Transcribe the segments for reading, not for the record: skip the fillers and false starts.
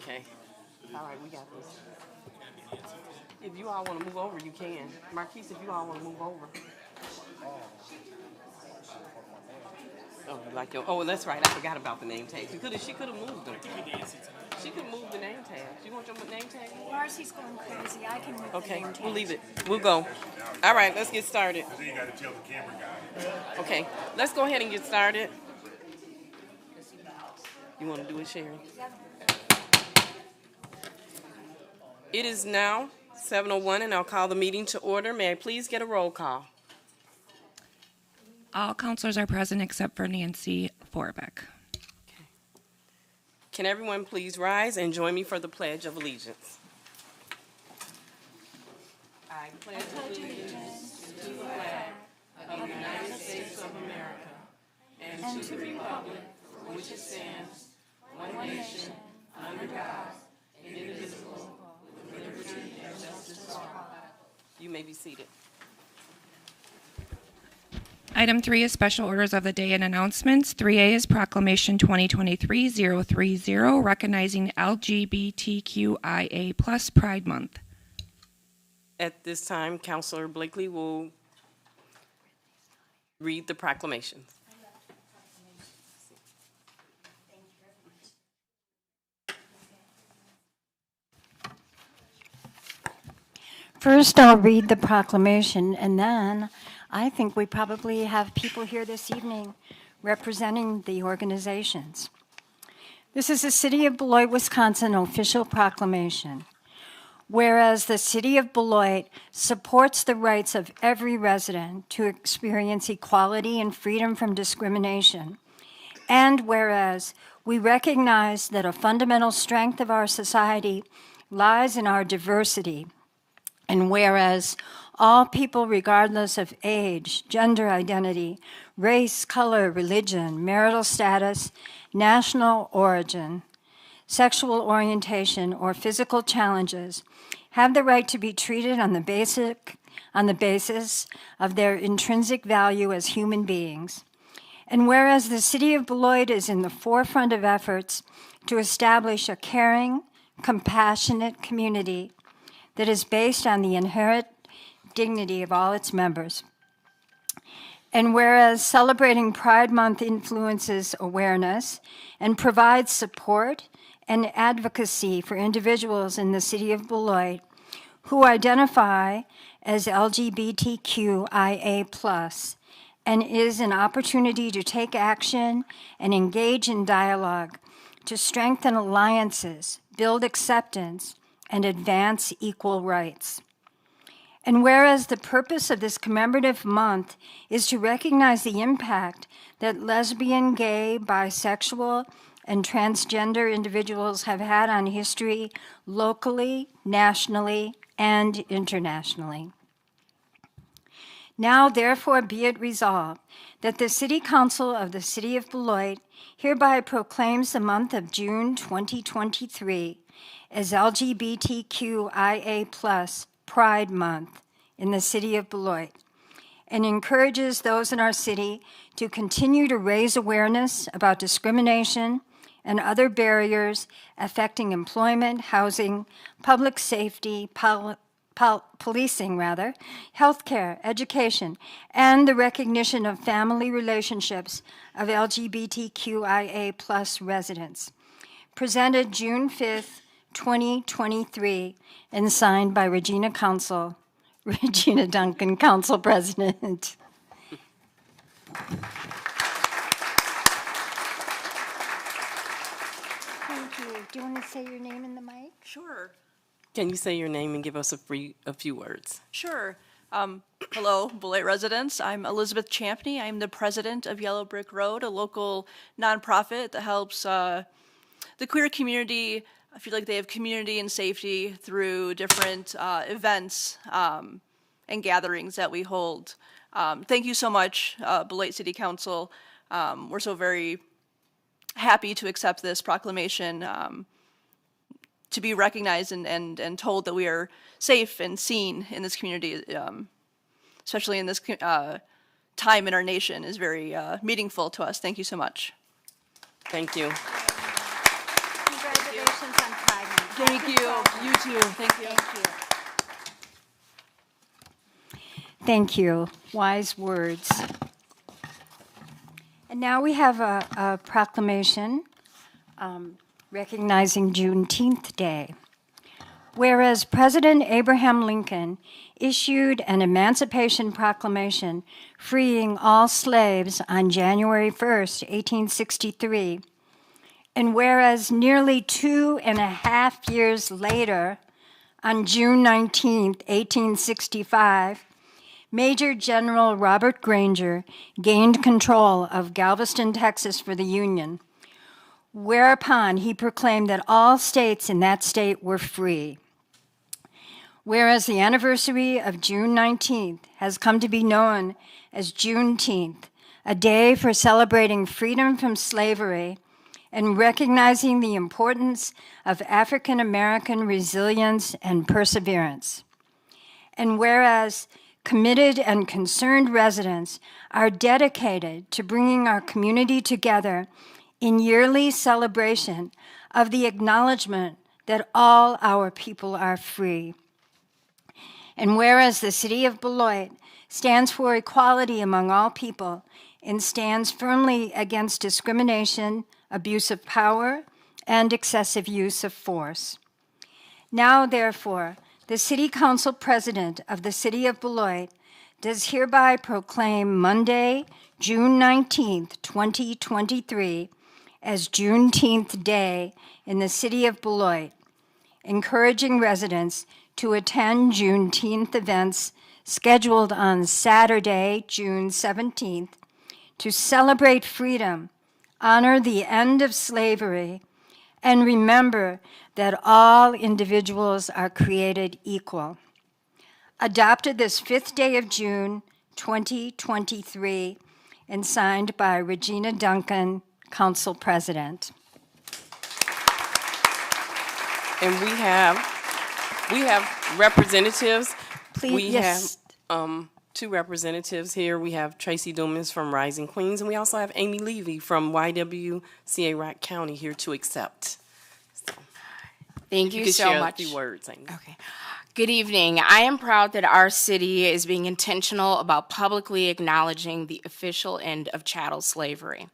Okay. All right, we got this. If you all want to move over, you can. Marquise, if you all want to move over. Oh, like your, oh, that's right. I forgot about the name tags. She could have moved them. She could move the name tags. You want your name tag? Marcy's going crazy. I can move Okay, the name tags. we'll leave it. We'll go. All right, let's get started. Then you got to tell the camera guy. Okay, let's go ahead and get started. You want to do it, Sherry? It is now 7:01, and I'll call the meeting to order. May I please get a roll call? All counselors are present except for Nancy Forbeck. Okay. Can everyone please rise and join me for the Pledge of Allegiance? I pledge allegiance to the flag of the United States of America and to the republic for which it stands, one nation, under God, indivisible, with liberty and justice for all. You may be seated. Item 3 is special orders of the day and announcements. 3A is Proclamation 2023-030, recognizing LGBTQIA+ Pride Month. At this time, Councilor Blakely will read the proclamations. First, I'll read the proclamation, and then I think we probably have people here this evening representing the organizations. This is a City of Beloit, Wisconsin official proclamation. Whereas the City of Beloit supports the rights of every resident to experience equality and freedom from discrimination, and whereas we recognize that a fundamental strength of our society lies in our diversity, and whereas all people, regardless of age, gender identity, race, color, religion, marital status, national origin, sexual orientation, or physical challenges, have the right to be treated on the basis of their intrinsic value as human beings. And whereas the City of Beloit is in the forefront of efforts to establish a caring, compassionate community that is based on the inherent dignity of all its members. And whereas celebrating Pride Month influences awareness and provides support and advocacy for individuals in the City of Beloit who identify as LGBTQIA+, and is an opportunity to take action and engage in dialogue to strengthen alliances, build acceptance, and advance equal rights. And whereas the purpose of this commemorative month is to recognize the impact that lesbian, gay, bisexual, and transgender individuals have had on history locally, nationally, and internationally. Now, therefore, be it resolved that the City Council of the City of Beloit hereby proclaims the month of June 2023 as LGBTQIA+ Pride Month in the City of Beloit, and encourages those in our city to continue to raise awareness about discrimination and other barriers affecting employment, housing, public safety, policing, healthcare, education, and the recognition of family relationships of LGBTQIA+ residents. Presented June 5th, 2023, and signed by Regina Duncan, Council President. Thank you. Do you want to say your name in the mic? Sure. Can you say your name and give us a few words? Sure. Hello, Beloit residents. I'm Elizabeth Champney. I'm the president of Yellow Brick Road, a local nonprofit that helps the queer community. I feel like they have community and safety through different events and gatherings that we hold. Thank you so much, Beloit City Council. We're so very happy to accept this proclamation, to be recognized and told that we are safe and seen in this community, especially in this time in our nation, is very meaningful to us. Thank you so much. Thank you. Congratulations on Pride Thank you. You too. Thank you. Thank you. Wise words. And now we have a proclamation recognizing Juneteenth Day. Whereas President Abraham Lincoln issued an Emancipation Proclamation freeing all slaves on January 1st, 1863, and whereas nearly 2.5 years later, on June 19th, 1865, Major General Robert Granger gained control of Galveston, Texas for the Union, whereupon he proclaimed that all states in that state were free. Whereas the anniversary of June 19th has come to be known as Juneteenth, a day for celebrating freedom from slavery and recognizing the importance of African American resilience and perseverance. And whereas committed and concerned residents are dedicated to bringing our community together in yearly celebration of the acknowledgement that all our people are free. And whereas the city of Beloit stands for equality among all people and stands firmly against discrimination, abuse of power, and excessive use of force. Now, therefore, the City Council President of the City of Beloit does hereby proclaim Monday, June 19th, 2023, as Juneteenth Day in the City of Beloit, encouraging residents to attend Juneteenth events scheduled on Saturday, June 17th, to celebrate freedom, honor the end of slavery, and remember that all individuals are created equal. Adopted this 5th day of June, 2023, and signed by Regina Duncan, Council President. And we have representatives. Please, yes. Have two representatives here. We have Tracy Dumas from Rising Queens, and we also have Amy Levy from YWCA Rock County here to accept. Thank you could so share much. A few words, Amy. Okay. Good evening. I am proud that our city is being intentional about publicly acknowledging the official end of chattel slavery.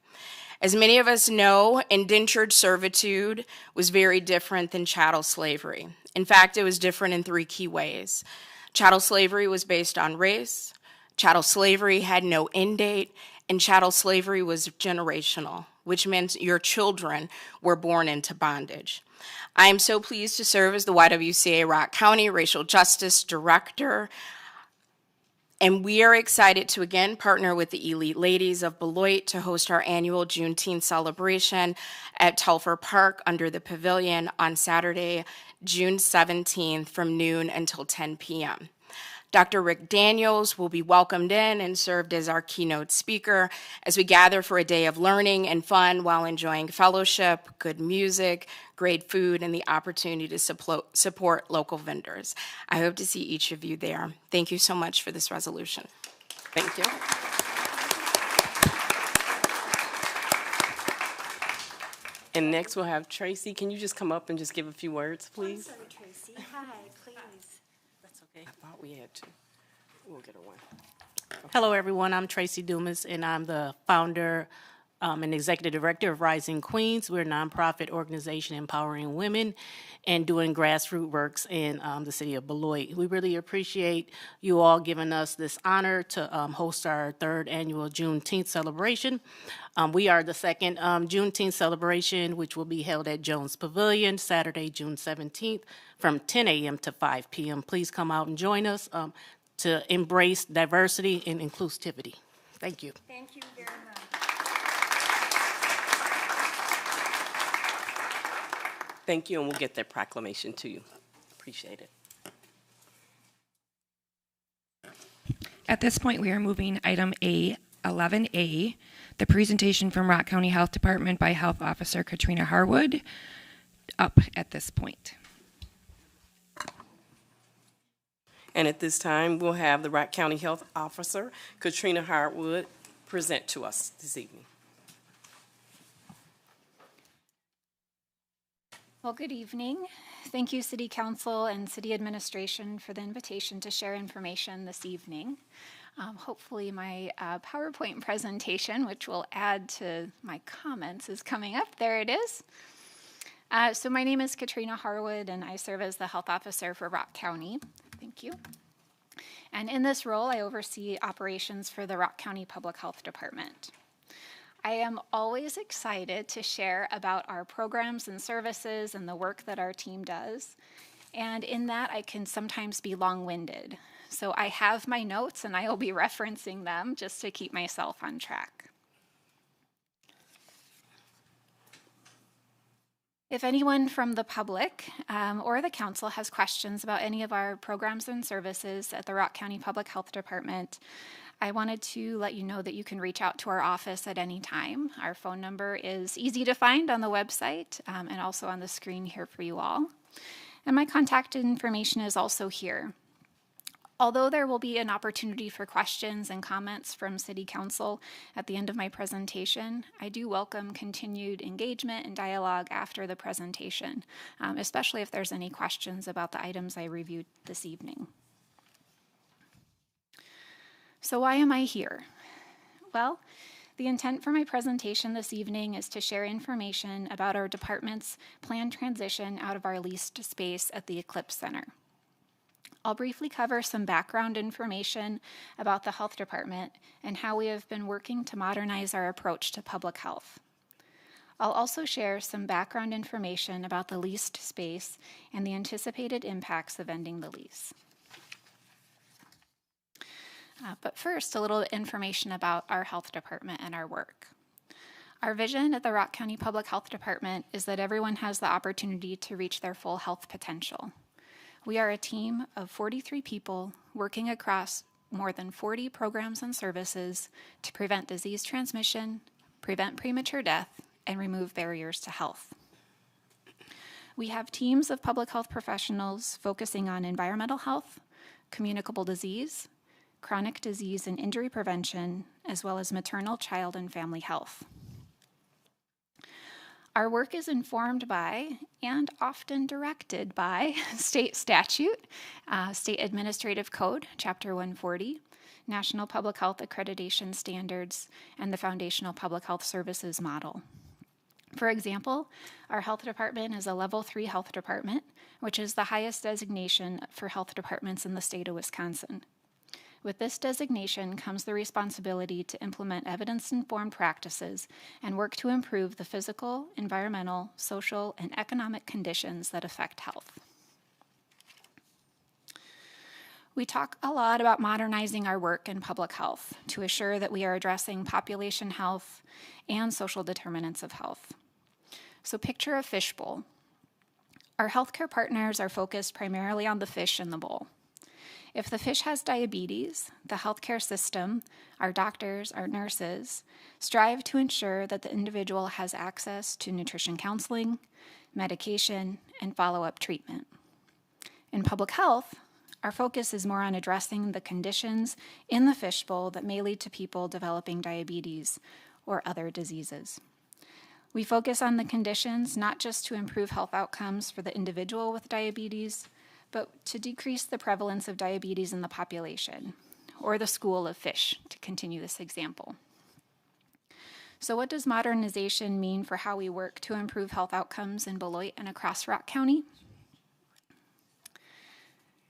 As many of us know, indentured servitude was very different than chattel slavery. In fact, it was different in 3 key ways. Chattel slavery was based on race, chattel slavery had no end date, and chattel slavery was generational, which meant your children were born into bondage. I am so pleased to serve as the YWCA Rock County Racial Justice Director, and we are excited to again partner with the Elite Ladies of Beloit to host our annual Juneteenth celebration at Telfer Park under the pavilion on Saturday, June 17th from noon until 10 p.m. Dr. Rick Daniels will be welcomed in and served as our keynote speaker as we gather for a day of learning and fun while enjoying fellowship, good music, great food, and the opportunity to support local vendors. I hope to see each of you there. Thank you so much for this resolution. Thank you. And next we'll have Tracy. Can you just come up and just give a few words, please? I'm sorry, Tracy. Hi, please. That's okay. I thought we had to. We'll get her one. Hello, everyone. I'm Tracy Dumas, and I'm the founder and executive director of Rising Queens. We're a nonprofit organization empowering women and doing grassroots works in the city of Beloit. We really appreciate you all giving us this honor to host our 3rd annual Juneteenth celebration. We are the 2nd Juneteenth celebration, which will be held at Jones Pavilion, Saturday, June 17th, from 10 a.m. to 5 p.m. Please come out and join us to embrace diversity and inclusivity. Thank you. Thank you very much. Thank you, and we'll get that proclamation to you. Appreciate it. At this point, we are moving item A, 11A, the presentation from Rock County Health Department by Health Officer Katrina Harwood, up at this point. And at this time, we'll have the Rock County Health Officer, Katrina Harwood, present to us this evening. Well, good evening. Thank you, City Council and City Administration, for the invitation to share information this evening. Hopefully my PowerPoint presentation, which will add to my comments, is coming up. There it is. So my name is Katrina Harwood, and I serve as the Health Officer for Rock County. Thank you. And in this role, I oversee operations for the Rock County Public Health Department. I am always excited to share about our programs and services and the work that our team does. And in that, I can sometimes be long-winded. So I have my notes, and I will be referencing them just to keep myself on track. If anyone from the public or the council has questions about any of our programs and services at the Rock County Public Health Department, I wanted to let you know that you can reach out to our office at any time. Our phone number is easy to find on the website and also on the screen here for you all. And my contact information is also here. Although there will be an opportunity for questions and comments from City Council at the end of my presentation, I do welcome continued engagement and dialogue after the presentation, especially if there's any questions about the items I reviewed this evening. So why am I here? Well, the intent for my presentation this evening is to share information about our department's planned transition out of our leased space at the Eclipse Center. I'll briefly cover some background information about the health department and how we have been working to modernize our approach to public health. I'll also share some background information about the leased space and the anticipated impacts of ending the lease. But first, a little information about our health department and our work. Our vision at the Rock County Public Health Department is that everyone has the opportunity to reach their full health potential. We are a team of 43 people working across more than 40 programs and services to prevent disease transmission, prevent premature death, and remove barriers to health. We have teams of public health professionals focusing on environmental health, communicable disease, chronic disease and injury prevention, as well as maternal, child, and family health. Our work is informed by and often directed by state statute, State Administrative Code, Chapter 140, National Public Health Accreditation Standards, and the Foundational Public Health Services Model. For example, our health department is a Level 3 health department, which is the highest designation for health departments in the state of Wisconsin. With this designation comes the responsibility to implement evidence-informed practices and work to improve the physical, environmental, social, and economic conditions that affect health. We talk a lot about modernizing our work in public health to assure that we are addressing population health and social determinants of health. So picture a fishbowl. Our healthcare partners are focused primarily on the fish in the bowl. If the fish has diabetes, the healthcare system, our doctors, our nurses, strive to ensure that the individual has access to nutrition counseling, medication, and follow-up treatment. In public health, our focus is more on addressing the conditions in the fishbowl that may lead to people developing diabetes or other diseases. We focus on the conditions not just to improve health outcomes for the individual with diabetes, but to decrease the prevalence of diabetes in the population, or the school of fish, to continue this example. So what does modernization mean for how we work to improve health outcomes in Beloit and across Rock County?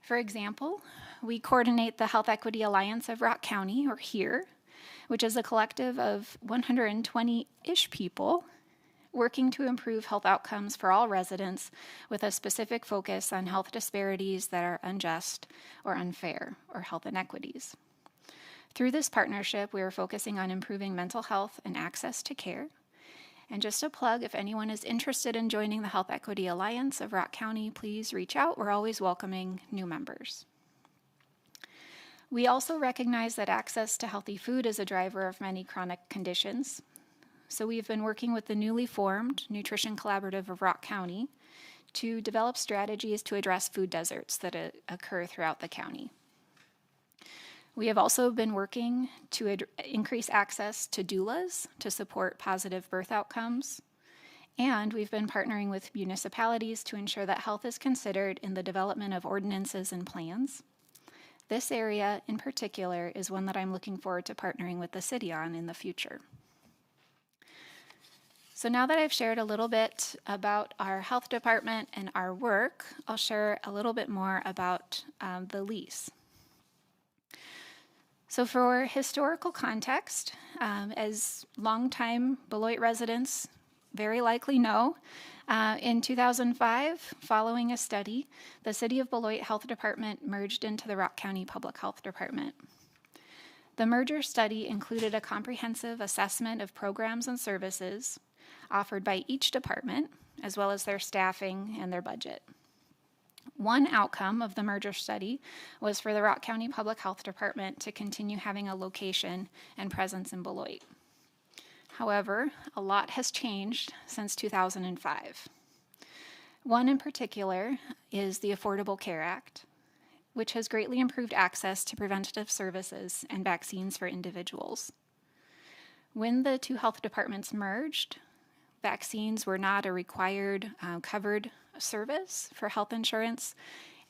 For example, we coordinate the Health Equity Alliance of Rock County, or HERE, which is a collective of 120-ish people working to improve health outcomes for all residents with a specific focus on health disparities that are unjust or unfair, or health inequities. Through this partnership, we are focusing on improving mental health and access to care. And just a plug, if anyone is interested in joining the Health Equity Alliance of Rock County, please reach out. We're always welcoming new members. We also recognize that access to healthy food is a driver of many chronic conditions. So we've been working with the newly formed Nutrition Collaborative of Rock County to develop strategies to address food deserts that occur throughout the county. We have also been working to increase access to doulas to support positive birth outcomes And we've been partnering with municipalities to ensure that health is considered in the development of ordinances and plans. This area in particular is one that I'm looking forward to partnering with the city on in the future. So now that I've shared a little bit about our health department and our work, I'll share a little bit more about the lease. So for historical context, as longtime Beloit residents very likely know, in 2005, following a study, the City of Beloit Health Department merged into the Rock County Public Health Department. The merger study included a comprehensive assessment of programs and services offered by each department, as well as their staffing and their budget. One outcome of the merger study was for the Rock County Public Health Department to continue having a location and presence in Beloit. However, a lot has changed since 2005. One in particular is the Affordable Care Act, which has greatly improved access to preventative services and vaccines for individuals. When the two health departments merged, vaccines were not a required covered service for health insurance,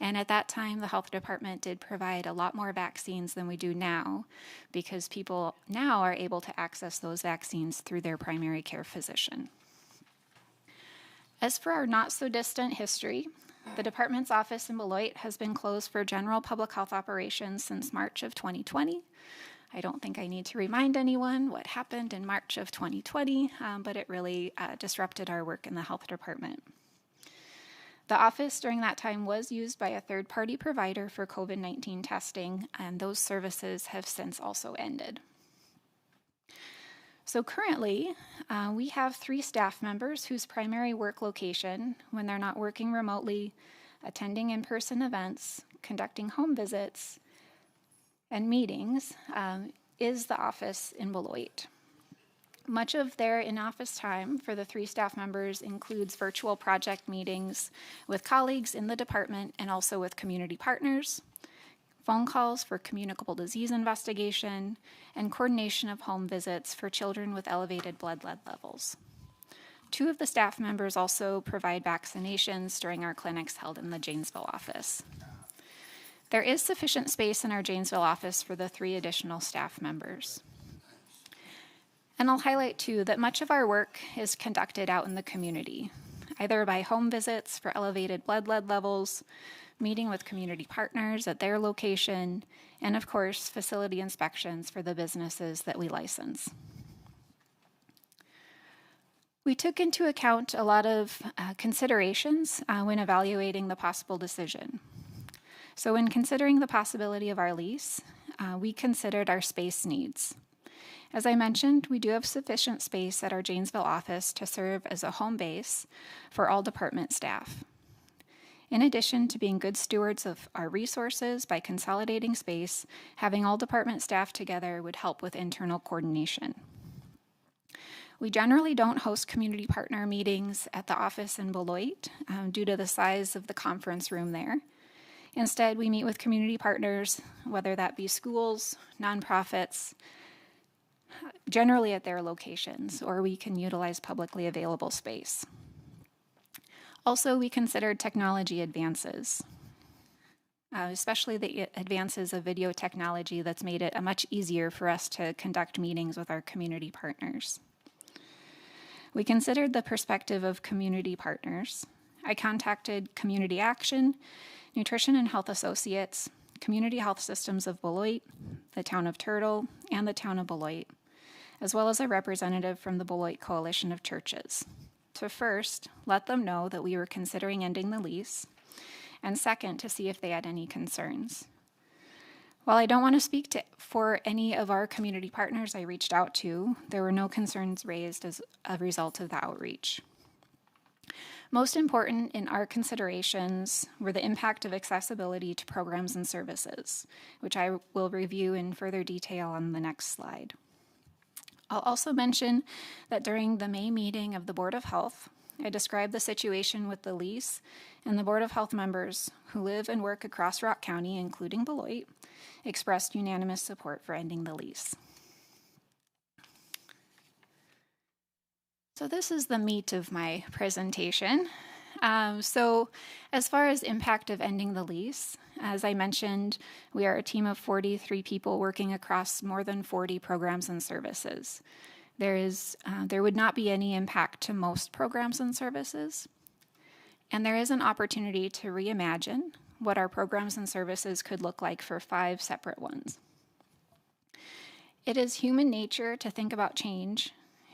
and at that time the health department did provide a lot more vaccines than we do now, because people now are able to access those vaccines through their primary care physician. As for our not so distant history, the department's office in Beloit has been closed for general public health operations since March of 2020. I don't think I need to remind anyone what happened in March of 2020, but it really disrupted our work in the health department. The office during that time was used by a third-party provider for COVID-19 testing, and those services have since also ended. So currently, we have 3 staff members whose primary work location, when they're not working remotely, attending in-person events, conducting home visits, and meetings, is the office in Beloit. Much of their in-office time for the 3 staff members includes virtual project meetings with colleagues in the department and also with community partners, phone calls for communicable disease investigation, and coordination of home visits for children with elevated blood lead levels. 2 of the staff members also provide vaccinations during our clinics held in the Janesville office. There is sufficient space in our Janesville office for the 3 additional staff members. And I'll highlight too that much of our work is conducted out in the community, either by home visits for elevated blood lead levels, meeting with community partners at their location, and of course, facility inspections for the businesses that we license. We took into account a lot of considerations when evaluating the possible decision. So when considering the possibility of our lease, we considered our space needs. As I mentioned, we do have sufficient space at our Janesville office to serve as a home base for all department staff. In addition to being good stewards of our resources by consolidating space, having all department staff together would help with internal coordination. We generally don't host community partner meetings at the office in Beloit due to the size of the conference room there. Instead, we meet with community partners, whether that be schools, nonprofits, generally at their locations, or we can utilize publicly available space. Also, we considered technology advances, especially the advances of video technology that's made it much easier for us to conduct meetings with our community partners. We considered the perspective of community partners. I contacted Community Action, Nutrition and Health Associates, Community Health Systems of Beloit, the Town of Turtle, and the Town of Beloit, as well as a representative from the Beloit Coalition of Churches, to first let them know that we were considering ending the lease, and second, to see if they had any concerns. While I don't want to speak for any of our community partners I reached out to, there were no concerns raised as a result of the outreach. Most important in our considerations were the impact of accessibility to programs and services, which I will review in further detail on the next slide. I'll also mention that during the May meeting of the Board of Health, I described the situation with the lease, and the Board of Health members who live and work across Rock County, including Beloit, expressed unanimous support for ending the lease. So this is the meat of my presentation. So as far as impact of ending the lease, as I mentioned, we are a team of 43 people working across more than 40 programs and services. There would not be any impact to most programs and services. And there is an opportunity to reimagine what our programs and services could look like for 5 separate ones. It is human nature to think about change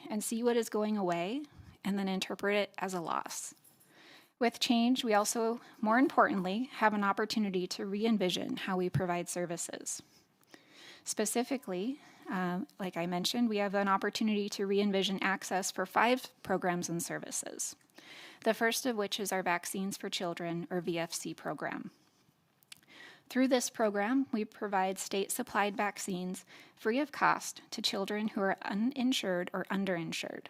and see what is going away and then interpret it as a loss. With change, we also, more importantly, have an opportunity to re-envision how we provide services. Specifically, like I mentioned, we have an opportunity to re-envision access for 5 programs and services. The first of which is our Vaccines for Children, or VFC program. Through this program, we provide state-supplied vaccines free of cost to children who are uninsured or underinsured.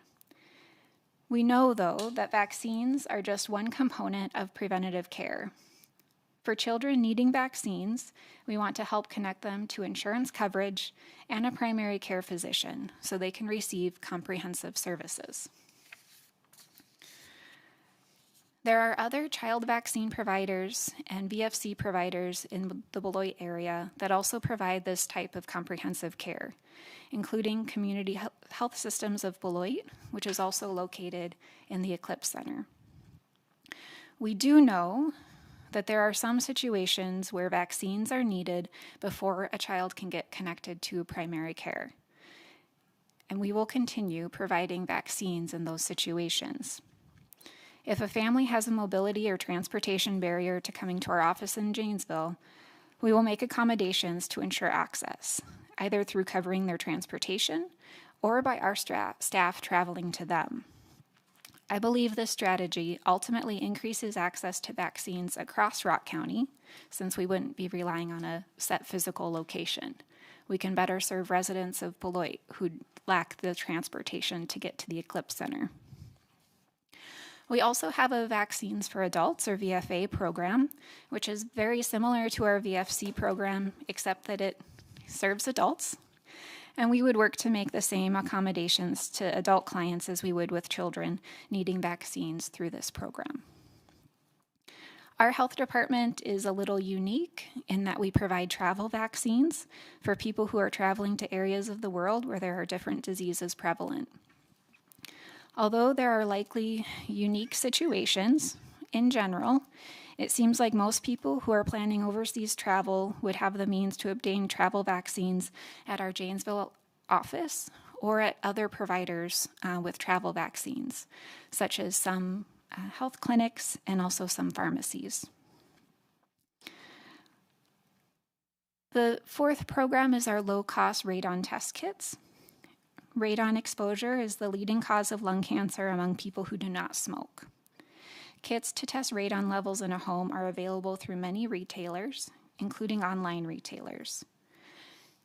We know, though, that vaccines are just one component of preventative care. For children needing vaccines, we want to help connect them to insurance coverage and a primary care physician so they can receive comprehensive services. There are other child vaccine providers and VFC providers in the Beloit area that also provide this type of comprehensive care, including Community Health Systems of Beloit, which is also located in the Eclipse Center. We do know that there are some situations where vaccines are needed before a child can get connected to primary care. And we will continue providing vaccines in those situations. If a family has a mobility or transportation barrier to coming to our office in Janesville, we will make accommodations to ensure access, either through covering their transportation or by our staff traveling to them. I believe this strategy ultimately increases access to vaccines across Rock County, since we wouldn't be relying on a set physical location. We can better serve residents of Beloit who lack the transportation to get to the Eclipse Center. We also have a Vaccines for Adults, or VFA program, which is very similar to our VFC program, except that it serves adults. And we would work to make the same accommodations to adult clients as we would with children needing vaccines through this program. Our health department is a little unique in that we provide travel vaccines for people who are traveling to areas of the world where there are different diseases prevalent. Although there are likely unique situations, in general, it seems like most people who are planning overseas travel would have the means to obtain travel vaccines at our Janesville office or at other providers with travel vaccines, such as some health clinics and also some pharmacies. The 4th program is our low-cost radon test kits. Radon exposure is the leading cause of lung cancer among people who do not smoke. Kits to test radon levels in a home are available through many retailers, including online retailers.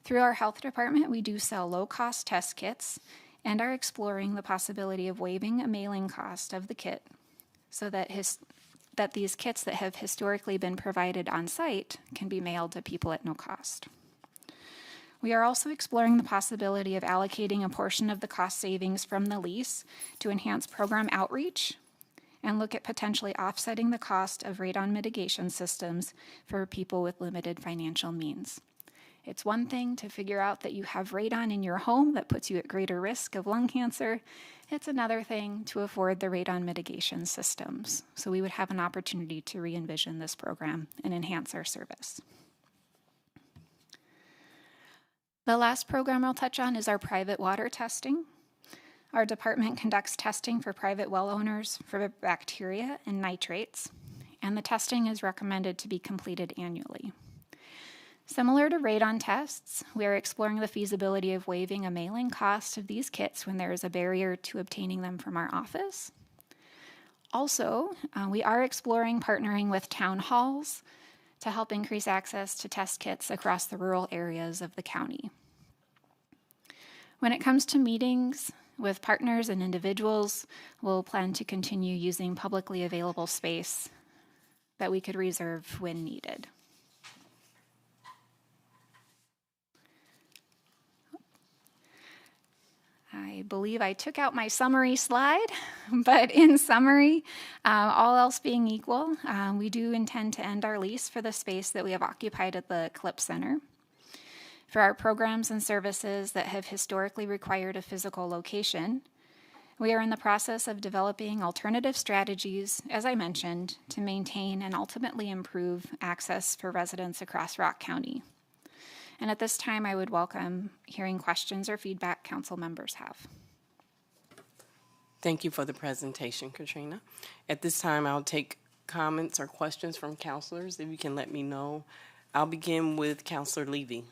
Through our health department, we do sell low-cost test kits and are exploring the possibility of waiving a mailing cost of the kit so that these kits that have historically been provided on site can be mailed to people at no cost. We are also exploring the possibility of allocating a portion of the cost savings from the lease to enhance program outreach and look at potentially offsetting the cost of radon mitigation systems for people with limited financial means. It's one thing to figure out that you have radon in your home that puts you at greater risk of lung cancer. It's another thing to afford the radon mitigation systems. So we would have an opportunity to re-envision this program and enhance our service. The last program I'll touch on is our private water testing. Our department conducts testing for private well owners for bacteria and nitrates, and the testing is recommended to be completed annually. Similar to radon tests, we are exploring the feasibility of waiving a mailing cost of these kits when there is a barrier to obtaining them from our office. Also, we are exploring partnering with town halls to help increase access to test kits across the rural areas of the county. When it comes to meetings with partners and individuals, we'll plan to continue using publicly available space that we could reserve when needed. I believe I took out my summary slide, but in summary, all else being equal, we do intend to end our lease for the space that we have occupied at the CLIP Center. For our programs and services that have historically required a physical location, we are in the process of developing alternative strategies, as I mentioned, to maintain and ultimately improve access for residents across Rock County. And at this time, I would welcome hearing questions or feedback council members have. Thank you for the presentation, Katrina. At this time, I'll take comments or questions from counselors, if you can let me know. I'll begin with Counselor Levy.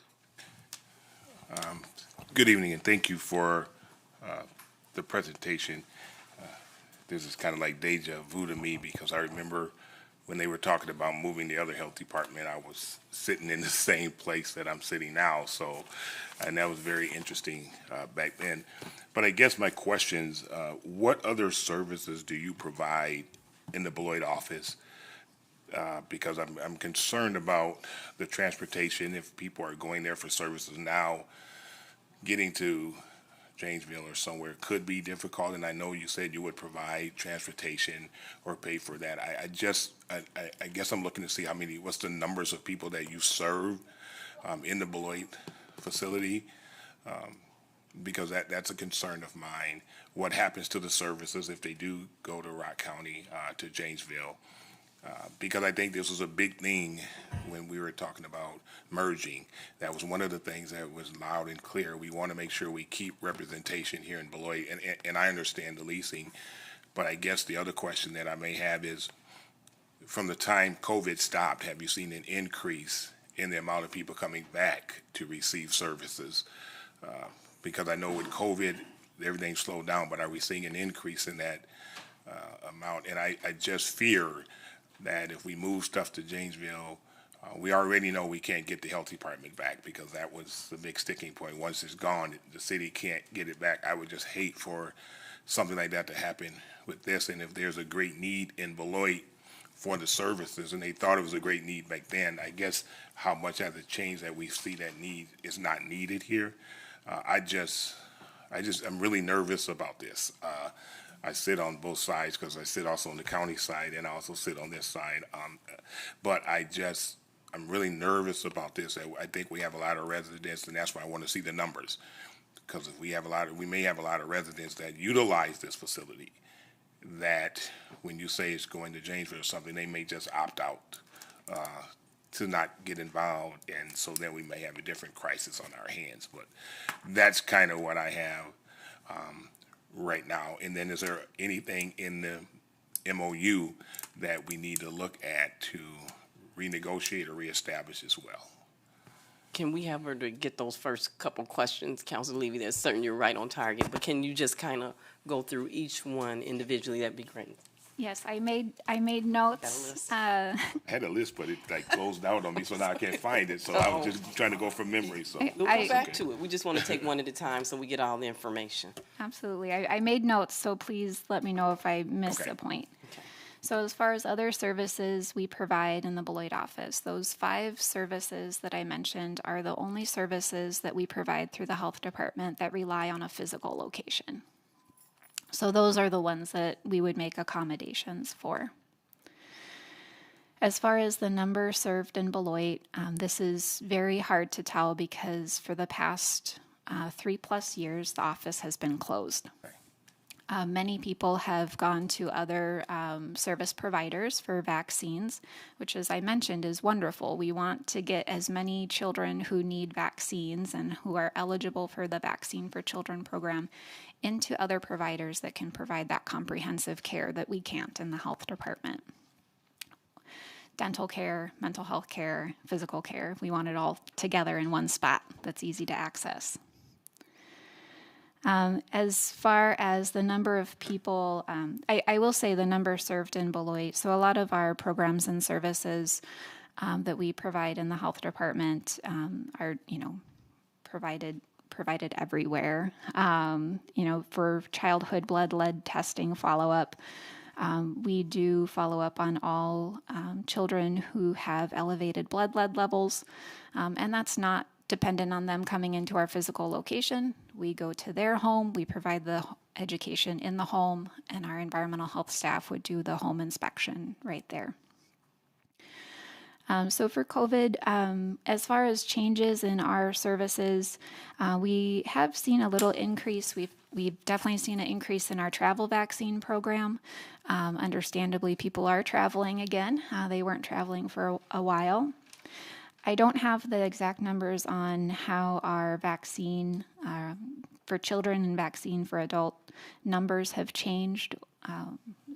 Good evening, and thank you for the presentation. This is kind of like deja vu to me, because I remember when they were talking about moving the other health department, I was sitting in the same place that I'm sitting now. So, and that was very interesting back then. But I guess my questions, what other services do you provide in the Beloit office? Because I'm concerned about the transportation. If people are going there for services now, getting to Janesville or somewhere could be difficult, and I know you said you would provide transportation or pay for that. I guess I'm looking to see what's the numbers of people that you serve in the Beloit facility, because that's a concern of mine. What happens to the services if they do go to Rock County, to Janesville? Because I think this was a big thing when we were talking about merging. That was one of the things that was loud and clear. We want to make sure we keep representation here in Beloit, and I understand the leasing, but I guess the other question that I may have is, from the time COVID stopped, have you seen an increase in the amount of people coming back to receive services? Because I know with COVID, everything slowed down, but are we seeing an increase in that amount? And I just fear that if we move stuff to Janesville, we already know we can't get the health department back, because that was the big sticking point. Once it's gone, the city can't get it back. I would just hate for something like that to happen with this. And if there's a great need in Beloit for the services, and they thought it was a great need back then, I guess how much has it changed that we see that need is not needed here? I'm really nervous about this. I sit on both sides, because I sit also on the county side and I also sit on this side. But I'm really nervous about this. I think we have a lot of residents, and that's why I want to see the numbers. Because if we may have a lot of residents that utilize this facility, that when you say it's going to Janesville or something, they may just opt out to not get involved. And so then we may have a different crisis on our hands. But that's kind of what I have right now. And then is there anything in the MOU that we need to look at to renegotiate or reestablish as well? Can we have her to get those first couple questions, Councilor Levy? That's certain you're right on target, but can you just kind of go through each one individually? That'd be great. Yes, I made notes. I had a list, but it closed out on me, so now I can't find it. So I was just trying to go from memory. So We'll go back to it. We just want to take one at a time so we get all the information. Absolutely. I made notes, so please let me know if I missed a point. Okay. So as far as other services we provide in the Beloit office, those 5 services that I mentioned are the only services that we provide through the health department that rely on a physical location. So those are the ones that we would make accommodations for. As far as the number served in Beloit, this is very hard to tell, because for the past 3+ years, the office has been closed. Many people have gone to other service providers for vaccines, which, as I mentioned, is wonderful. We want to get as many children who need vaccines and who are eligible for the Vaccine for Children program into other providers that can provide that comprehensive care that we can't in the health department. Dental care, mental health care, physical care, we want it all together in one spot that's easy to access. As far as the number of people, I will say the number served in Beloit. So a lot of our programs and services that we provide in the health department are, provided everywhere. For childhood blood lead testing follow-up, we do follow up on all children who have elevated blood lead levels, and that's not dependent on them coming into our physical location. We go to their home, we provide the education in the home, and our environmental health staff would do the home inspection right there. So for COVID, as far as changes in our services, we have seen a little increase. We've definitely seen an increase in our travel vaccine program. Understandably, people are traveling again. They weren't traveling for a while. I don't have the exact numbers on how our vaccine for children and vaccine for adult numbers have changed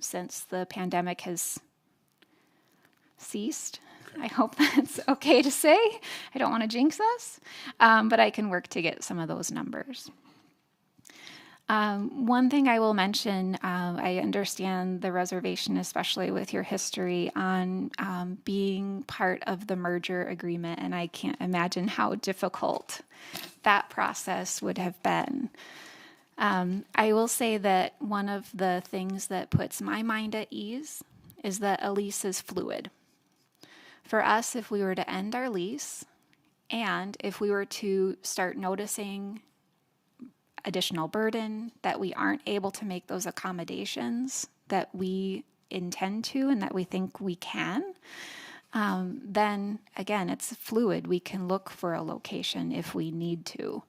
since the pandemic has ceased. I hope that's okay to say. I don't want to jinx us, but I can work to get some of those numbers. One thing I will mention, I understand the reservation, especially with your history on being part of the merger agreement, and I can't imagine how difficult that process would have been. I will say that one of the things that puts my mind at ease is that a lease is fluid. For us, if we were to end our lease, and if we were to start noticing additional burden, that we aren't able to make those accommodations that we intend to and that we think we can, then again, it's fluid. We can look for a location if we need to.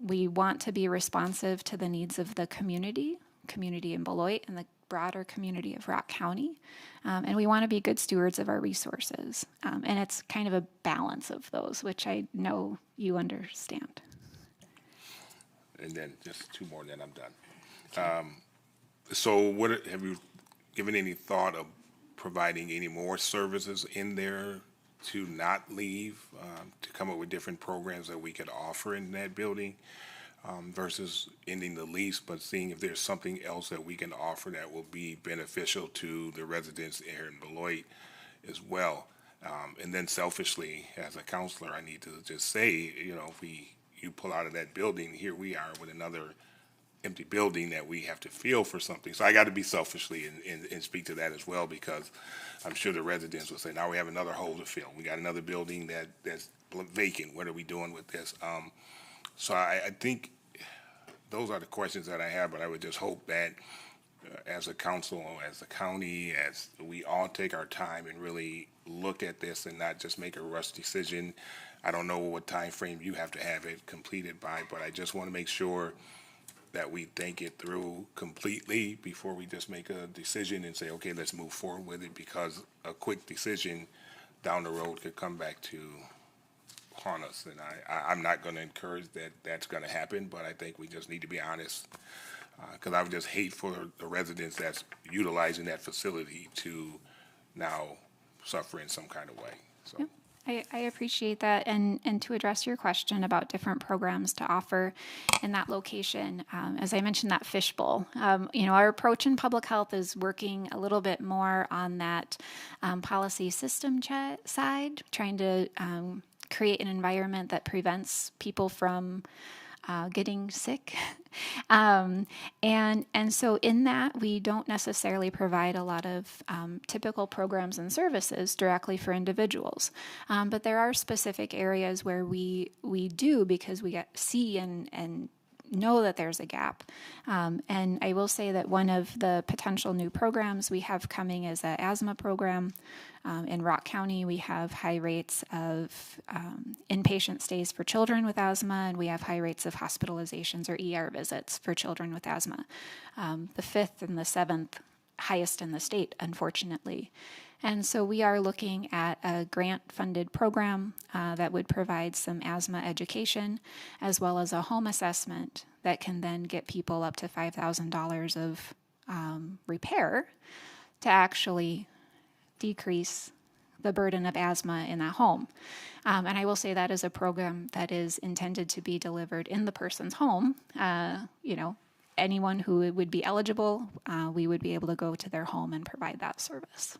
We want to be responsive to the needs of the community in Beloit and the broader community of Rock County. And we want to be good stewards of our resources. And it's kind of a balance of those, which I know you understand. And then just two more, then I'm done. So what have you given any thought of providing any more services in there to not leave, to come up with different programs that we could offer in that building? Versus ending the lease, but seeing if there's something else that we can offer that will be beneficial to the residents here in Beloit as well. And then selfishly, as a counselor, I need to just say, you know, if you pull out of that building, here we are with another empty building that we have to fill for something. So I got to be selfishly and speak to that as well, because I'm sure the residents will say, now we have another hole to fill. We got another building that's vacant. What are we doing with this? So I think those are the questions that I have, but I would just hope that as a council, as a county, as we all take our time and really look at this and not just make a rush decision. I don't know what time frame you have to have it completed by, but I just want to make sure that we think it through completely before we just make a decision and say, okay, let's move forward with it, because a quick decision down the road could come back to haunt us. And I'm not going to encourage that that's going to happen, but I think we just need to be honest, because I would just hate for the residents that's utilizing that facility to now suffer in some kind of way. So. Yep. I appreciate that. And to address your question about different programs to offer in that location, as I mentioned, that fishbowl, our approach in public health is working a little bit more on that policy system side, trying to create an environment that prevents people from getting sick. And so in that, we don't necessarily provide a lot of typical programs and services directly for individuals. But there are specific areas where we do, because we see and know that there's a gap. And I will say that one of the potential new programs we have coming is an asthma program. In Rock County, we have high rates of inpatient stays for children with asthma, and we have high rates of hospitalizations or ER visits for children with asthma. The 5th and the 7th highest in the state, unfortunately. And so we are looking at a grant-funded program that would provide some asthma education, as well as a home assessment that can then get people up to $5,000 of repair to actually decrease the burden of asthma in that home. And I will say that is a program that is intended to be delivered in the person's home. Anyone who would be eligible, we would be able to go to their home and provide that service.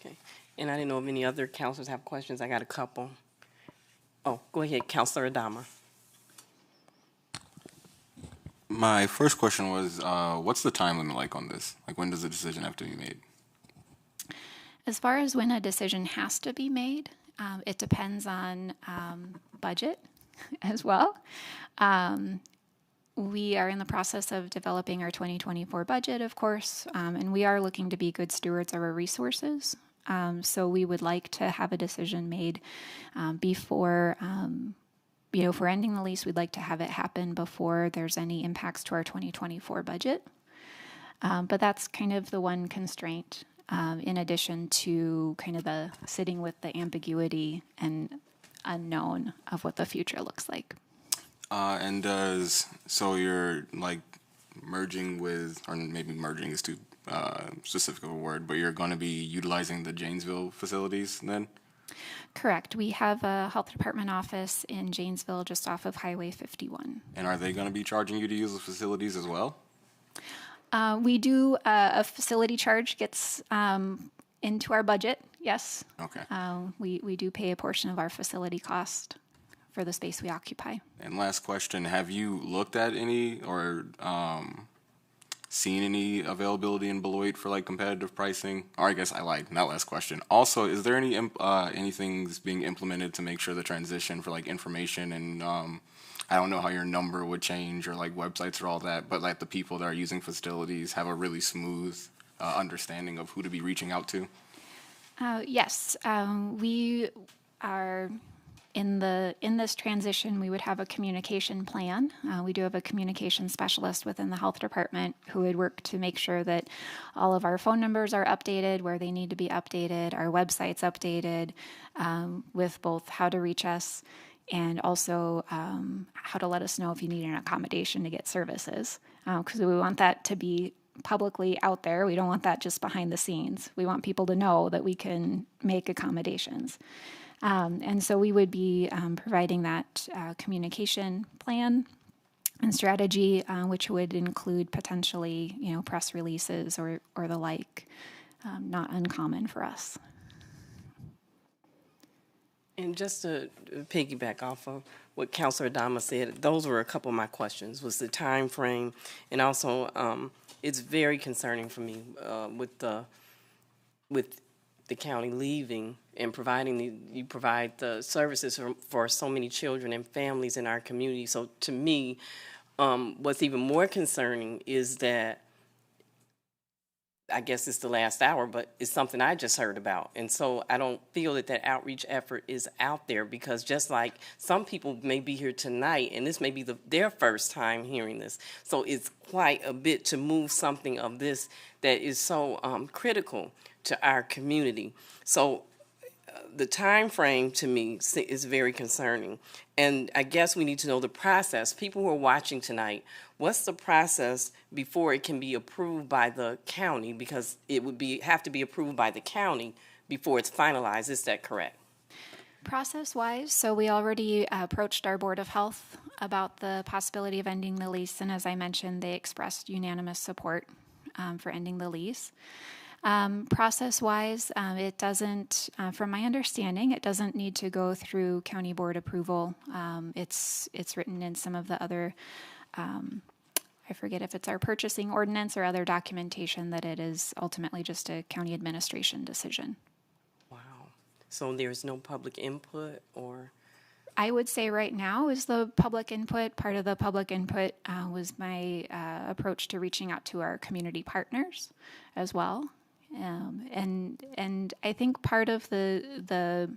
Okay. And I didn't know if any other counselors have questions. I got a couple. Oh, go ahead, Counselor Adama. My first question was, what's the time limit like on this? Like, when does the decision have to be made? As far as when a decision has to be made, It depends on budget as well. We are in the process of developing our 2024 budget, of course, and we are looking to be good stewards of our resources. So we would like to have a decision made before, if we're ending the lease, we'd like to have it happen before there's any impacts to our 2024 budget. But that's kind of the one constraint, in addition to kind of the sitting with the ambiguity and unknown of what the future looks like. So you're like merging with, or maybe merging is too specific of a word, but you're going to be utilizing the Janesville facilities then? Correct. We have a health department office in Janesville just off of Highway 51. And are they going to be charging you to use the facilities as well? We do, a facility charge gets into our budget, yes. Okay. We do pay a portion of our facility cost for the space we occupy. And last question, have you looked at any or seen any availability in Beloit for like competitive pricing? Or I guess I lied, not last question. Also, is there anything being implemented to make sure the transition for like information and I don't know how your number would change or like websites or all that, but like the people that are using facilities have a really smooth understanding of who to be reaching out to? Yes, we are in this transition. We would have a communication plan. We do have a communication specialist within the health department who would work to make sure that all of our phone numbers are updated where they need to be updated, our website's updated, with both how to reach us and also how to let us know if you need an accommodation to get services, because we want that to be publicly out there. We don't want that just behind the scenes. We want people to know that we can make accommodations. And so we would be providing that communication plan and strategy, which would include potentially, press releases or the like, not uncommon for us. And just to piggyback off of what Councilor Adama said, those were a couple of my questions, was the time frame, and also it's very concerning for me with the county leaving and you provide the services for so many children and families in our community. So to me, what's even more concerning is that, I guess it's the last hour, but it's something I just heard about. And so I don't feel that outreach effort is out there, because just like some people may be here tonight and this may be their first time hearing this. So it's quite a bit to move something of this that is so critical to our community. So the time frame to me is very concerning. And I guess we need to know the process. People who are watching tonight, what's the process before it can be approved by the county? Because it would have to be approved by the county before it's finalized. Is that correct? Process-wise, so we already approached our Board of Health about the possibility of ending the lease, and as I mentioned, they expressed unanimous support for ending the lease. Process-wise, it doesn't, from my understanding, it doesn't need to go through county board approval. It's written in some of the other, I forget if it's our purchasing ordinance or other documentation, that it is ultimately just a county administration decision. Wow. So there's no public input, or? I would say right now is the public input. Part of the public input was my approach to reaching out to our community partners as well. And I think part of the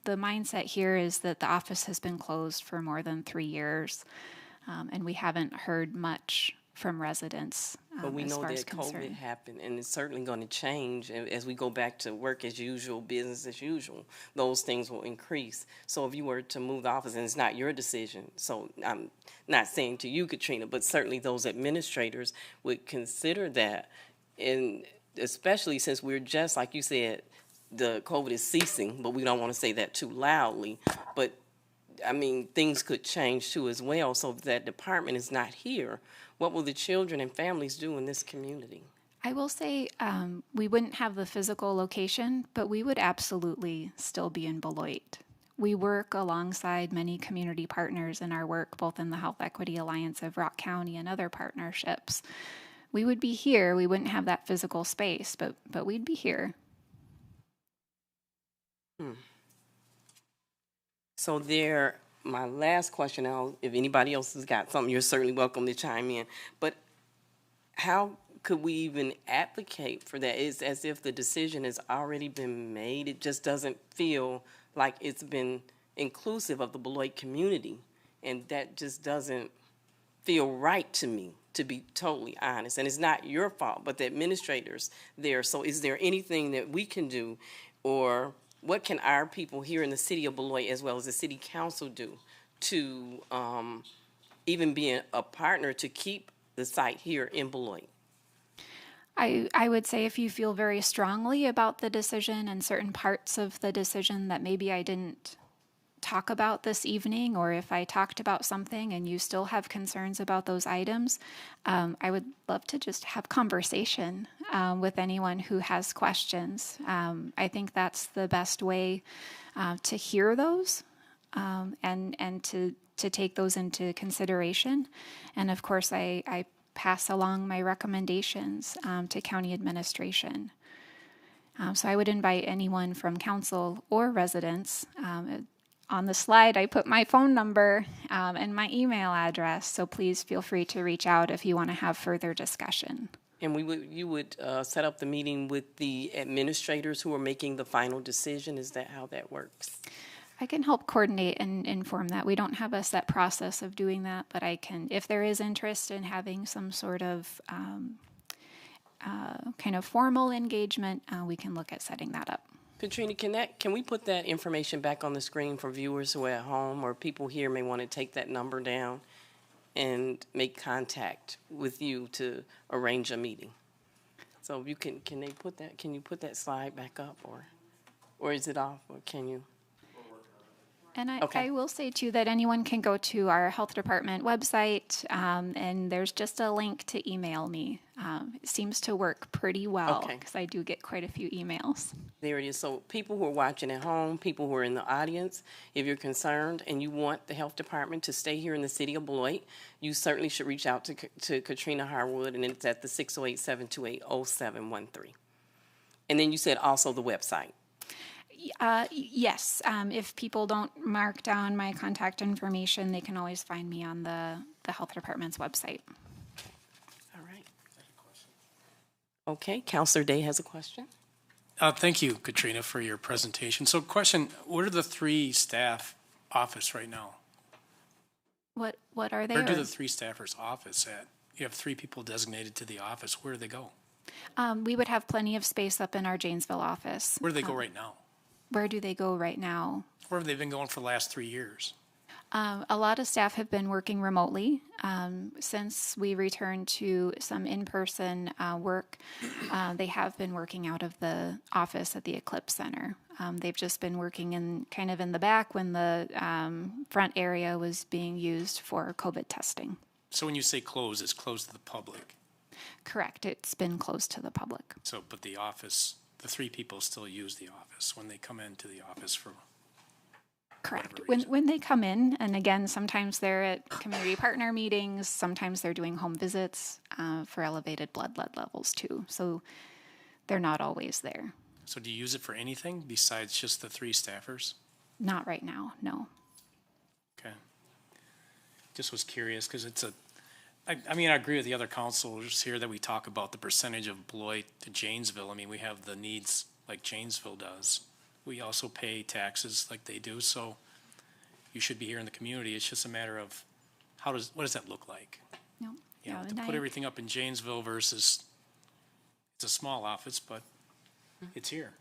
mindset here is that the office has been closed for more than 3 years, and we haven't heard much from residents. But we as know far that as concern. COVID happened, and it's certainly going to change as we go back to work as usual, business as usual. Those things will increase. So if you were to move the office, and it's not your decision, so I'm not saying to you, Katrina, but certainly those administrators would consider that, and especially since we're just, like you said, the COVID is ceasing, but we don't want to say that too loudly. But, I mean, things could change too as well. So if that department is not here, what will the children and families do in this community? I will say we wouldn't have the physical location, but we would absolutely still be in Beloit. We work alongside many community partners in our work, both in the Health Equity Alliance of Rock County and other partnerships. We would be here. We wouldn't have that physical space, but we'd be here. So my last question, if anybody else has got something, you're certainly welcome to chime in. But how could we even advocate for that? It's as if the decision has already been made. It just doesn't feel like it's been inclusive of the Beloit community. And that just doesn't feel right to me, to be totally honest. And it's not your fault, but the administrators there. So is there anything that we can do, or what can our people here in the city of Beloit as well as the city council do to even be a partner to keep the site here in Beloit? I would say if you feel very strongly about the decision and certain parts of the decision that maybe I didn't talk about this evening, or if I talked about something and you still have concerns about those items, I would love to just have conversation with anyone who has questions. I think that's the best way to hear those and to take those into consideration. And of course, I pass along my recommendations to county administration. So I would invite anyone from council or residents. On the slide, I put my phone number and my email address, so please feel free to reach out if you want to have further discussion. And you would set up the meeting with the administrators who are making the final decision? Is that how that works? I can help coordinate and inform that. We don't have a set process of doing that, but I can, if there is interest in having some sort of kind of formal engagement, we can look at setting that up. Katrina, can we put that information back on the screen for viewers who are at home, or people here may want to take that number down and make contact with you to arrange a meeting? So you can you put that slide back up, or is it off, or can you? And Okay. I will say, too, that anyone can go to our health department website, and there's just a link to email me. It seems to work pretty well Okay. because I do get quite a few emails. There it is. So people who are watching at home, people who are in the audience, if you're concerned and you want the health department to stay here in the city of Beloit, you certainly should reach out to Katrina Harwood, and it's at the 608-728-0713. And then you said also the website. Yes, if people don't mark down my contact information, they can always find me on the health department's website. All right. Okay, Counselor Day has a question. Thank you, Katrina, for your presentation. So question, what are the three staff office right now? What are they? Where do the three staffers office at? You have three people designated to the office. Where do they go? We would have plenty of space up in our Janesville office. Where do they go right now? Where do they go right now? Where have they been going for the last 3 years? A lot of staff have been working remotely since we returned to some in-person work. They have been working out of the office at the Eclipse Center. They've just been working in the back when the front area was being used for COVID testing. So when you say closed, it's closed to the public. Correct. It's been closed to the public. So, but the office, the three people still use the office when they come into the office for. Correct. When they come in, and again, sometimes they're at community partner meetings, sometimes they're doing home visits for elevated blood lead levels too. So they're not always there. So do you use it for anything besides just the three staffers? Not right now, no. Okay. Just was curious because it's I mean, I agree with the other councilors here that we talk about the percentage of Beloit to Janesville. I mean, we have the needs like Janesville does. We also pay taxes like they do, so you should be here in the community. It's just a matter of what does that look like? No. You know, Yeah, to put everything up in Janesville versus it's a small office, but it's here.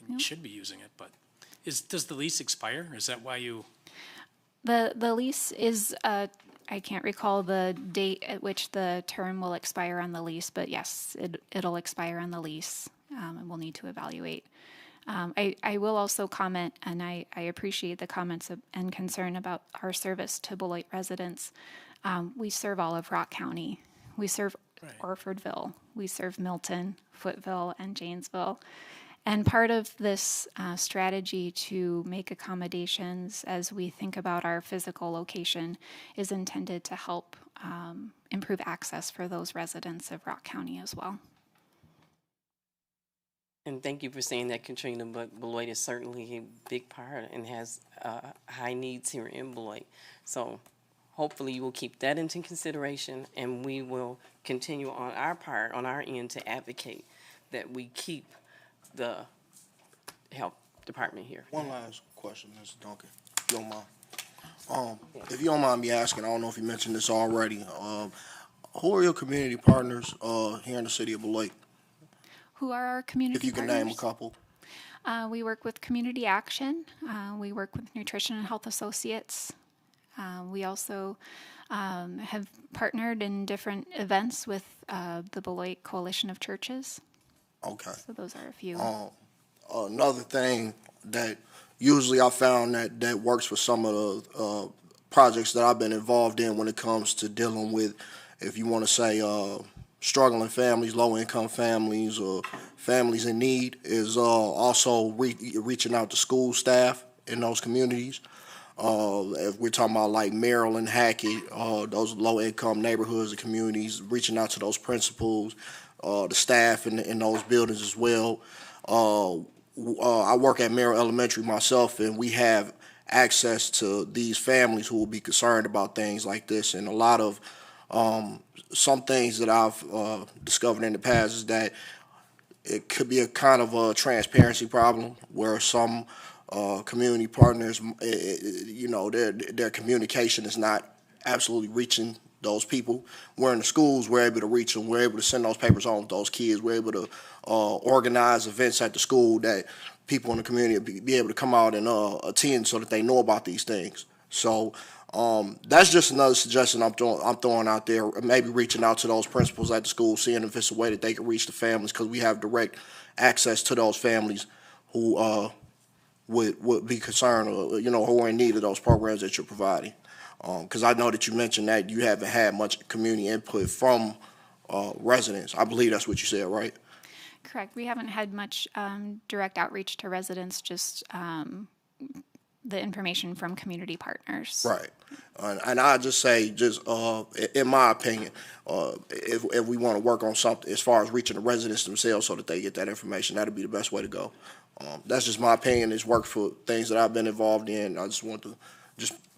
And you should be using it, but does the lease expire? Is that why you? The lease is I can't recall the date at which the term will expire on the lease, but yes, it'll expire on the lease, and we'll need to evaluate. I will also comment, and I appreciate the comments and concern about our service to Beloit residents. We serve all of Rock County. We serve Orfordville. We serve Milton, Footville, and Janesville. And part of this strategy to make accommodations as we think about our physical location is intended to help improve access for those residents of Rock County as well. And thank you for saying that, Katrina, but Beloit is certainly a big part and has high needs here in Beloit. So hopefully you will keep that into consideration, and we will continue on our part, on our end, to advocate that we keep the health department here. One last question, Mr. Duncan, if you don't mind. If you don't mind me asking, I don't know if you mentioned this already, who are your community partners here in the city of Beloit? Who are our community If you can partners? name a couple. We work with Community Action. We work with Nutrition and Health Associates. We also have partnered in different events with the Beloit Coalition of Churches. Okay. So those are a few. Another thing that usually I found that works for some of the projects that I've been involved in when it comes to dealing with, if you want to say, struggling families, low-income families, or families in need, is also reaching out to school staff in those communities. If we're talking about like Maryland, Hackett, those low-income neighborhoods and communities, reaching out to those principals, the staff in those buildings as well. I work at Merrill Elementary myself, and we have access to these families who will be concerned about things like this. And a lot of some things that I've discovered in the past is that it could be a kind of a transparency problem where some community partners, their communication is not absolutely reaching those people. Where in the schools, we're able to reach them. We're able to send those papers home to those kids. We're able to organize events at the school that people in the community be able to come out and attend so that they know about these things. So that's just another suggestion I'm throwing out there. Maybe reaching out to those principals at the school, seeing if it's a way that they can reach the families, because we have direct access to those families who would be concerned, or who are in need of those programs that you're providing. Because I know that you mentioned that you haven't had much community input from residents. I believe that's what you said, right? Correct. We haven't had much direct outreach to residents, just the information from community partners. Right. And I just say, in my opinion, if we want to work on something as far as reaching the residents themselves so that they get that information, that'd be the best way to go. That's just my opinion. It's worked for things that I've been involved in. I just want to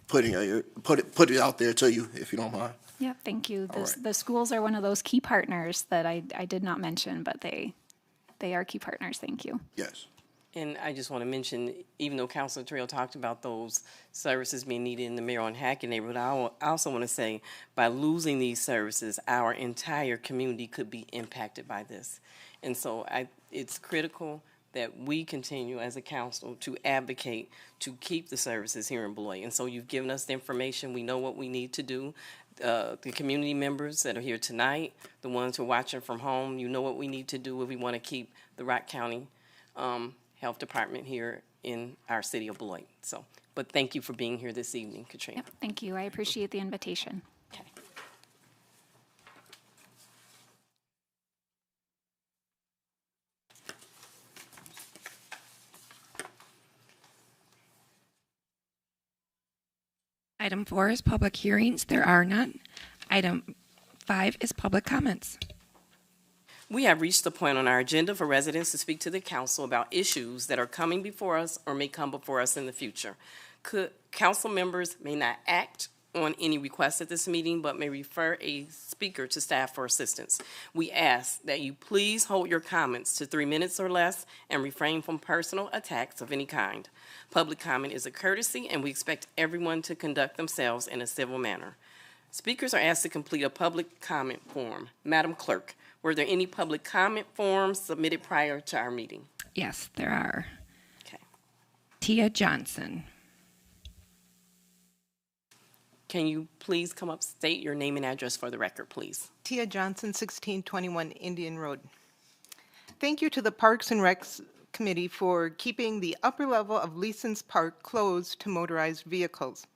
put it out there to you, if you don't mind. Yeah, thank you. All right. The schools are one of those key partners that I did not mention, but they are key partners. Thank you. Yes. And I just want to mention, even though Councilor Trail talked about those services being needed in the Merrill and Hackett neighborhood, I also want to say, by losing these services, our entire community could be impacted by this. And so it's critical that we continue as a council to advocate to keep the services here in Beloit. And so you've given us the information. We know what we need to do. The community members that are here tonight, the ones who are watching from home, you know what we need to do if we want to keep the Rock County Health Department here in our city of Beloit. So, but thank you for being here this evening, Katrina. Yep, thank you. I appreciate the invitation. Okay. Item 4 is public hearings. There are none. Item 5 is public comments. We have reached the point on our agenda for residents to speak to the council about issues that are coming before us or may come before us in the future. Council members may not act on any requests at this meeting, but may refer a speaker to staff for assistance. We ask that you please hold your comments to 3 minutes or less and refrain from personal attacks of any kind. Public comment is a courtesy, and we expect everyone to conduct themselves in a civil manner. Speakers are asked to complete a public comment form. Madam Clerk, were there any public comment forms submitted prior to our meeting? Yes, there are. Okay. Tia Johnson. Can you please come up, state your name and address for the record, please? Tia Johnson, 1621 Indian Road. Thank you to the Parks and Recs Committee for keeping the upper level of Leeson's Park closed to motorized vehicles.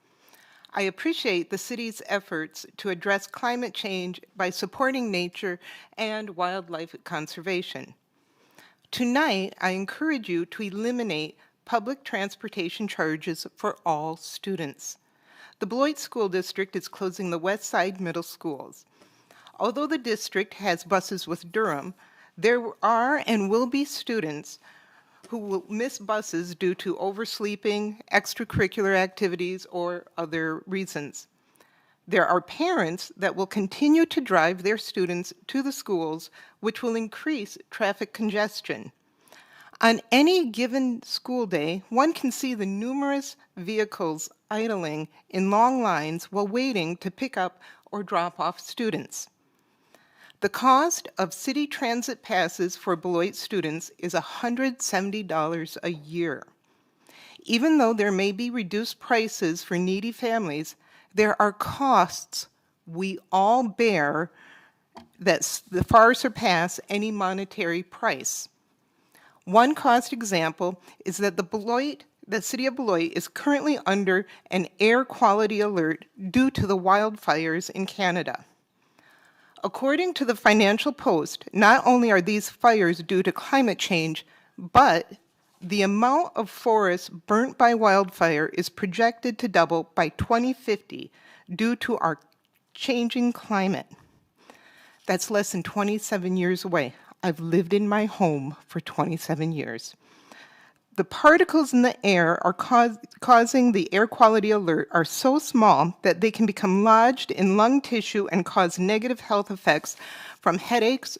I appreciate the city's efforts to address climate change by supporting nature and wildlife conservation. Tonight, I encourage you to eliminate public transportation charges for all students. The Beloit School District is closing the West Side Middle Schools. Although the district has buses with Durham, There are and will be students who will miss buses due to oversleeping, extracurricular activities, or other reasons. There are parents that will continue to drive their students to the schools, which will increase traffic congestion. On any given school day, one can see the numerous vehicles idling in long lines while waiting to pick up or drop off students. The cost of city transit passes for Beloit students is $170 a year. Even though there may be reduced prices for needy families, there are costs we all bear that far surpass any monetary price. One cost example is that the city of Beloit is currently under an air quality alert due to the wildfires in Canada. According to the Financial Post, not only are these fires due to climate change, but the amount of forests burnt by wildfire is projected to double by 2050 due to our changing climate. That's less than 27 years away. I've lived in my home for 27 years. The particles in the air are causing the air quality alert are so small that they can become lodged in lung tissue and cause negative health effects from headaches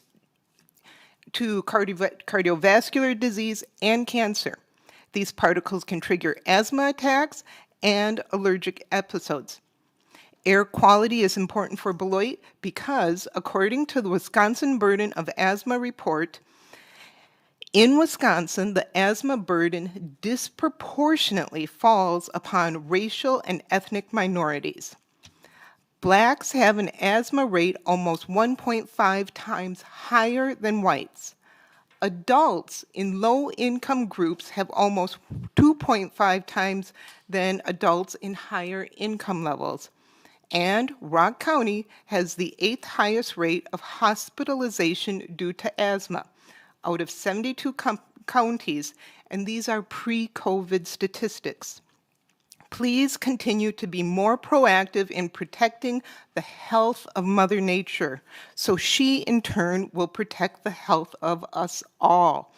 to cardiovascular disease and cancer. These particles can trigger asthma attacks and allergic episodes. Air quality is important for Beloit because, according to the Wisconsin Burden of Asthma report, in Wisconsin, the asthma burden disproportionately falls upon racial and ethnic minorities. Blacks have an asthma rate almost 1.5 times higher than whites. Adults in low-income groups have almost 2.5 times than adults in higher income levels. And Rock County has the 8th highest rate of hospitalization due to asthma out of 72 counties, and these are pre-COVID statistics. Please continue to be more proactive in protecting the health of Mother Nature, so she in turn will protect the health of us all.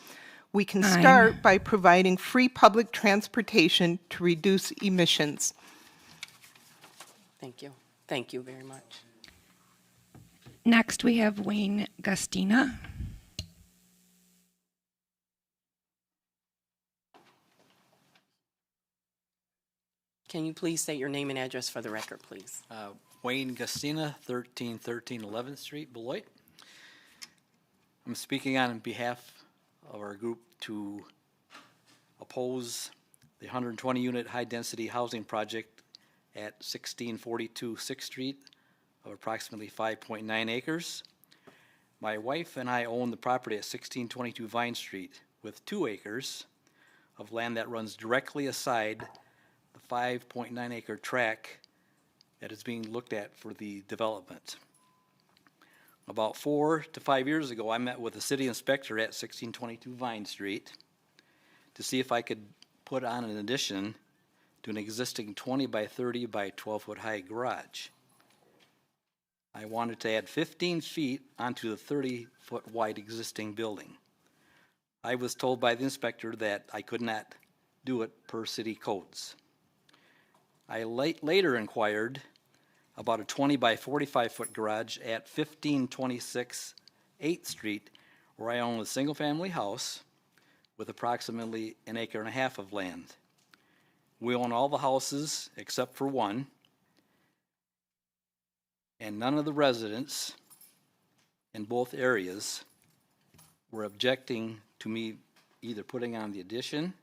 We can start by providing free public transportation to reduce emissions. Thank you. Thank you very much. Next, we have Wayne Gustina. Can you please state your name and address for the record, please? Wayne Gustina, 1313 11th Street, Beloit. I'm speaking on behalf of our group to oppose the 120-unit high-density housing project at 1642 6th Street of approximately 5.9 acres. My wife and I own the property at 1622 Vine Street with 2 acres of land that runs directly aside the 5.9 acre tract that is being looked at for the development. About 4 to 5 years ago, I met with the city inspector at 1622 Vine Street to see if I could put on an addition to an existing 20 by 30 by 12 foot high garage. I wanted to add 15 feet onto the 30 foot wide existing building. I was told by the inspector that I could not do it per city codes. I later inquired about a 20 by 45 foot garage at 1526 8th Street, where I own a single family house with approximately 1.5 acres of land. We own all the houses except for one, and none of the residents in both areas were objecting to me either putting on the addition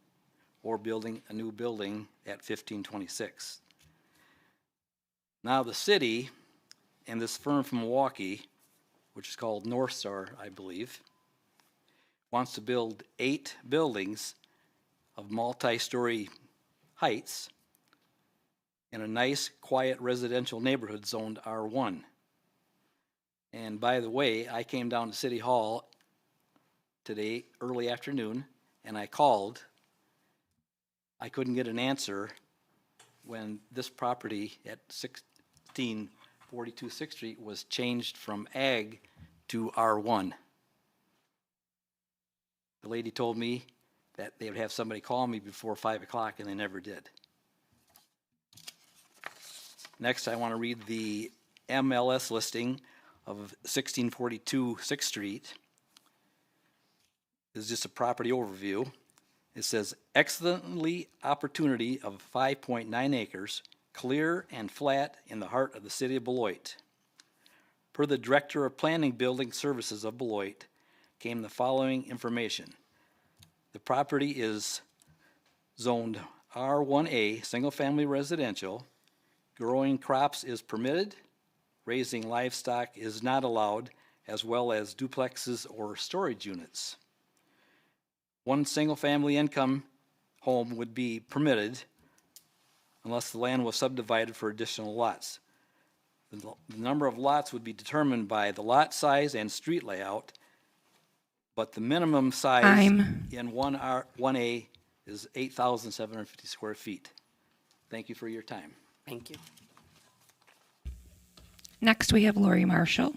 or building a new building at 1526. Now the city and this firm from Milwaukee, which is called North Star, I believe, wants to build 8 buildings of multi-story heights in a nice, quiet residential neighborhood zoned R1. And by the way, I came down to City Hall today, early afternoon, and I called. I couldn't get an answer when this property at 1642 6th Street was changed from ag to R1. The lady told me that they would have somebody call me before 5 o'clock, and they never did. Next, I want to read the MLS listing of 1642 6th Street. This is just a property overview. It says, excellently opportunity of 5.9 acres, clear and flat in the heart of the city of Beloit. Per the Director of Planning Building Services of Beloit came the following information. The property is zoned R1A, single-family residential. Growing crops is permitted. Raising livestock is not allowed, as well as duplexes or storage units. One single-family income home would be permitted unless the land was subdivided for additional lots. The number of lots would be determined by the lot size and street layout, but the minimum size in 1A is 8,750 square feet. Thank you for your time. Thank you. Next, we have Lori Marshall.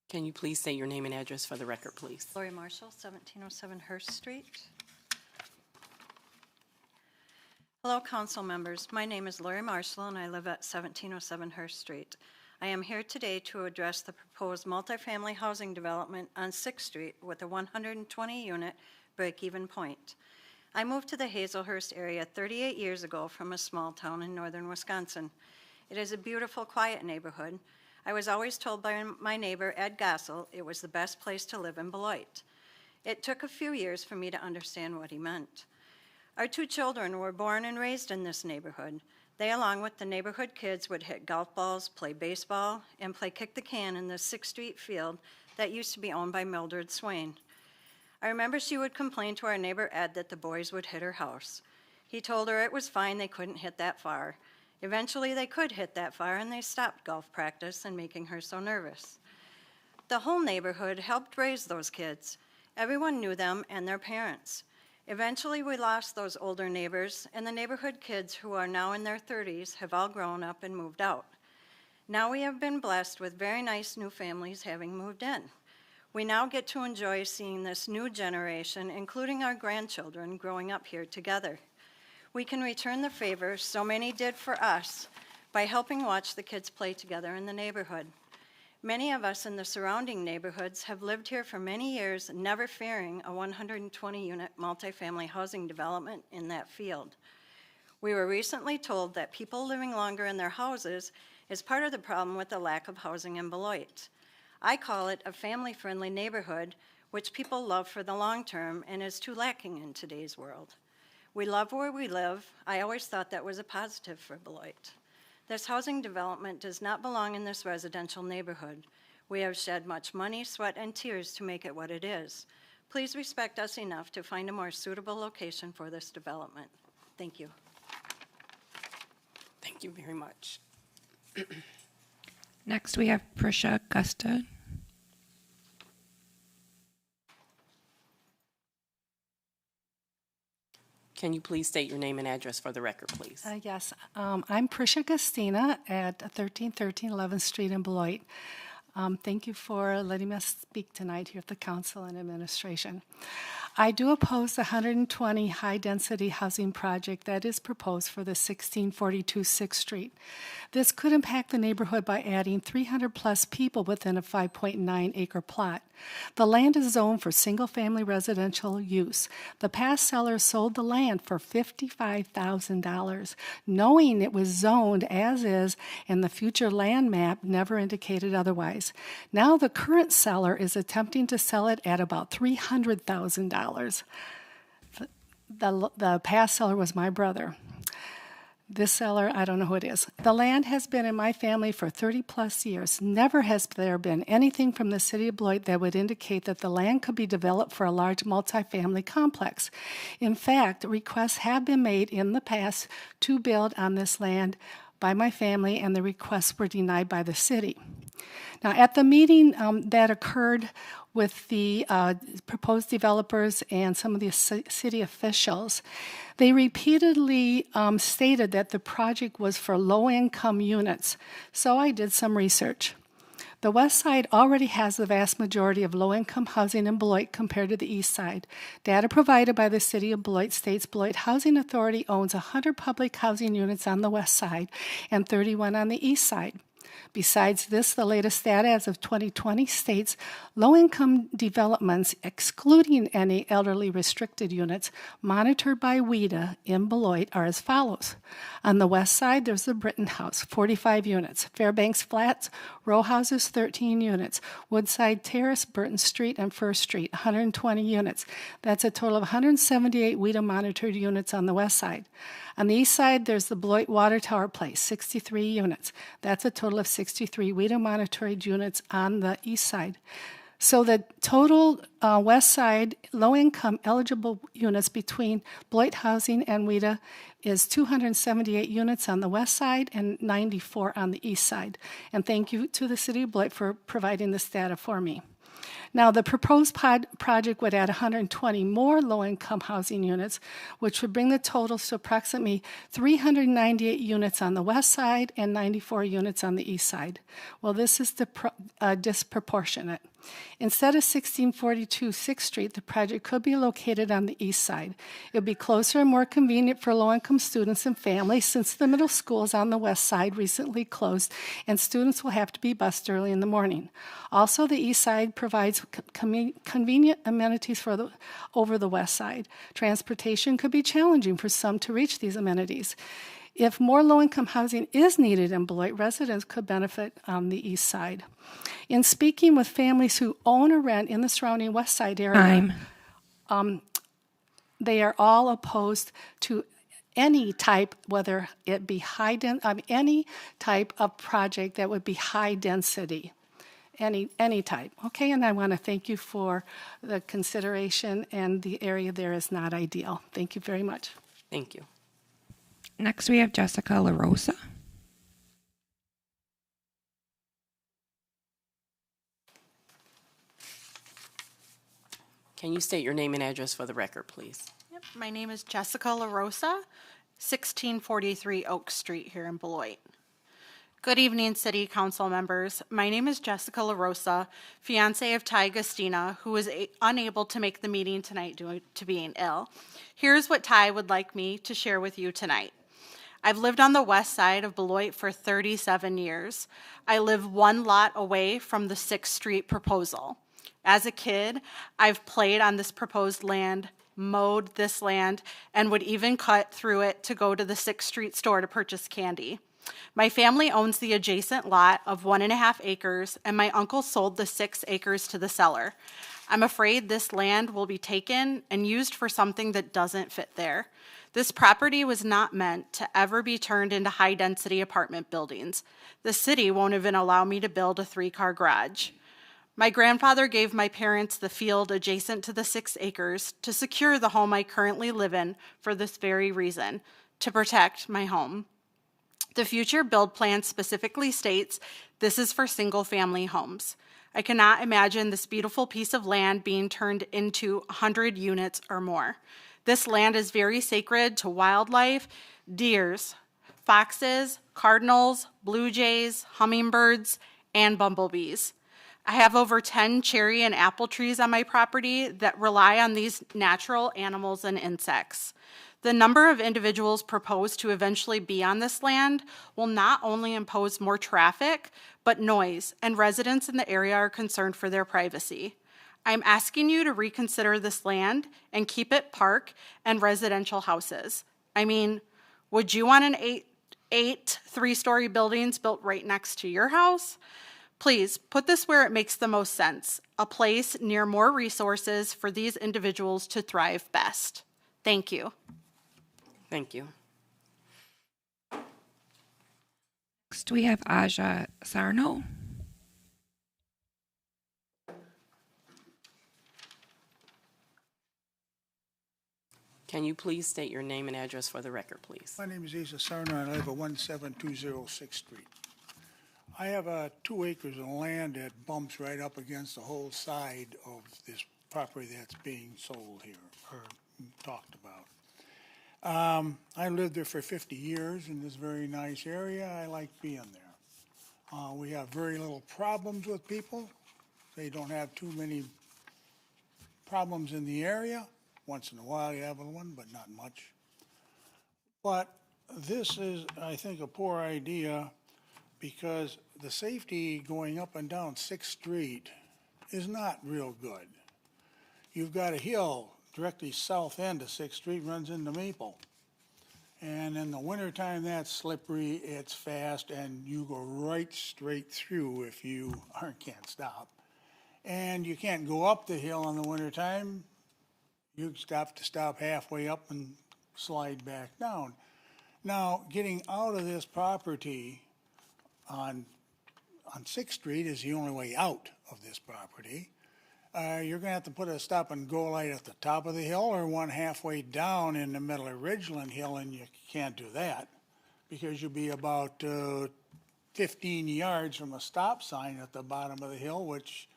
Can you please say your name and address for the record, please? Lori Marshall, 1707 Hurst Street. Hello, council members. My name is Lori Marshall, and I live at 1707 Hurst Street. I am here today to address the proposed multifamily housing development on 6th Street with a 120-unit break-even point. I moved to the Hazelhurst area 38 years ago from a small town in northern Wisconsin. It is a beautiful, quiet neighborhood. I was always told by my neighbor, Ed Gossel, it was the best place to live in Beloit. It took a few years for me to understand what he meant. Our 2 children were born and raised in this neighborhood. They, along with the neighborhood kids, would hit golf balls, play baseball, and play kick the can in the 6th Street field that used to be owned by Mildred Swain. I remember she would complain to our neighbor Ed that the boys would hit her house. He told her it was fine, they couldn't hit that far. Eventually they could hit that far, and they stopped golf practice and making her so nervous. The whole neighborhood helped raise those kids. Everyone knew them and their parents. Eventually we lost those older neighbors, and the neighborhood kids who are now in their 30s have all grown up and moved out. Now we have been blessed with very nice new families having moved in. We now get to enjoy seeing this new generation, including our grandchildren, growing up here together. We can return the favor so many did for us by helping watch the kids play together in the neighborhood. Many of us in the surrounding neighborhoods have lived here for many years, never fearing a 120-unit multifamily housing development in that field. We were recently told that people living longer in their houses is part of the problem with the lack of housing in Beloit. I call it a family-friendly neighborhood, which people love for the long term and is too lacking in today's world. We love where we live. I always thought that was a positive for Beloit. This housing development does not belong in this residential neighborhood. We have shed much money, sweat, and tears to make it what it is. Please respect us enough to find a more suitable location for this development. Thank you. Thank you very much. Next, we have Prisha Gusta. Can you please state your name and address for the record, please? Yes, I'm Prisha Gustina at 1313 11th Street in Beloit. Thank you for letting us speak tonight here at the Council and Administration. I do oppose the 120 high-density housing project that is proposed for the 1642 6th Street. This could impact the neighborhood by adding 300-plus people within a 5.9-acre plot. The land is zoned for single-family residential use. The past seller sold the land for $55,000, knowing it was zoned as is, and the future land map never indicated otherwise. Now the current seller is attempting to sell it at about $300,000. The past seller was my brother. This seller, I don't know who it is. The land has been in my family for 30-plus years. Never has there been anything from the city of Beloit that would indicate that the land could be developed for a large multifamily complex. In fact, requests have been made in the past to build on this land by my family, and the requests were denied by the city. Now, at the meeting that occurred with the proposed developers and some of the city officials, they repeatedly stated that the project was for low-income units. So I did some research. The west side already has the vast majority of low-income housing in Beloit compared to the east side. Data provided by the City of Beloit states Beloit Housing Authority owns 100 public housing units on the west side and 31 on the east side. Besides this, the latest data as of 2020 states low-income developments, excluding any elderly restricted units, monitored by WIDA in Beloit are as follows. On the west side, there's the Britton House, 45 units. Fairbanks Flats, row houses, 13 units. Woodside Terrace, Burton Street, and First Street, 120 units. That's a total of 178 WIDA monitored units on the west side. On the east side, there's the Beloit Water Tower Place, 63 units. That's a total of 63 WIDA monitored units on the east side. So the total west side low-income eligible units between Beloit Housing and WIDA is 278 units on the west side and 94 on the east side. And thank you to the City of Beloit for providing this data for me. Now, the proposed project would add 120 more low-income housing units, which would bring the totals to approximately 398 units on the west side and 94 units on the east side. Well, this is disproportionate. Instead of 1642 6th Street, the project could be located on the east side. It would be closer and more convenient for low-income students and families since the middle schools on the west side recently closed and students will have to be bused early in the morning. Also, the east side provides convenient amenities over the west side. Transportation could be challenging for some to reach these amenities. If more low-income housing is needed in Beloit, residents could benefit on the east side. In speaking with families who own or rent in the surrounding west side area, they are all opposed to any type, whether it be any type of project that would be high density. Any type. Okay, and I want to thank you for the consideration, and the area there is not ideal. Thank you very much. Thank you. Next, we have Jessica LaRosa. Can you state your name and address for the record, please? Yep. My name is Jessica LaRosa, 1643 Oak Street here in Beloit. Good evening, City Council members. My name is Jessica LaRosa, fiance of Ty Gustina, who was unable to make the meeting tonight due to being ill. Here's what Ty would like me to share with you tonight. I've lived on the west side of Beloit for 37 years. I live one lot away from the 6th Street proposal. As a kid, I've played on this proposed land, mowed this land, and would even cut through it to go to the 6th Street store to purchase candy. My family owns the adjacent lot of 1.5 acres, and my uncle sold the 6 acres to the seller. I'm afraid this land will be taken and used for something that doesn't fit there. This property was not meant to ever be turned into high-density apartment buildings. The city won't even allow me to build a 3-car garage. My grandfather gave my parents the field adjacent to the 6 acres to secure the home I currently live in for this very reason, to protect my home. The future build plan specifically states this is for single-family homes. I cannot imagine this beautiful piece of land being turned into 100 units or more. This land is very sacred to wildlife, deers, foxes, cardinals, blue jays, hummingbirds, and bumblebees. I have over 10 cherry and apple trees on my property that rely on these natural animals and insects. The number of individuals proposed to eventually be on this land will not only impose more traffic, but noise, and residents in the area are concerned for their privacy. I'm asking you to reconsider this land and keep it park and residential houses. I mean, would you want eight 3-story buildings built right next to your house? Please put this where it makes the most sense, a place near more resources for these individuals to thrive best. Thank you. Thank you. Next, we have Aja Sarno. Can you please state your name and address for the record, please? My name is Asa Sarno, and I live at 17206th Street. I have 2 acres of land that bumps right up against the whole side of this property that's being sold here, or talked about. I lived there for 50 years in this very nice area. I like being there. We have very little problems with people. They don't have too many problems in the area. Once in a while you have one, but not much. But this is, I think, a poor idea because the safety going up and down 6th Street is not real good. You've got a hill directly south end of 6th Street runs into Maple. And in the wintertime, that's slippery, it's fast, and you go right straight through if you can't stop. And you can't go up the hill in the wintertime. You have to stop halfway up and slide back down. Now, getting out of this property on 6th Street is the only way out of this property. You're going to have to put a stop and go light at the top of the hill or one halfway down in the middle of Ridgeland Hill, and you can't do that because you'll be about 15 yards from a stop sign at the bottom of the hill, which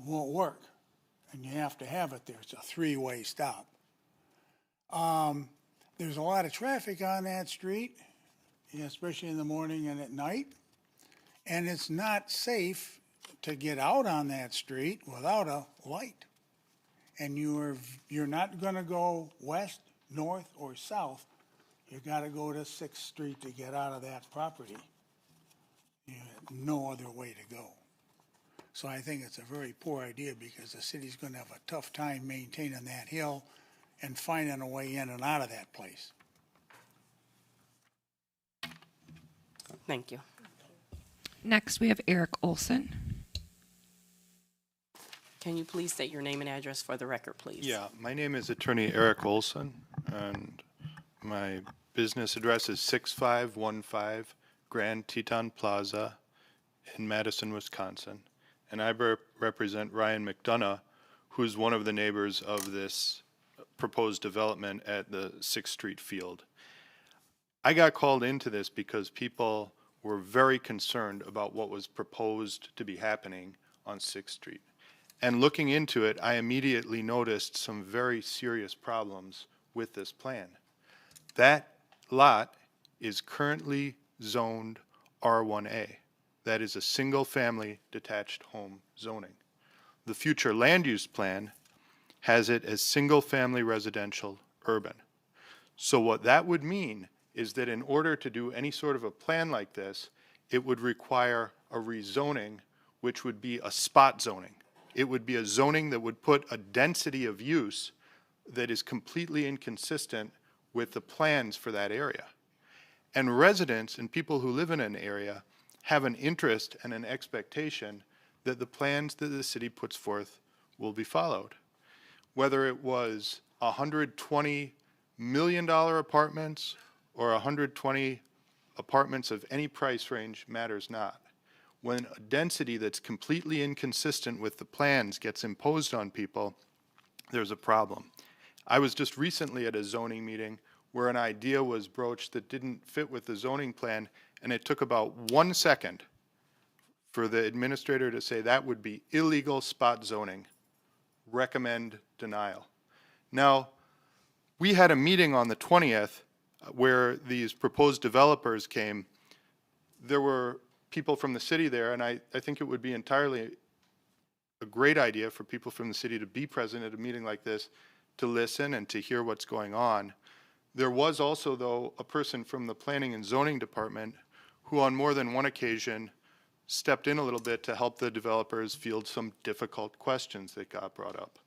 won't work. And you have to have it there. It's a 3-way stop. There's a lot of traffic on that street, especially in the morning and at night. And it's not safe to get out on that street without a light. And you're not going to go west, north, or south. You got to go to 6th Street to get out of that property. You have no other way to go. So I think it's a very poor idea because the city's going to have a tough time maintaining that hill and finding a way in and out of that place. Thank you. Next, we have Eric Olson. Can you please state your name and address for the record, please? Yeah, my name is Attorney Eric Olson, and my business address is 6515 Grand Teton Plaza in Madison, Wisconsin. And I represent Ryan McDonough, who's one of the neighbors of this proposed development at the 6th Street field. I got called into this because people were very concerned about what was proposed to be happening on 6th Street. And looking into it, I immediately noticed some very serious problems with this plan. That lot is currently zoned R1A. That is a single-family detached home zoning. The future land use plan has it as single-family residential urban. So what that would mean is that in order to do any sort of a plan like this, it would require a rezoning, which would be a spot zoning. It would be a zoning that would put a density of use that is completely inconsistent with the plans for that area. And residents and people who live in an area have an interest and an expectation that the plans that the city puts forth will be followed. Whether it was $120 million apartments or 120 apartments of any price range matters not. When a density that's completely inconsistent with the plans gets imposed on people, there's a problem. I was just recently at a zoning meeting where an idea was broached that didn't fit with the zoning plan, and it took about 1 second for the administrator to say that would be illegal spot zoning. Recommend denial. Now, we had a meeting on the 20th where these proposed developers came. There were people from the city there, and I think it would be entirely a great idea for people from the city to be present at a meeting like this, to listen and to hear what's going on. There was also, though, a person from the Planning and Zoning Department who on more than one occasion stepped in a little bit to help the developers field some difficult questions that got brought up.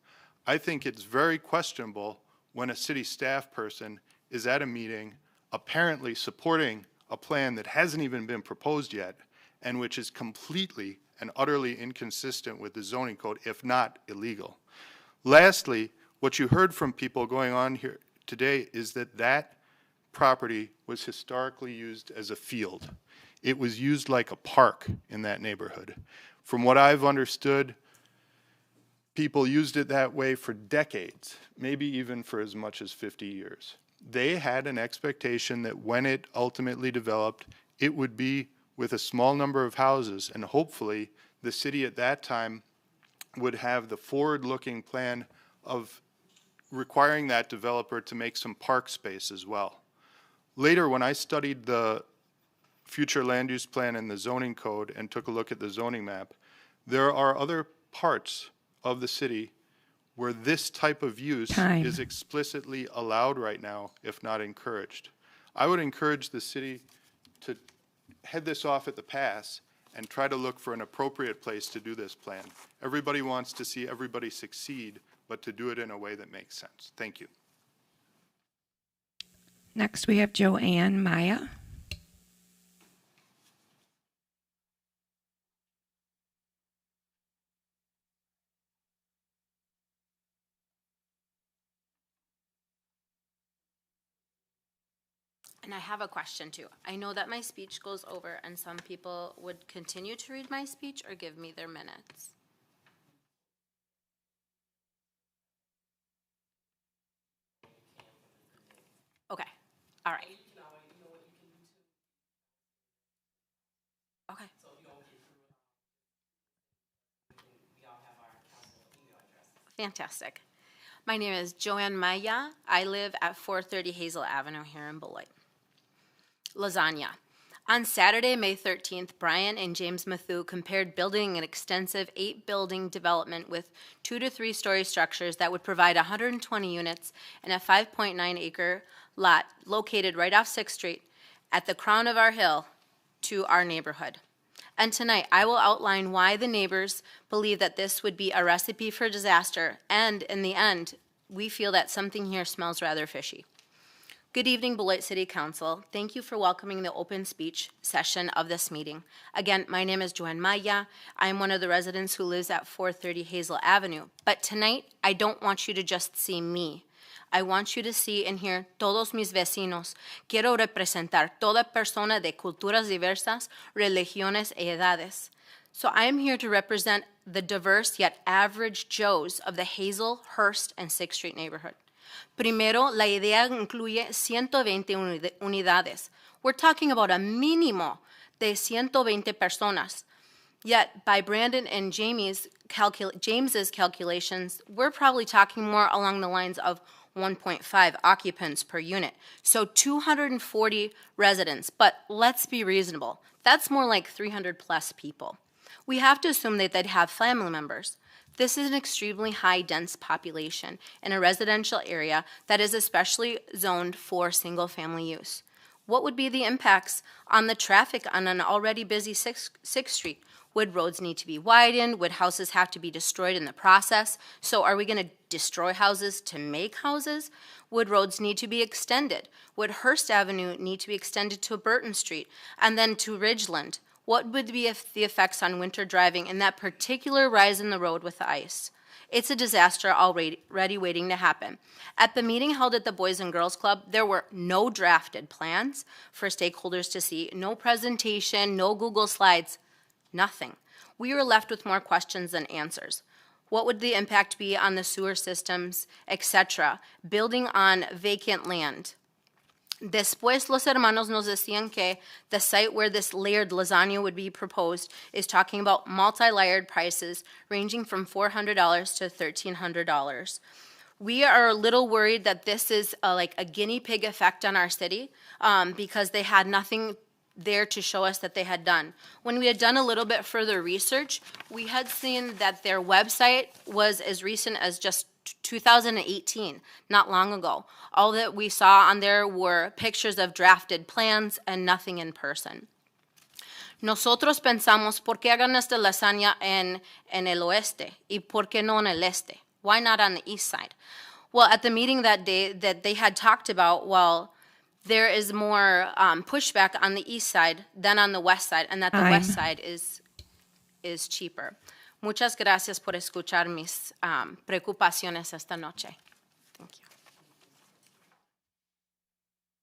I think it's very questionable when a city staff person is at a meeting apparently supporting a plan that hasn't even been proposed yet and which is completely and utterly inconsistent with the zoning code, if not illegal. Lastly, what you heard from people going on here today is that that property was historically used as a field. It was used like a park in that neighborhood. From what I've understood, people used it that way for decades, maybe even for as much as 50 years. They had an expectation that when it ultimately developed, it would be with a small number of houses, and hopefully the city at that time would have the forward-looking plan of requiring that developer to make some park space as well. Later, when I studied the future land use plan and the zoning code and took a look at the zoning map, there are other parts of the city where this type of use Time. is explicitly allowed right now, if not encouraged. I would encourage the city to head this off at the pass and try to look for an appropriate place to do this plan. Everybody wants to see everybody succeed, but to do it in a way that makes sense. Thank you. Next, we have Joanne Maya. And I have a question too. I know that my speech goes over and some people would continue to read my speech or give me their minutes. Okay, all right. Okay. Fantastic. My name is Joanne Maya. I live at 430 Hazel Avenue here in Beloit. Lasagna. On Saturday, May 13th, Brian and James Matthew compared building an extensive 8-building development with 2 to 3 story structures that would provide 120 units and a 5.9 acre lot located right off 6th Street at the crown of our hill to our neighborhood. And tonight, I will outline why the neighbors believe that this would be a recipe for disaster, and in the end, we feel that something here smells rather fishy. Good evening, Beloit City Council. Thank you for welcoming the open speech session of this meeting. Again, my name is Joanne Maya. I am one of the residents who lives at 430 Hazel Avenue. But tonight, I don't want you to just see me. I want you to see and hear todos mis vecinos. Quiero representar toda persona de culturas diversas, religiones y edades. So I am here to represent the diverse yet average Joes of the Hazel, Hearst, and 6th Street neighborhood. Primero, la idea incluye 120 unidades. We're talking about a mínimo de 120 personas. Yet, by Brandon and James's calculations, we're probably talking more along the lines of 1.5 occupants per unit. So 240 residents, but let's be reasonable. That's more like 300 plus people. We have to assume that they'd have family members. This is an extremely high dense population in a residential area that is especially zoned for single family use. What would be the impacts on the traffic on an already busy 6th Street? Would roads need to be widened? Would houses have to be destroyed in the process? So are we going to destroy houses to make houses? Would roads need to be extended? Would Hearst Avenue need to be extended to Burton Street and then to Ridgeland? What would be the effects on winter driving in that particular rise in the road with the ice? It's a disaster already waiting to happen. At the meeting held at the Boys and Girls Club, there were no drafted plans for stakeholders to see, no presentation, no Google slides, nothing. We were left with more questions than answers. What would the impact be on the sewer systems, etc.? Building on vacant land. Después, los hermanos nos decían que the site where this layered lasagna would be proposed is talking about multi-layered prices ranging from $400 to $1,300. We are a little worried that this is like a guinea pig effect on our city because they had nothing there to show us that they had done. When we had done a little bit further research, we had seen that their website was as recent as just 2018, not long ago. All that we saw on there were pictures of drafted plans and nothing in person. Nosotros pensamos, ¿por qué hagan esta lasaña en el oeste? ¿Y por qué no en el este? Why not on the east side? Well, at the meeting that day that they had talked about, well, there is more pushback on the east side than on the west side, and that the west side is cheaper. Muchas gracias por escuchar mis preocupaciones esta noche. Thank you.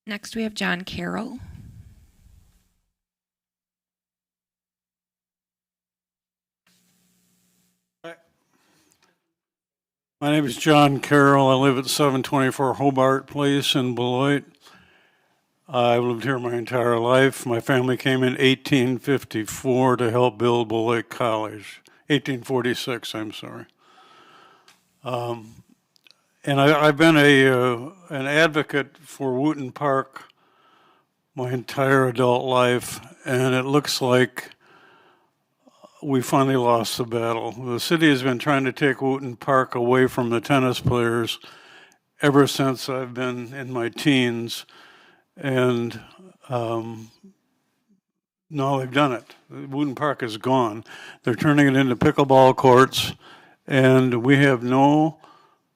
Next, we have John Carroll. My name is John Carroll. I live at 724 Hobart Place in Beloit. I've lived here my entire life. My family came in 1854 to help build Beloit College. 1846, I'm sorry. And I've been an advocate for Wooten Park my entire adult life, and it looks like we finally lost the battle. The city has been trying to take Wooten Park away from the tennis players ever since I've been in my teens, and now they've done it. Wooten Park is gone. They're turning it into pickleball courts, and we have no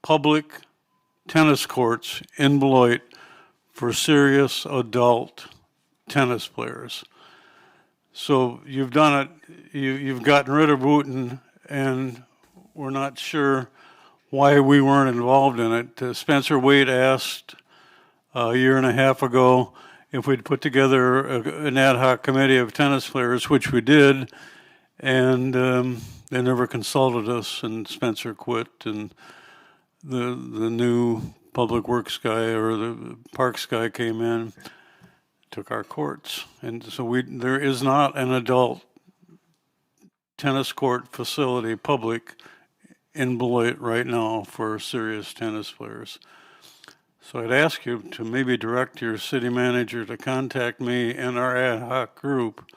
public tennis courts in Beloit for serious adult tennis players. So you've done it, you've gotten rid of Wooten, and we're not sure why we weren't involved in it. Spencer Wade asked a year and a half ago if we'd put together an ad hoc committee of tennis players, which we did, and they never consulted us, and Spencer quit, and the new public works guy or the parks guy came in, took our courts. And so there is not an adult tennis court facility, public, in Beloit right now for serious tennis players. So I'd ask you to maybe direct your city manager to contact me and our ad hoc group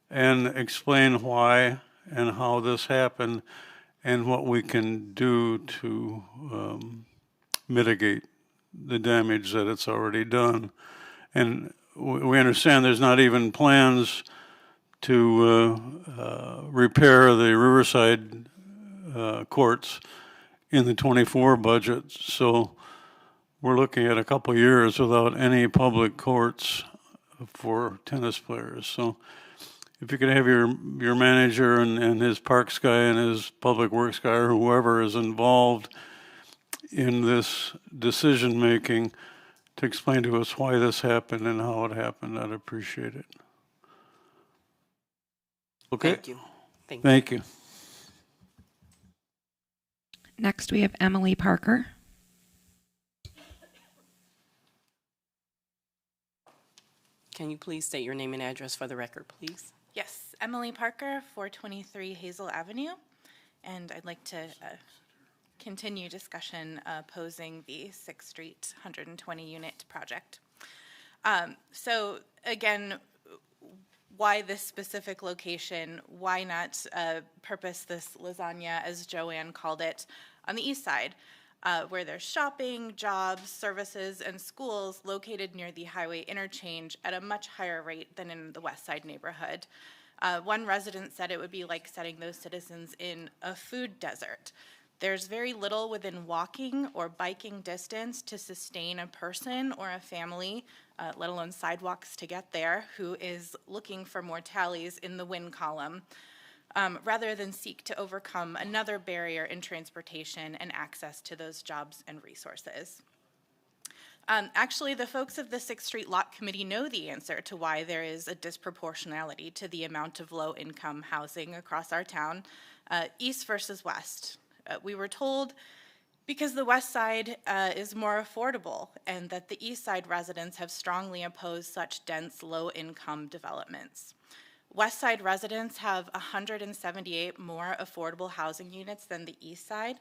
and explain why and how this happened and what we can do to mitigate the damage that it's already done. And we understand there's not even plans to repair the Riverside courts in the 24 budget. So we're looking at a couple years without any public courts for tennis players. So if you could have your manager and his parks guy and his public works guy or whoever is involved in this decision making to explain to us why this happened and how it happened, I'd appreciate it. Okay? Thank you. Thank you. Next, we have Emily Parker. Can you please state your name and address for the record, please? Yes, Emily Parker, 423 Hazel Avenue, and I'd like to continue discussion opposing the 6th Street 120 unit project. So again, why this specific location? Why not purpose this lasagna, as Joanne called it, on the east side, where there's shopping, jobs, services, and schools located near the highway interchange at a much higher rate than in the west side neighborhood. One resident said it would be like setting those citizens in a food desert. There's very little within walking or biking distance to sustain a person or a family, let alone sidewalks to get there, who is looking for more tallies in the win column, rather than seek to overcome another barrier in transportation and access to those jobs and resources. Actually, the folks of the 6th Street Lot Committee know the answer to why there is a disproportionality to the amount of low-income housing across our town, east versus west. We were told because the west side is more affordable and that the east side residents have strongly opposed such dense low-income developments. West side residents have 178 more affordable housing units than the east side.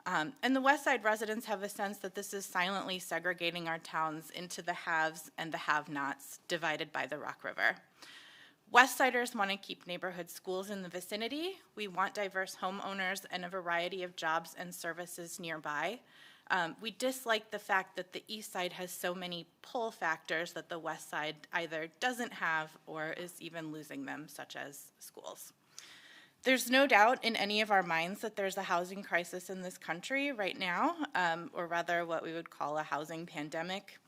And the west side residents have a sense that this is silently segregating our towns into the haves and the have-nots divided by the Rock River. West Siders want to keep neighborhood schools in the vicinity. We want diverse homeowners and a variety of jobs and services nearby. We dislike the fact that the east side has so many pull factors that the west side either doesn't have or is even losing them, such as schools. There's no doubt in any of our minds that there's a housing crisis in this country right now, or rather what we would call a housing pandemic.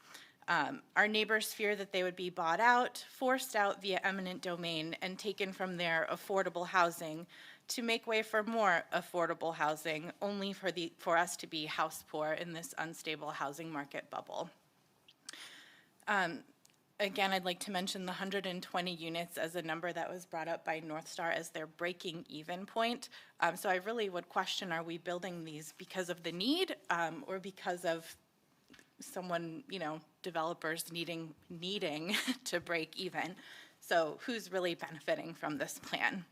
Our neighbors fear that they would be bought out, forced out via eminent domain, and taken from their affordable housing to make way for more affordable housing, only for us to be house poor in this unstable housing market bubble. Again, I'd like to mention the 120 units as a number that was brought up by North Star as their breaking even point. So I really would question, are we building these because of the need or because of someone, developers needing to break even? So who's really benefiting from this plan?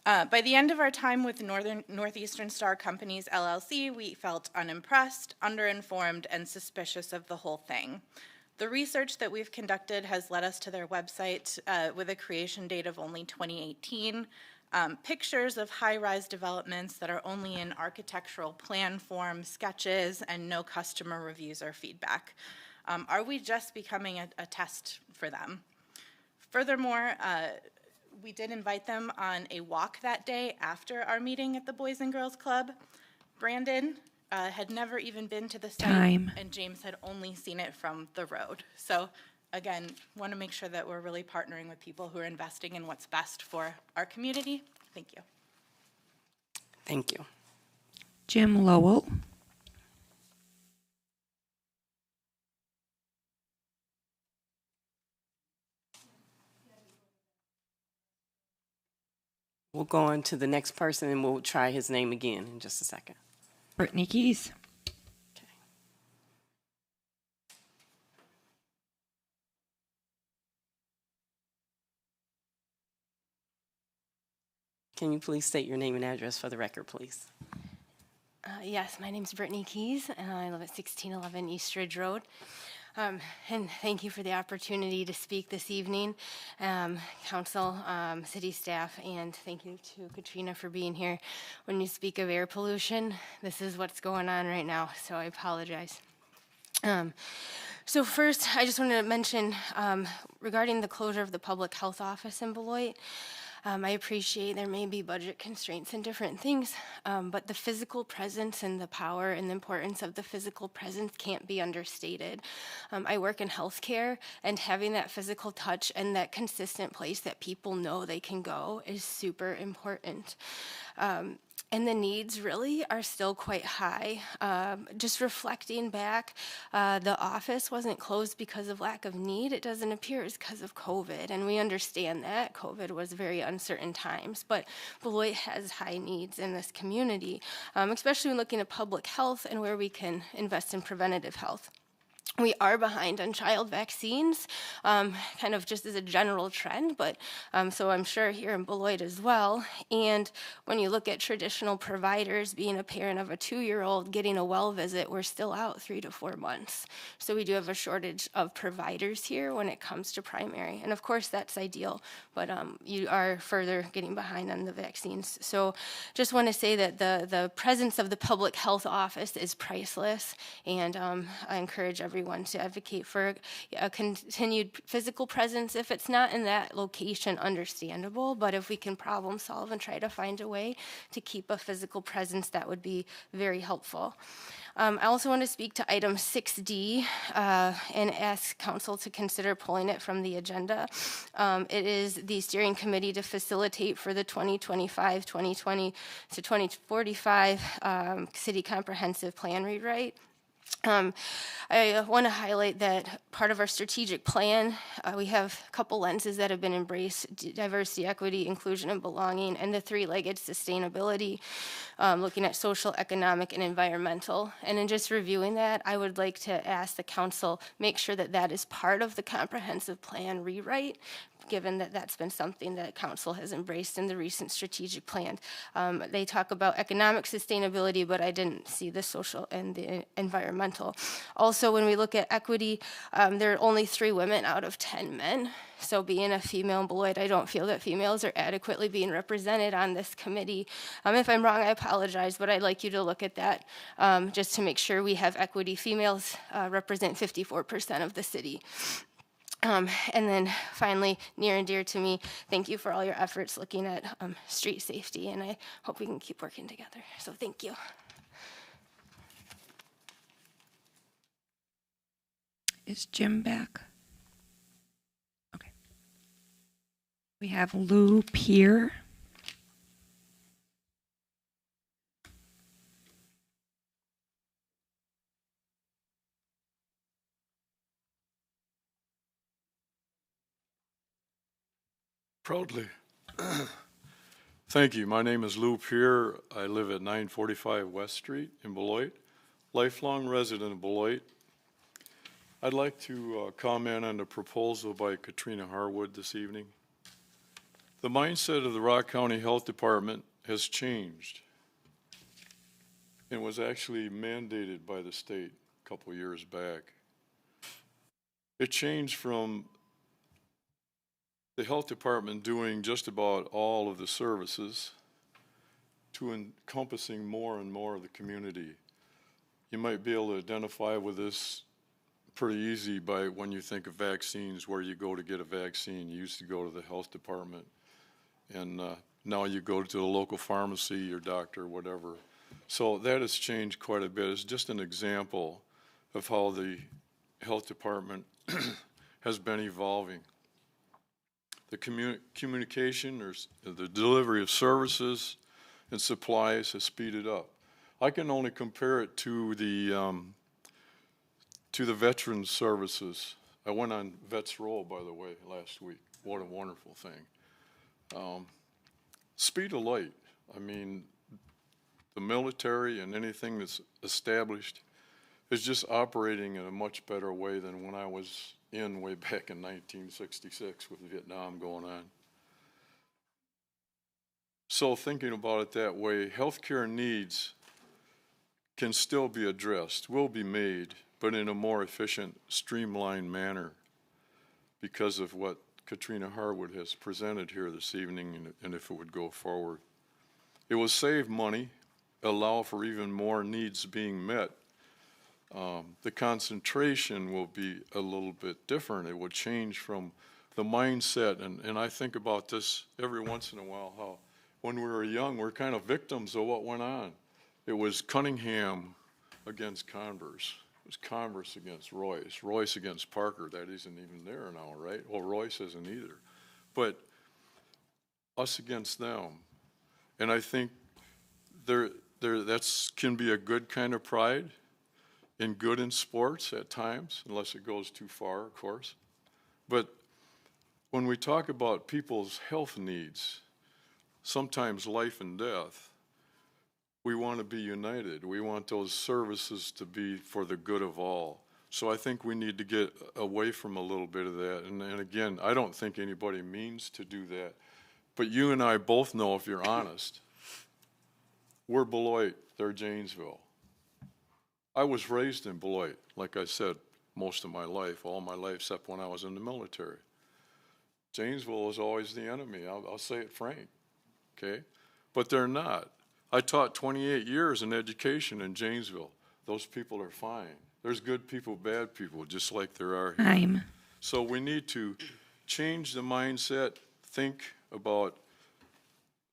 By the end of our time with Northeastern Star Companies, LLC, we felt unimpressed, underinformed, and suspicious of the whole thing. The research that we've conducted has led us to their website with a creation date of only 2018. Pictures of high-rise developments that are only in architectural plan form, sketches, and no customer reviews or feedback. Are we just becoming a test for them? Furthermore, we did invite them on a walk that day after our meeting at the Boys and Girls Club. Brandon had never even been to the site, and James had only seen it from the road. So again, want to make sure that we're really partnering with people who are investing in what's best for our community. Thank you. Thank you. Jim Lowell. We'll go on to the next person and we'll try his name again in just a second. Brittany Keys. Can you please state your name and address for the record, please? Yes, my name is Brittany Keys, and I live at 1611 East Ridge Road. And thank you for the opportunity to speak this evening, council, city staff, and thank you to Katrina for being here. When you speak of air pollution, this is what's going on right now, so I apologize. So first, I just wanted to mention regarding the closure of the public health office in Beloit. I appreciate there may be budget constraints and different things, but the physical presence and the power and the importance of the physical presence can't be understated. I work in healthcare, and having that physical touch and that consistent place that people know they can go is super important. And the needs really are still quite high. Just reflecting back, the office wasn't closed because of lack of need. It doesn't appear it's because of COVID, and we understand that. COVID was very uncertain times, but Beloit has high needs in this community, especially when looking at public health and where we can invest in preventative health. We are behind on child vaccines, kind of just as a general trend, but so I'm sure here in Beloit as well. And when you look at traditional providers, being a parent of a 2-year-old getting a well visit, we're still out 3 to 4 months. So we do have a shortage of providers here when it comes to primary. And of course, that's ideal, but you are further getting behind on the vaccines. So just want to say that the presence of the public health office is priceless, and I encourage everyone to advocate for a continued physical presence. If it's not in that location, understandable, but if we can problem solve and try to find a way to keep a physical presence, that would be very helpful. I also want to speak to item 6D and ask council to consider pulling it from the agenda. It is the steering committee to facilitate for the 2025, 2020 to 2045 city comprehensive plan rewrite. I want to highlight that part of our strategic plan, we have a couple lenses that have been embraced: diversity, equity, inclusion, and belonging, and the three-legged sustainability, looking at social, economic, and environmental. And in just reviewing that, I would like to ask the council make sure that that is part of the comprehensive plan rewrite, given that that's been something that council has embraced in the recent strategic plan. They talk about economic sustainability, but I didn't see the social and the environmental. Also, when we look at equity, there are only 3 women out of 10 men. So being a female in Beloit, I don't feel that females are adequately being represented on this committee. If I'm wrong, I apologize, but I'd like you to look at that just to make sure we have equity. Females represent 54% of the city. And then finally, near and dear to me, thank you for all your efforts looking at street safety, and I hope we can keep working together. So thank you. Is Jim back? Okay. We have Lou Peer. Proudly. Thank you. My name is Lou Peer. I live at 945 West Street in Beloit. Lifelong resident of Beloit. I'd like to comment on the proposal by Katrina Harwood this evening. The mindset of the Rock County Health Department has changed and was actually mandated by the state a couple years back. it changed from the health department doing just about all of the services to encompassing more and more of the community. You might be able to identify with this pretty easy by when you think of vaccines, where you go to get a vaccine. You used to go to the health department, and now you go to the local pharmacy, your doctor, whatever. So that has changed quite a bit. It's just an example of how the health department has been evolving. The communication or the delivery of services and supplies has speeded up. I can only compare it to the veterans services. I went on Vets Roll, by the way, last week. What a wonderful thing. Speed of light. I mean, the military and anything that's established is just operating in a much better way than when I was in way back in 1966 with Vietnam going on. So thinking about it that way, healthcare needs can still be addressed, will be made, but in a more efficient, streamlined manner because of what Katrina Harwood has presented here this evening, and if it would go forward. It will save money, allow for even more needs being met. The concentration will be a little bit different. It will change from the mindset, and I think about this every once in a while, how when we were young, we're kind of victims of what went on. It was Cunningham against Converse. It was Converse against Royce. Royce against Parker. That isn't even there now, right? Well, Royce isn't either. But us against them. And I think that can be a good kind of pride and good in sports at times, unless it goes too far, of course. But when we talk about people's health needs, sometimes life and death, we want to be united. We want those services to be for the good of all. So I think we need to get away from a little bit of that. And again, I don't think anybody means to do that. But you and I both know, if you're honest, we're Beloit, they're Janesville. I was raised in Beloit, like I said, most of my life, all my life, except when I was in the military. Janesville is always the enemy. I'll say it frank, okay? But they're not. I taught 28 years in education in Janesville. Those people are fine. There's good people, bad people, just like there are here. So we need to change the mindset, think about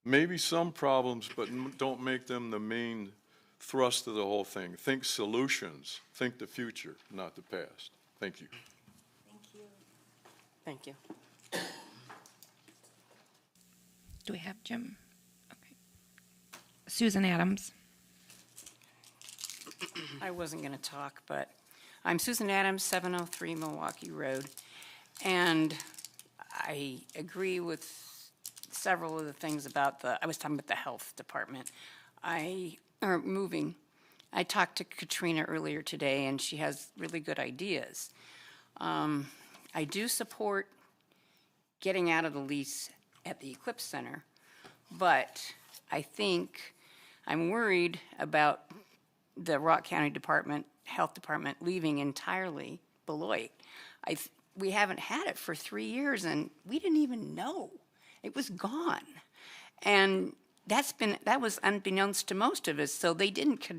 maybe some problems, but don't make them the main thrust of the whole thing. Think solutions. Think the future, not the past. Thank you. Thank you. Do we have Jim? Okay. Susan Adams. I wasn't going to talk, but I'm Susan Adams, 703 Milwaukee Road, and I agree with several of the things about I was talking about the health department. Moving. I talked to Katrina earlier today, and she has really good ideas. I do support getting out of the lease at the Eclipse Center, but I think I'm worried about the Rock County Health Department leaving entirely Beloit. We haven't had it for 3 years, and we didn't even know. It was gone. And that was unbeknownst to most of us, so they didn't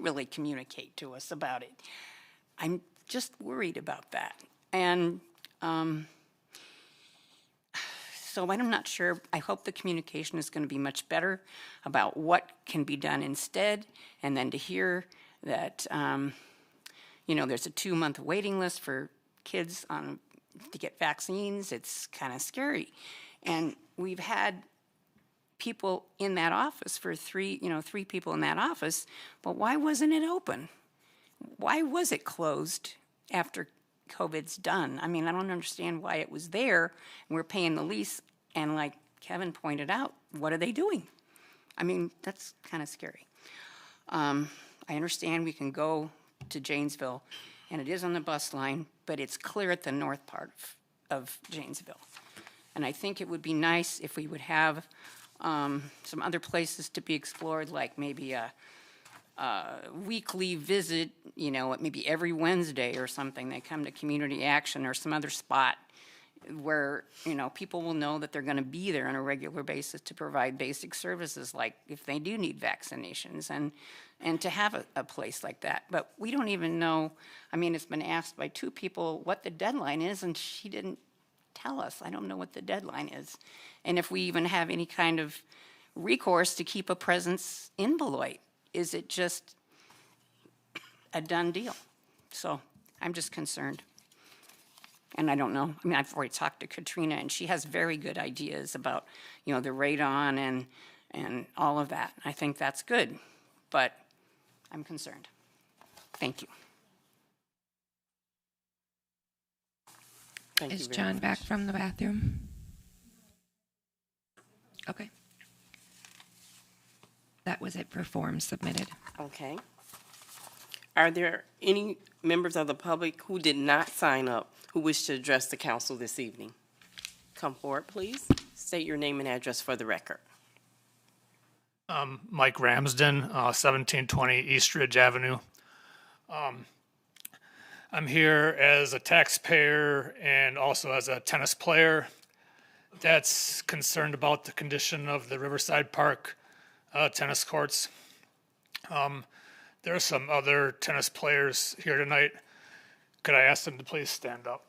really communicate to us about it. I'm just worried about that. And so I'm not sure. I hope the communication is going to be much better about what can be done instead, and then to hear that, there's a 2-month waiting list for kids to get vaccines. It's kind of scary. And we've had people in that office for three people in that office, but why wasn't it open? Why was it closed after COVID's done? I mean, I don't understand why it was there, and we're paying the lease, and like Kevin pointed out, what are they doing? I mean, that's kind of scary. I understand we can go to Janesville, and it is on the bus line, but it's clear at the north part of Janesville. And I think it would be nice if we would have some other places to be explored, like maybe a weekly visit, you know, maybe every Wednesday or something, they come to community action or some other spot where, you know, people will know that they're going to be there on a regular basis to provide basic services, like if they do need vaccinations, and to have a place like that. But we don't even know, I mean, it's been asked by 2 people what the deadline is, and she didn't tell us. I don't know what the deadline is. And if we even have any kind of recourse to keep a presence in Beloit. Is it just a done deal? So I'm just concerned. And I don't know. I mean, I've already talked to Katrina, and she has very good ideas about, you know, the radon and all of that. I think that's good, but I'm concerned. Thank you. Is John back from the bathroom? Okay. That was it for forms submitted. Okay. Are there any members of the public who did not sign up who wish to address the council this evening? Come forward, please. State your name and address for the record. Mike Ramsden, 1720 East Ridge Avenue. I'm here as a taxpayer and also as a tennis player that's concerned about the condition of the Riverside Park tennis courts. There are some other tennis players here tonight. Could I ask them to please stand up?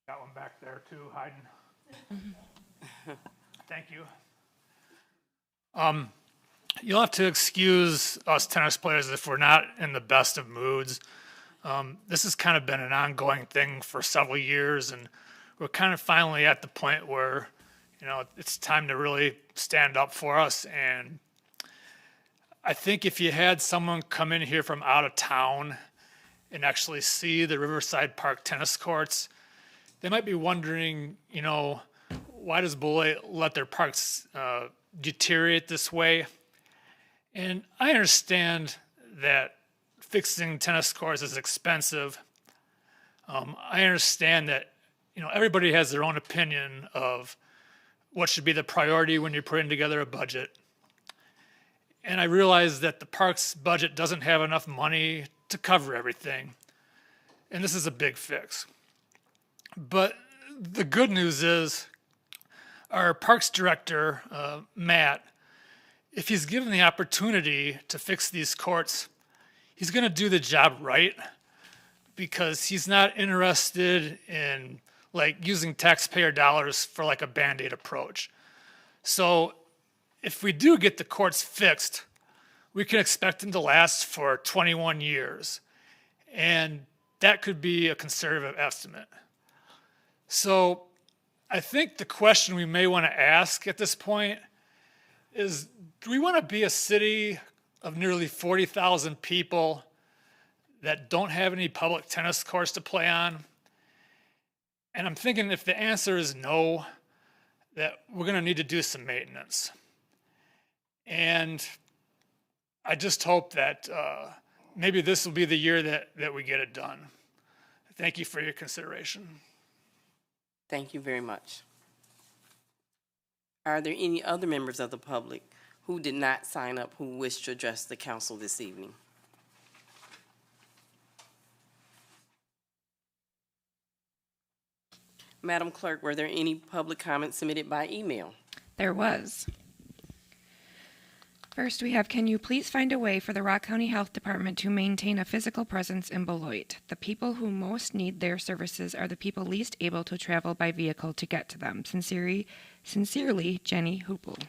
Got one back there too, hiding. Thank you. You'll have to excuse us tennis players if we're not in the best of moods. This has kind of been an ongoing thing for several years, and we're kind of finally at the point where, you know, it's time to really stand up for us. And I think if you had someone come in here from out of town and actually see the Riverside Park tennis courts, they might be wondering, you know, why does Beloit let their parks deteriorate this way? And I understand that fixing tennis courts is expensive. I understand that, you know, everybody has their own opinion of what should be the priority when you're putting together a budget. And I realize that the parks budget doesn't have enough money to cover everything. And this is a big fix. But the good news is our parks director, Matt, if he's given the opportunity to fix these courts, he's going to do the job right, because he's not interested in like using taxpayer dollars for like a Band-Aid approach. So if we do get the courts fixed, we can expect them to last for 21 years. And that could be a conservative estimate. So I think the question we may want to ask at this point is, do we want to be a city of nearly 40,000 people that don't have any public tennis courts to play on? And I'm thinking if the answer is no, that we're going to need to do some maintenance. And I just hope that maybe this will be the year that we get it done. Thank you for your consideration. Thank you very much. Are there any other members of the public who did not sign up who wish to address the council this evening? Madam Clerk, were there any public comments submitted by email? There was. First, we have, can you please find a way for the Rock County Health Department to maintain a physical presence in Beloit? The people who most need their services are the people least able to travel by vehicle to get to them. Sincerely, Jenny Hoople.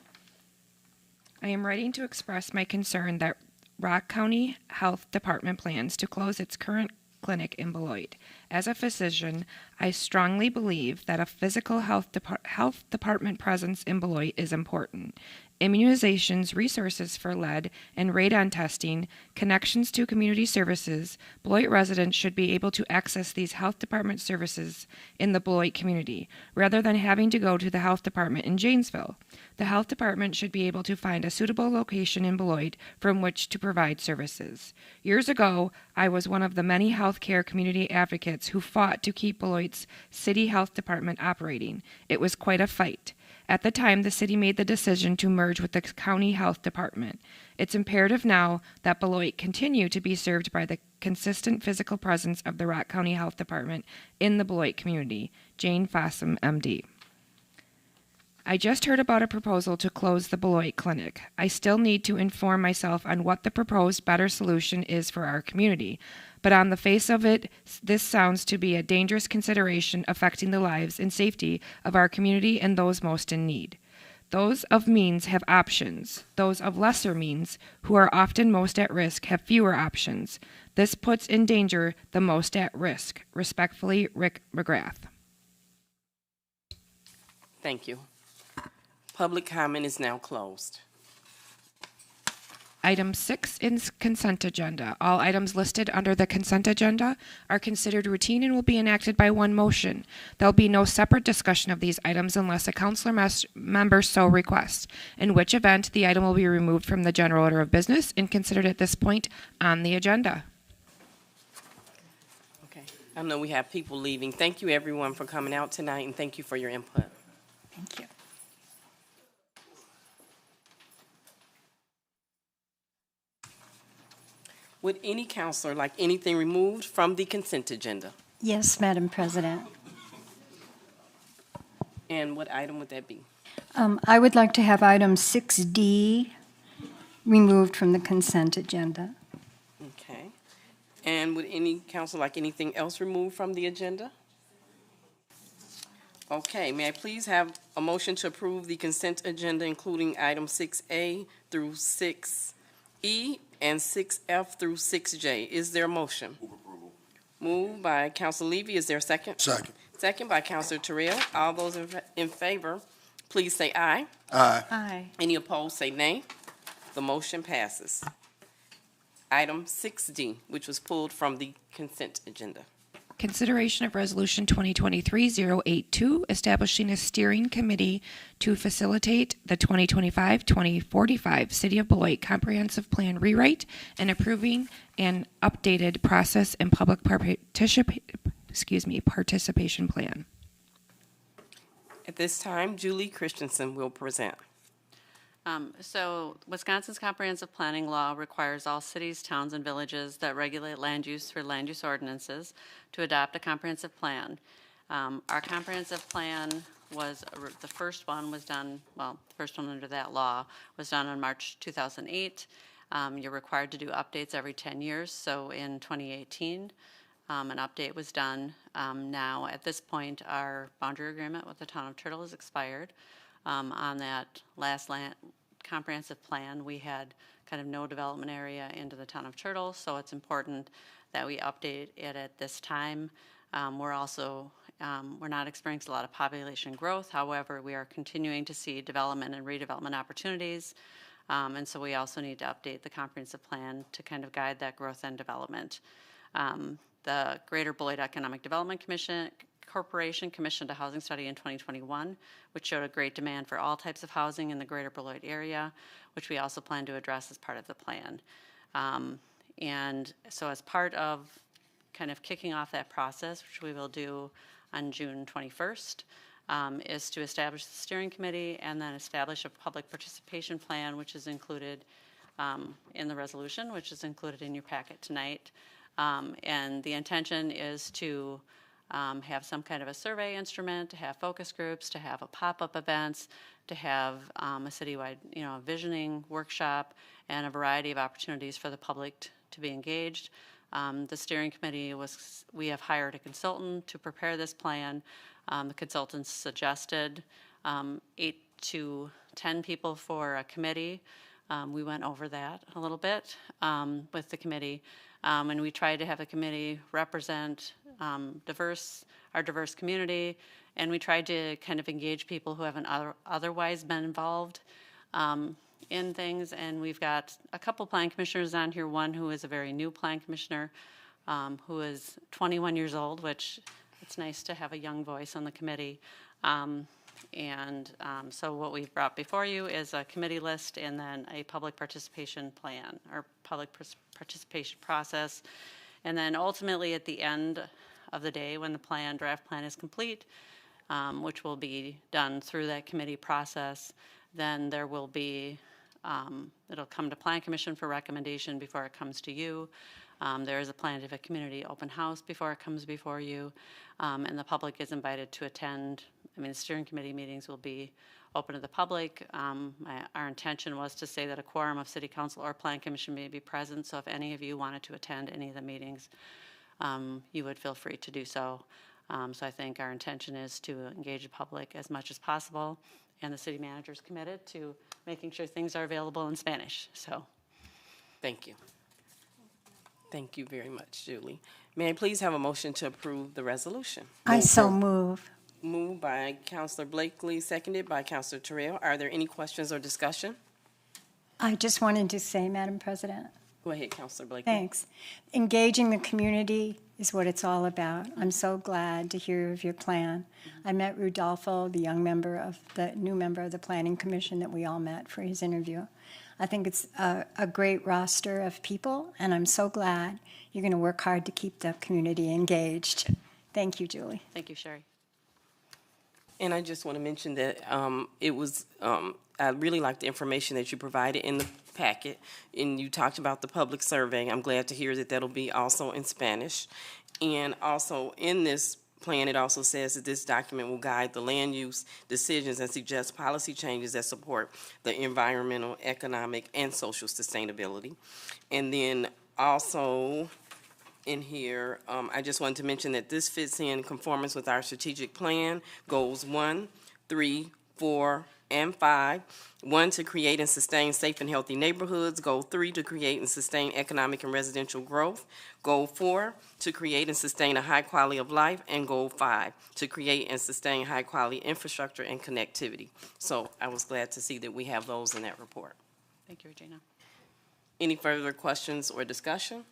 I am writing to express my concern that Rock County Health Department plans to close its current clinic in Beloit. As a physician, I strongly believe that a physical health department presence in Beloit is important. Immunizations, resources for lead and radon testing, connections to community services, Beloit residents should be able to access these health department services in the Beloit community, rather than having to go to the health department in Janesville. The health department should be able to find a suitable location in Beloit from which to provide services. Years ago, I was one of the many healthcare community advocates who fought to keep Beloit's city health department operating. It was quite a fight. At the time, the city made the decision to merge with the county health department. It's imperative now that Beloit continue to be served by the consistent physical presence of the Rock County Health Department in the Beloit community. Jane Fossum, MD. I just heard about a proposal to close the Beloit Clinic. I still need to inform myself on what the proposed better solution is for our community. But on the face of it, this sounds to be a dangerous consideration affecting the lives and safety of our community and those most in need. Those of means have options. Those of lesser means, who are often most at risk, have fewer options. This puts in danger the most at risk. Respectfully, Rick McGrath. Thank you. Public comment is now closed. Item 6 in consent agenda. All items listed under the consent agenda are considered routine and will be enacted by one motion. There will be no separate discussion of these items unless a councilor member so requests, in which event the item will be removed from the general order of business and considered at this point on the agenda. Okay. I know we have people leaving. Thank you, everyone, for coming out tonight, and thank you for your input. Thank you. Would any counselor like anything removed from the consent agenda? Yes, Madam President. And what item would that be? I would like to have item 6D removed from the consent agenda. Okay. And would any counselor like anything else removed from the agenda? Okay, may I please have a motion to approve the consent agenda, including item 6A through 6E and 6F through 6J. Is there a motion? Moved by Councilor Levy. Is there a second? Second. Second by Councilor Terrell. All those in favor, please say aye. Aye. Aye. Any opposed, say nay. The motion passes. Item 6D, which was pulled from the consent agenda. Consideration of Resolution 2023-082, establishing a steering committee to facilitate the 2025-2045 City of Beloit Comprehensive Plan rewrite and approving an updated process and public participation plan. At this time, Julie Christensen will present. So Wisconsin's comprehensive planning law requires all cities, towns, and villages that regulate land use through land use ordinances to adopt a comprehensive plan. Our comprehensive plan was, the first one was done, well, the first one under that law was done on March 2008. You're required to do updates every 10 years. So in 2018, an update was done. Now, at this point, our boundary agreement with the town of Turtle has expired. On that last comprehensive plan, we had kind of no development area into the town of Turtle, so it's important that we update it at this time. We're also, we're not experiencing a lot of population growth. However, we are continuing to see development and redevelopment opportunities. And so we also need to update the comprehensive plan to kind of guide that growth and development. The Greater Beloit Economic Development Corporation commissioned a housing study in 2021, which showed a great demand for all types of housing in the Greater Beloit area, which we also plan to address as part of the plan. And so as part of kind of kicking off that process, which we will do on June 21st, is to establish the steering committee and then establish a public participation plan, which is included in the resolution, which is included in your packet tonight. And the intention is to have some kind of a survey instrument, to have focus groups, to have a pop-up events, to have a citywide, visioning workshop, and a variety of opportunities for the public to be engaged. The steering committee we have hired a consultant to prepare this plan. The consultants suggested 8 to 10 people for a committee. We went over that a little bit with the committee. And we tried to have the committee represent our diverse community, and we tried to kind of engage people who haven't otherwise been involved in things. And we've got a couple plan commissioners on here, one who is a very new plan commissioner who is 21 years old, which it's nice to have a young voice on the committee. So what we've brought before you is a committee list and then a public participation plan or public participation process. And then ultimately at the end of the day, when the draft plan is complete, which will be done through that committee process. Then there will be, it'll come to Plan Commission for recommendation before it comes to you. There is a plan to have a community open house before it comes before you, and the public is invited to attend. I mean, the steering committee meetings will be open to the public. Our intention was to say that a quorum of city council or plan commission may be present, so if any of you wanted to attend any of the meetings, you would feel free to do so. So I think our intention is to engage the public as much as possible, and the city manager is committed to making sure things are available in Spanish. So, Thank you. Thank you very much, Julie. May I please have a motion to approve the resolution? I so move. Moved by Councilor Blakely, seconded by Councilor Terrell. Are there any questions or discussion? I just wanted to say, Madam President, Go ahead, Councilor Blakely. thanks. Engaging the community is what it's all about. I'm so glad to hear of your plan. I met Rudolfo, the new member of the Planning Commission that we all met for his interview. I think it's a great roster of people, and I'm so glad you're going to work hard to keep the community engaged. Thank you, Julie. thank you, Sherry. And I just want to mention that I really like the information that you provided in the packet, and you talked about the public survey. I'm glad to hear that that'll be also in Spanish. And also in this plan, it also says that this document will guide the land use decisions and suggest policy changes that support the environmental, economic, and social sustainability. And then also in here, I just wanted to mention that this fits in conformance with our strategic plan, goals 1, 3, 4, and 5. 1, to create and sustain safe and healthy neighborhoods. Goal 3, to create and sustain economic and residential growth. Goal 4, to create and sustain a high quality of life. And Goal 5, to create and sustain high quality infrastructure and connectivity. So I was glad to see that we have those in that report. Thank you, Regina. Any further questions or discussion?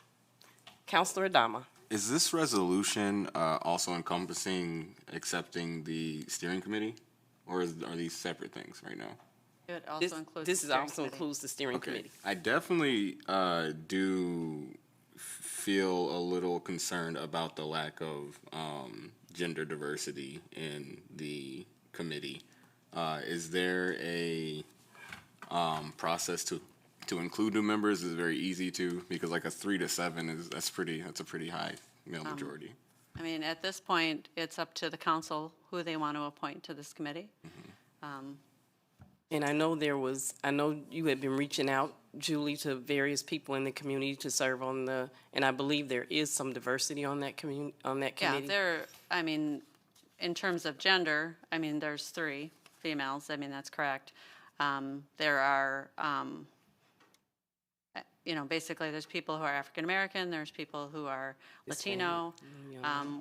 Councilor Adama. Is this resolution also encompassing accepting the steering committee? Or are these separate things right now? It also includes. This the steering also committee. includes the steering committee. I definitely do feel a little concerned about the lack of gender diversity in the committee. Is there a process to include new members? Is it very easy to? Because like a 3 to 7 that's a pretty high male majority. I mean, at this point, it's up to the council who they want to appoint to this committee. And I know you had been reaching out, Julie, to various people in the community to serve on and I believe there is some diversity on that committee. Yeah, I mean, in terms of gender, I mean, there's 3 females. I mean, that's correct. There are, basically there's people who are African American, there's people who are Latino.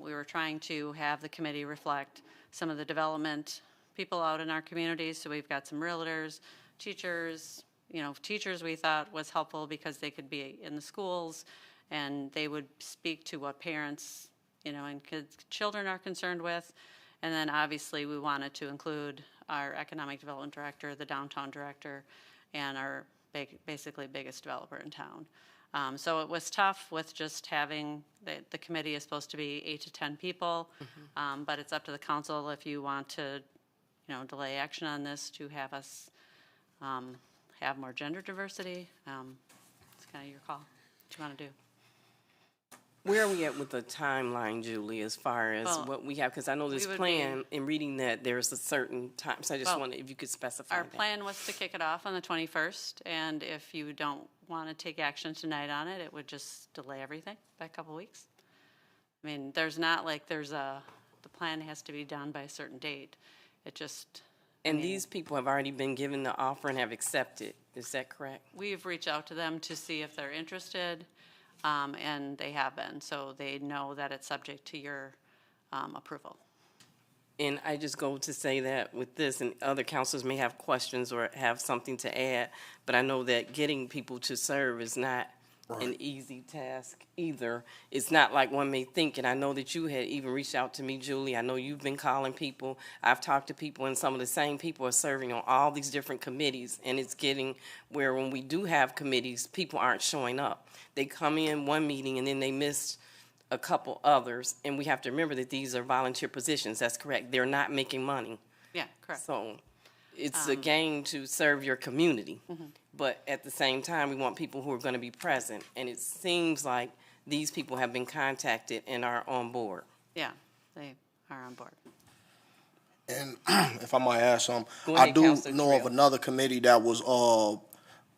We were trying to have the committee reflect some of the development people out in our communities. So we've got some realtors, teachers. Teachers we thought was helpful because they could be in the schools and they would speak to what parents, and children are concerned with. And then obviously we wanted to include our economic development director, the downtown director, and our basically biggest developer in town. So it was tough with just having, the committee is supposed to be 8 to 10 people, but it's up to the council if you want to, delay action on this to have us have more gender diversity. It's kind of your call, what you want to do. Where are we at with the timeline, Julie, as far as what we have? Because I know this plan, in reading that, there's a certain time, so I just wondered if you could specify Our that. plan was to kick it off on the 21st, and if you don't want to take action tonight on it, it would just delay everything by a couple weeks. I mean, there's not like the plan has to be done by a certain date. It just... And these people have already been given the offer and have accepted, is that correct? We've reached out to them to see if they're interested. And they have been, so they know that it's subject to your approval. And I just go to say that with this, and other councilors may have questions or have something to add, but I know that getting people to serve is not an easy task either. It's not like one may think, and I know that you had even reached out to me, Julie. I know you've been calling people. I've talked to people, and some of the same people are serving on all these different committees, and it's getting where when we do have committees, people aren't showing up. They come in one meeting, and then they miss a couple others, and we have to remember that these are volunteer positions. That's correct. They're not making money. Yeah, correct. So it's a game to serve your community. But at the same time, we want people who are going to be present. And it seems like these people have been contacted and are on board. Yeah, they are on board. And if I might add something, Go I ahead, do Councilor know of Trill. another committee that was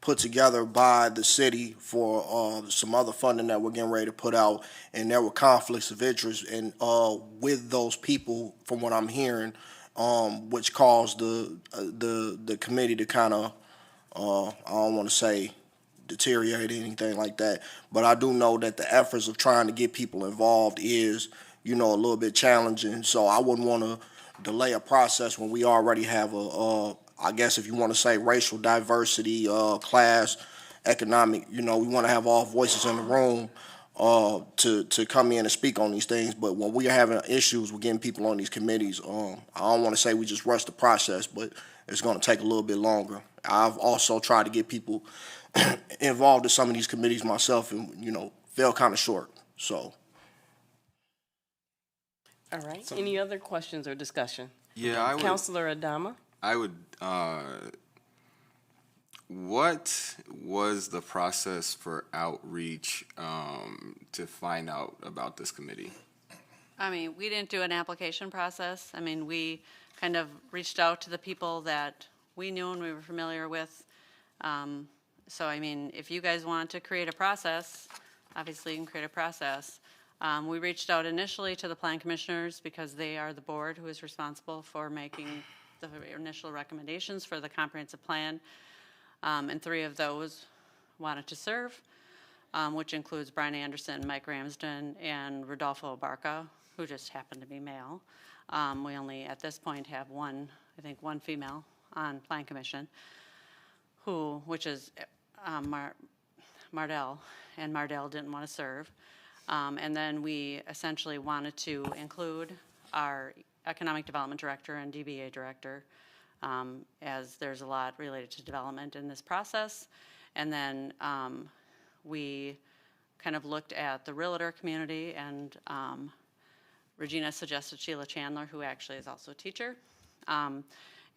put together by the city for some other funding that we're getting ready to put out, and there were conflicts of interest and with those people, from what I'm hearing, which caused the committee to kind of I don't want to say deteriorate or anything like that, but I do know that the efforts of trying to get people involved is, a little bit challenging. So I wouldn't want to delay a process when we already have I guess if you want to say racial diversity, class, economic, we want to have all voices in the room to come in and speak on these things. But when we are having issues with getting people on these committees, I don't want to say we just rush the process, but it's going to take a little bit longer. I've also tried to get people involved in some of these committees myself and, fell kind of short. So. All right. Any other questions or discussion? Yeah, I would. Councilor Adama? I would. What was the process for outreach to find out about this committee? I mean, we didn't do an application process. I mean, we kind of reached out to the people that we knew and we were familiar with. So, I mean, if you guys want to create a process, obviously you can create a process. We reached out initially to the plan commissioners because they are the board who is responsible for making the initial recommendations for the comprehensive plan. And 3 of those wanted to serve, which includes Brian Anderson, Mike Ramsden, and Rodolfo Barca, who just happened to be male. We only, at this point, have one female on Plan Commission, which is Mardell, and Mardell didn't want to serve. And then we essentially wanted to include our Economic Development Director and DBA Director, as there's a lot related to development in this process. And then we kind of looked at the realtor community, and Regina suggested Sheila Chandler, who actually is also a teacher. And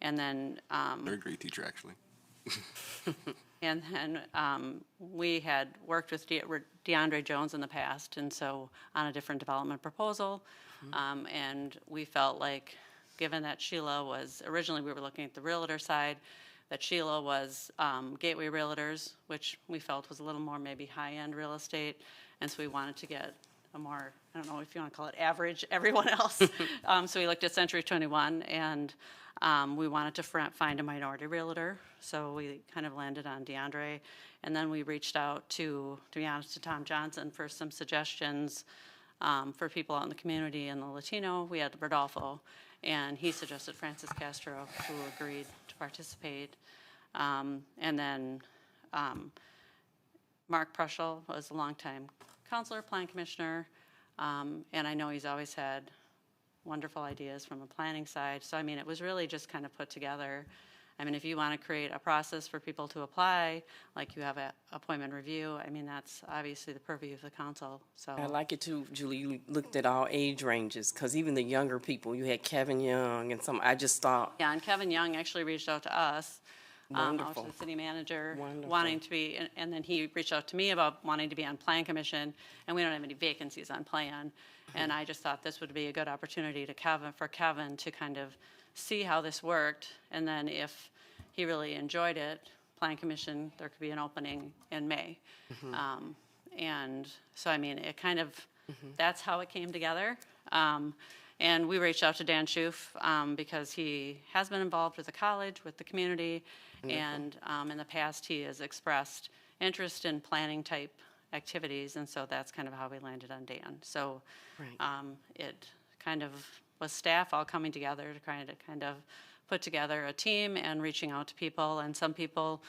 then They're a great teacher, actually. and then we had worked with DeAndre Jones in the past, and so on a different development proposal. And we felt like, given that Sheila was, originally we were looking at the realtor side, that Sheila was Gateway Realtors, which we felt was a little more maybe high-end real estate, and so we wanted to get a more, I don't know if you want to call it average, everyone else. So we looked at Century 21, and we wanted to find a minority realtor, so we kind of landed on DeAndre. And then we reached out to be honest, to Tom Johnson for some suggestions for people out in the community. And the Latino, we had Rodolfo, and he suggested Francis Castro, who agreed to participate. And then Mark Prushel was a longtime counselor, plan commissioner, and I know he's always had wonderful ideas from a planning side. So, I mean, it was really just kind of put together. I mean, if you want to create a process for people to apply, like you have an appointment review, I mean, that's obviously the purview of the council. So I like it too, Julie. You looked at all age ranges, because even the younger people, you had Kevin Young and some, I just thought. Yeah, and Kevin Young actually reached out to us, out Wonderful. to the city manager, Wonderful. wanting to be, and then he reached out to me about wanting to be on Plan Commission, and we don't have any vacancies on Plan. And I just thought this would be a good opportunity for Kevin to kind of see how this worked, and then if he really enjoyed it, Plan Commission, there could be an opening in May. And so, I mean, it kind of, that's how it came together. And we reached out to Dan Schoof because he has been involved with the college, with the community, and in the past he has expressed interest in planning type activities, and so that's kind of how we landed on Dan. So it kind of was staff all coming together to kind of put together a team and reaching out to people, and some people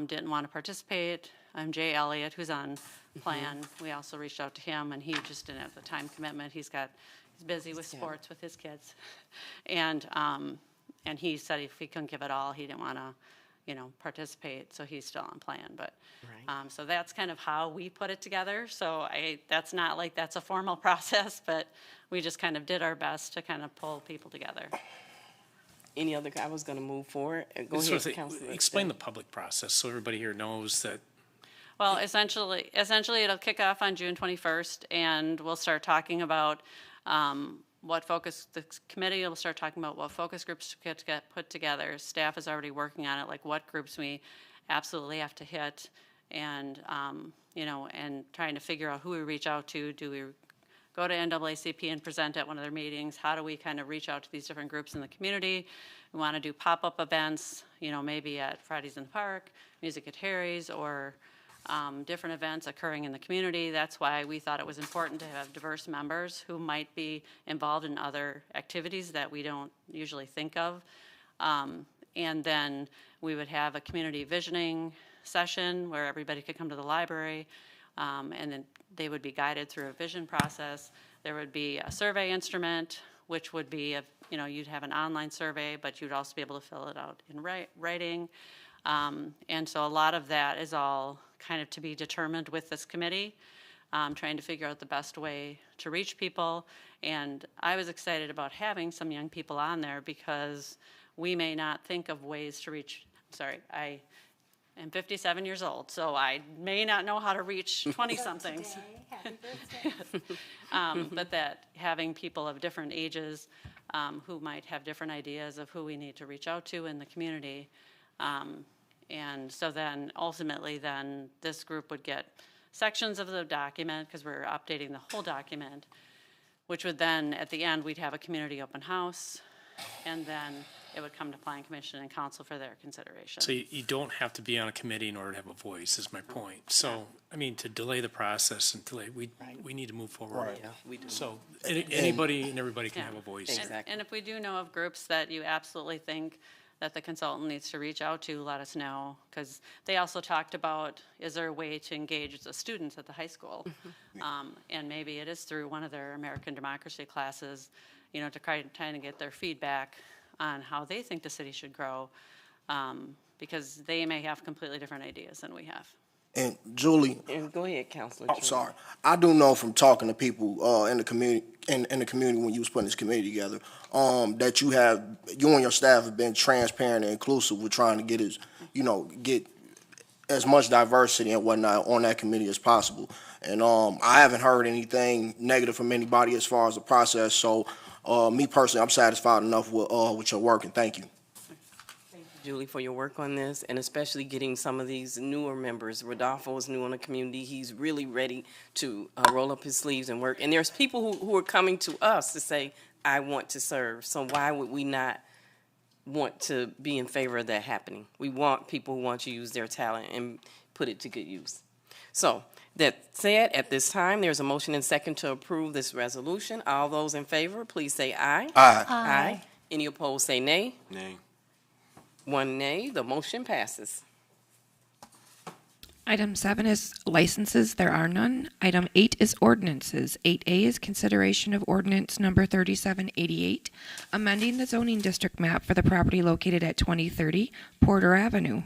didn't want to participate. Jay Elliott, who's on Plan, we also reached out to him, and he just didn't have the time commitment. He's busy with sports with his kids, and he said if he couldn't give it all, he didn't want to, participate, so he's still on plan, but, so that's kind of how we put it together. So that's not like that's a formal process, but we just kind of did our best to kind of pull people together. Any other, I was going to move forward. Go So ahead, Councilor. explain the public process so everybody here knows that. Well, essentially, it'll kick off on June 21st, and we'll start talking about the committee will start talking about what focus groups to get put together. Staff is already working on it, like what groups we absolutely have to hit, and, and trying to figure out who we reach out to. Do we go to NAACP and present at one of their meetings? How do we kind of reach out to these different groups in the community? We want to do pop-up events, maybe at Fridays in the Park, Music at Harry's, or different events occurring in the community. That's why we thought it was important to have diverse members who might be involved in other activities that we don't usually think of. And then we would have a community visioning session where everybody could come to the library, and then they would be guided through a vision process. There would be a survey instrument, which would be, you'd have an online survey, but you'd also be able to fill it out in writing. And so a lot of that is all kind of to be determined with this committee, trying to figure out the best way to reach people. And I was excited about having some young people on there because we may not think of ways to reach, I am 57 years old, so I may not know how to reach 20-somethings. But that having people of different ages who might have different ideas of who we need to reach out to in the community. And so then ultimately then this group would get sections of the document because we're updating the whole document, which would then at the end we'd have a community open house, and then it would come to Planning Commission and Council for their consideration. So you don't have to be on a committee in order to have a voice, is my point. So, I mean, to delay the process and we need to move forward. Right. Yeah, we do. So anybody and everybody can have a voice. And if we do know of groups that you absolutely think that the consultant needs to reach out to, let us know. Because they also talked about, is there a way to engage the students at the high school? And maybe it is through one of their American democracy classes, to try to get their feedback on how they think the city should grow, because they may have completely different ideas than we have. And Julie. And go ahead, Councilor. Oh, sorry. I do know from talking to people in the community, in the community when you was putting this committee together, that you and your staff have been transparent and inclusive with trying to get as much diversity and whatnot on that committee as possible. And I haven't heard anything negative from anybody as far as the process. So me personally, I'm satisfied enough with your work, and thank you. Julie, for your work on this, and especially getting some of these newer members. Rodolfo is new on the community. He's really ready to roll up his sleeves and work. And there's people who are coming to us to say, I want to serve. So why would we not want to be in favor of that happening? We want people who want to use their talent and put it to good use. So that said, at this time, there's a motion and second to approve this resolution. All those in favor, please say aye. Aye. Aye. Any opposed, say nay. Nay. One nay, the motion passes. Item 7 is licenses. There are none. Item 8 is ordinances. 8A is consideration of ordinance number 3788, amending the zoning district map for the property located at 2030 Porter Avenue.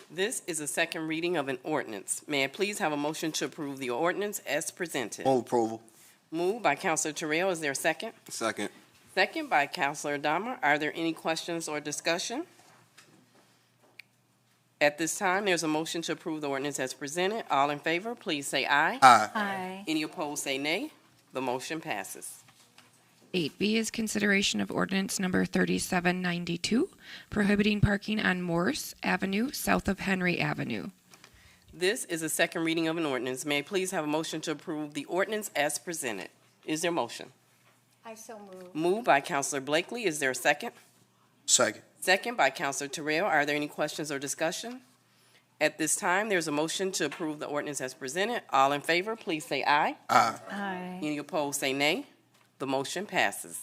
This is a second reading of an ordinance. May I please have a motion to approve the ordinance as presented? Move approval. Moved by Councilor Terrell. Is there a second? Second. Second by Councilor Dahmer. Are there any questions or discussion? At this time, there's a motion to approve the ordinance as presented. All in favor, please say aye. Aye. Aye. Any opposed, say nay. The motion passes. 8B is consideration of ordinance number 3792, prohibiting parking on Morse Avenue south of Henry Avenue. This is a second reading of an ordinance. May I please have a motion to approve the ordinance as presented? Is there a motion? I so move. Moved by Councilor Blakely. Is there a second? Second. Second by Councilor Terrell. Are there any questions or discussion? At this time, there's a motion to approve the ordinance as presented. All in favor, please say aye. Aye. Aye. Any opposed, say nay. The motion passes.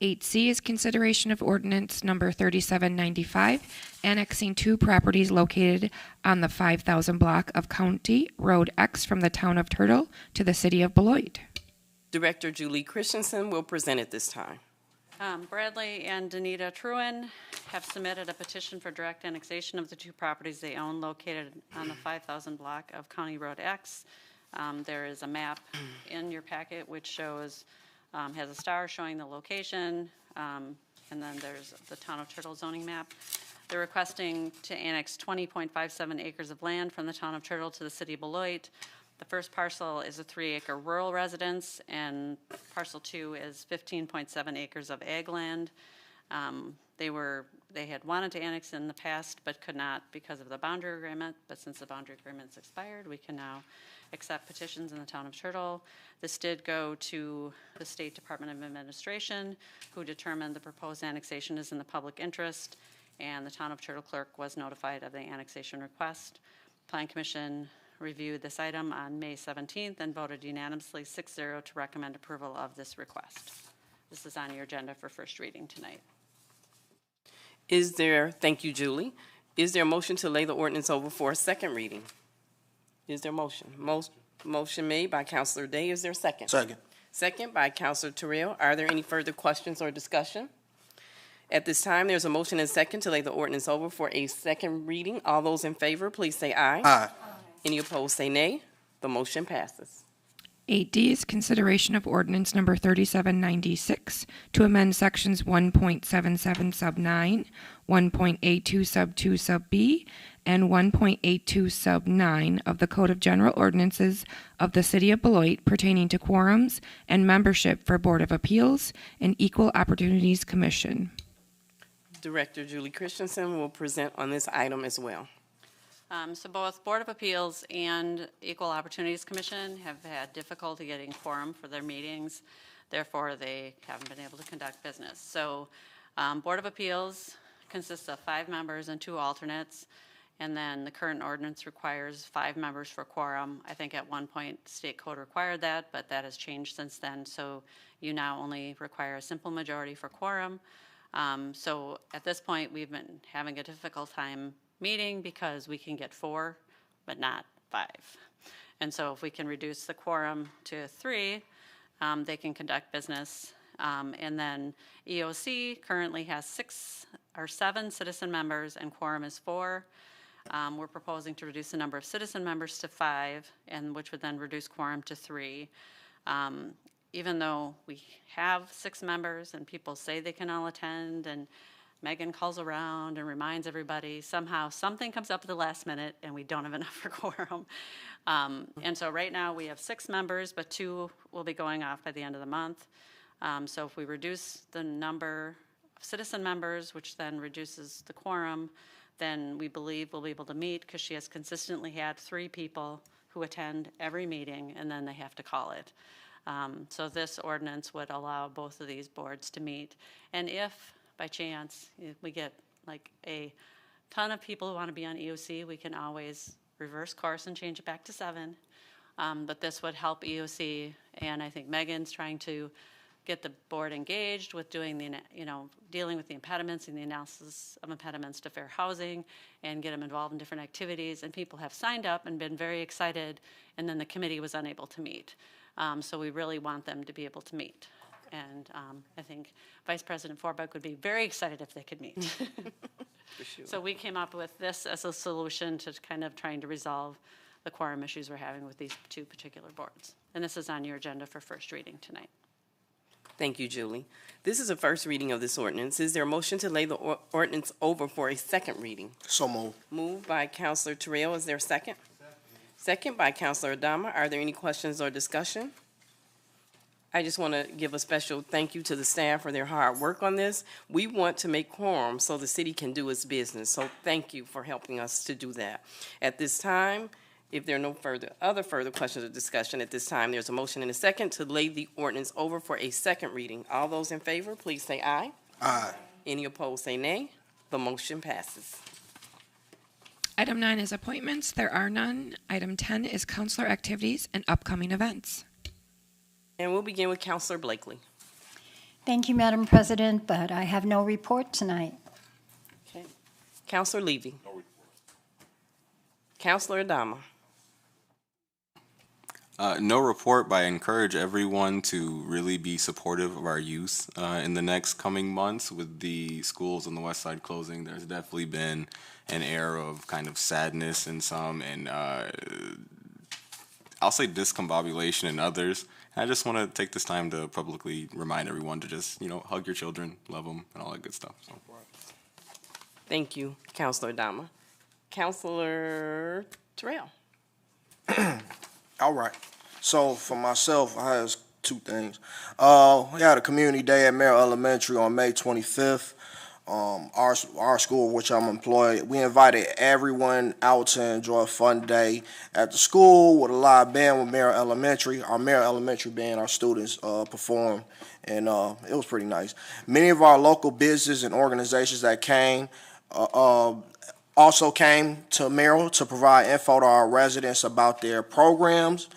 8C is consideration of ordinance number 3795, annexing 2 properties located on the 5,000 block of County Road X from the town of Turtle to the city of Beloit. Director Julie Christensen will present at this time. Bradley and Danita Truen have submitted a petition for direct annexation of the two properties they own located on the 5,000 block of County Road X. There is a map in your packet which shows, has a star showing the location, and then there's the Town of Turtle zoning map. They're requesting to annex 20.57 acres of land from the Town of Turtle to the City of Beloit. The first parcel is a 3-acre rural residence, and parcel 2 is 15.7 acres of ag land. They had wanted to annex in the past, but could not because of the boundary agreement. But since the boundary agreement's expired, we can now accept petitions in the Town of Turtle. This did go to the State Department of Administration, who determined the proposed annexation is in the public interest, and the Town of Turtle clerk was notified of the annexation request. Plan Commission reviewed this item on May 17th and voted unanimously 6-0 to recommend approval of this request. This is on your agenda for first reading tonight. Thank you, Julie. Is there a motion to lay the ordinance over for a second reading? Is there a motion? Motion made by Councilor Day. Is there a second? Second. Second by Councilor Terrell. Are there any further questions or discussion? At this time, there's a motion and second to lay the ordinance over for a second reading. All those in favor, please say aye. Aye. Any opposed, say nay. The motion passes. 8D is consideration of ordinance number 3796 to amend sections 1.77 sub 9, 1.82 sub 2 sub B, and 1.82 sub 9 of the Code of General Ordinances of the City of Beloit pertaining to quorums and membership for Board of Appeals and Equal Opportunities Commission. Director Julie Christensen will present on this item as well. So both Board of Appeals and Equal Opportunities Commission have had difficulty getting quorum for their meetings. Therefore, they haven't been able to conduct business. So Board of Appeals consists of 5 members and 2 alternates. And then the current ordinance requires 5 members for quorum. I think at one point state code required that, but that has changed since then. So you now only require a simple majority for quorum. So at this point, we've been having a difficult time meeting because we can get 4, but not 5. And so if we can reduce the quorum to 3, they can conduct business. And then EOC currently has 6 or 7 citizen members and quorum is 4. We're proposing to reduce the number of citizen members to 5, and which would then reduce quorum to 3. Even though we have 6 members and people say they can all attend, and Megan calls around and reminds everybody, somehow something comes up at the last minute and we don't have enough for quorum. And so right now we have 6 members, but 2 will be going off by the end of the month. So if we reduce the number of citizen members, which then reduces the quorum, then we believe we'll be able to meet, because she has consistently had 3 people who attend every meeting and then they have to call it. So this ordinance would allow both of these boards to meet. And if by chance we get like a ton of people who want to be on EOC, we can always reverse course and change it back to 7. But this would help EOC, and I think Megan's trying to get the board engaged with doing the, dealing with the impediments and the analysis of impediments to fair housing, and get them involved in different activities. And people have signed up and been very excited, and then the committee was unable to meet. So we really want them to be able to meet. And I think Vice President Forbeck would be very excited if they could meet. For sure. So we came up with this as a solution to kind of trying to resolve the quorum issues we're having with these 2 particular boards. And this is on your agenda for first reading tonight. Thank you, Julie. This is a first reading of this ordinance. Is there a motion to lay the ordinance over for a second reading? So moved. Moved by Councilor Terrell. Is there a second? Second by Councilor Adama. Are there any questions or discussion? I just want to give a special thank you to the staff for their hard work on this. We want to make quorum so the city can do its business. So thank you for helping us to do that. At this time, if there are no further questions or discussion at this time, there's a motion and a second to lay the ordinance over for a second reading. All those in favor, please say aye. Aye. Any opposed, say nay. The motion passes. Item 9 is appointments. There are none. Item 10 is councilor activities and upcoming events. And we'll begin with Councilor Blakely. Thank you, Madam President, but I have no report tonight. Okay. Councilor Levy. No report. Councilor Adama. No report, but I encourage everyone to really be supportive of our youth in the next coming months. With the schools on the west side closing, there's definitely been an air of kind of sadness in some, and I'll say discombobulation in others. And I just want to take this time to publicly remind everyone to just, hug your children, love them, and all that good stuff. So. Thank you, Councilor Dama. Councilor Terrell. All right. So for myself, I have two things. We had a community day at Merrill Elementary on May 25th. Our school, which I'm employed, we invited everyone out to enjoy a fun day at the school with a live band with Merrill Elementary. Our Merrill Elementary band, our students performed, and it was pretty nice. Many of our local businesses and organizations that came also came to Merrill to provide info to our residents about their programs,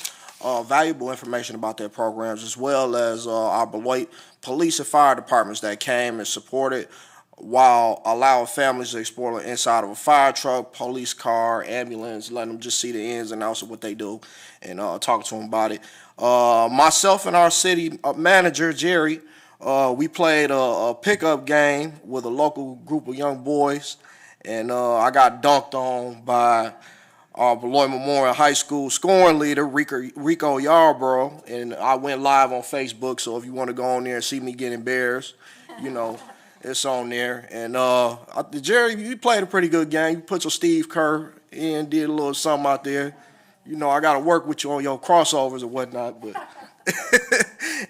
valuable information about their programs, as well as our Beloit police and fire departments that came and supported while allowing families to explore the inside of a fire truck, police car, ambulance, letting them just see the ins and outs of what they do and talk to them about it. Myself and our city manager, Jerry, we played a pickup game with a local group of young boys, and I got dunked on by our Beloit Memorial High School scoring leader, Rico Yarborough, and I went live on Facebook, so if you want to go on there and see me get embarrassed, it's on there. And Jerry, you played a pretty good game. You put your Steve Kerr in, did a little something out there. I got to work with you on your crossovers and whatnot. But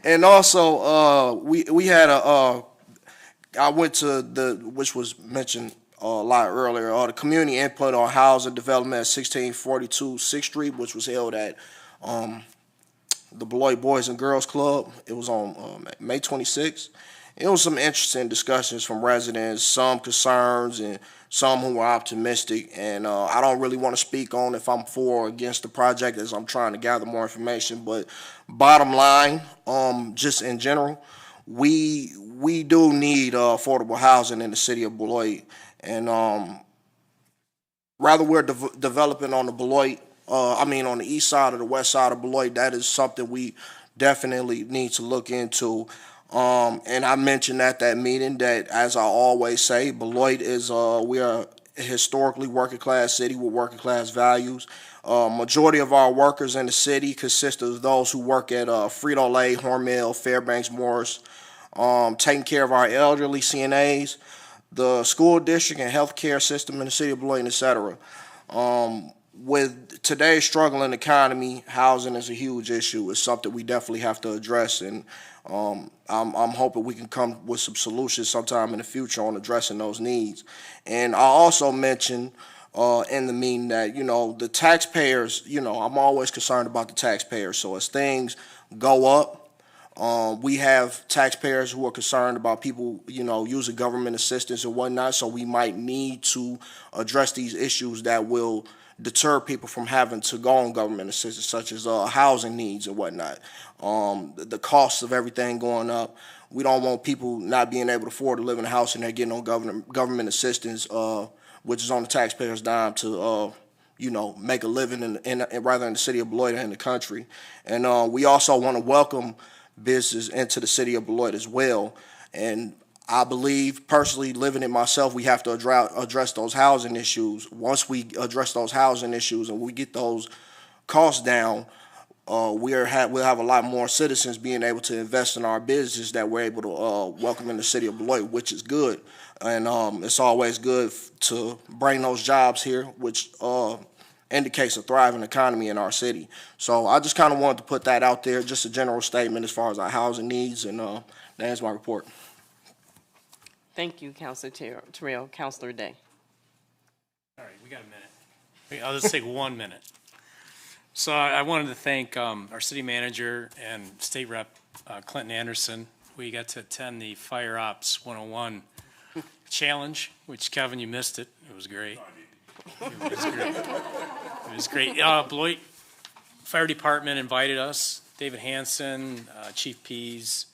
and also, we had I went to which was mentioned a lot earlier, the community input on housing development at 1642 6th Street, which was held at the Beloit Boys and Girls Club. It was on May 26th. It was some interesting discussions from residents, some concerns, and some who were optimistic. And I don't really want to speak on if I'm for or against the project, as I'm trying to gather more information. But bottom line, just in general, we do need affordable housing in the city of Beloit. And rather we're developing on the Beloit, on the east side or the west side of Beloit, that is something we definitely need to look into. And I mentioned at that meeting that, as I always say, Beloit is we are a historically working class city with working class values. Majority of our workers in the city consist of those who work at Frito-Lay, Hormel, Fairbanks, Morris, taking care of our elderly CNAs, the school district and healthcare system in the city of Beloit, etc. With today's struggling economy, housing is a huge issue. It's something we definitely have to address, and I'm hoping we can come with some solutions sometime in the future on addressing those needs. And I also mentioned in the meeting that, the taxpayers, I'm always concerned about the taxpayers. So as things go up, we have taxpayers who are concerned about people, using government assistance and whatnot. So we might need to address these issues that will deter people from having to go on government assistance, such as housing needs and whatnot. The costs of everything going up. We don't want people not being able to afford to live in a house and they're getting on government assistance, which is on the taxpayers' dime to make a living rather in the city of Beloit and in the country. And we also want to welcome business into the city of Beloit as well. And I believe, personally, living it myself, we have to address those housing issues. Once we address those housing issues and we get those costs down, we'll have a lot more citizens being able to invest in our business that we're able to welcome in the city of Beloit, which is good. And it's always good to bring those jobs here, which indicates a thriving economy in our city. So I just kind of wanted to put that out there, just a general statement as far as our housing needs, and that's my report. Thank you, Councilor Terrell. Councilor Day. All right, we got a minute. I'll just take 1 minute. So I wanted to thank our city manager and state rep Clinton Anderson. We got to attend the Fire Ops 101 challenge, which, Kevin, you missed it. It was great. It was great. It was great. Beloit Fire Department invited us. David Hansen, Chief Pease,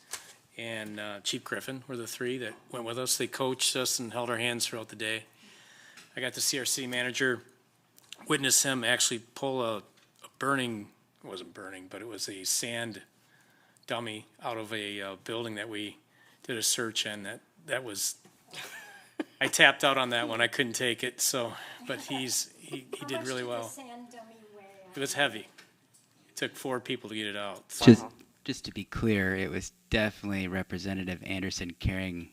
and Chief Griffin were the three that went with us. They coached us and held our hands throughout the day. I got to see our city manager, witness him actually pull a burning it wasn't burning, but it was a sand dummy out of a building that we did a search in. That was, I tapped out on that one. I couldn't take it. So, but he did really well. It was heavy. It took 4 people to get it out. So. Just to be clear, it was definitely Representative Anderson carrying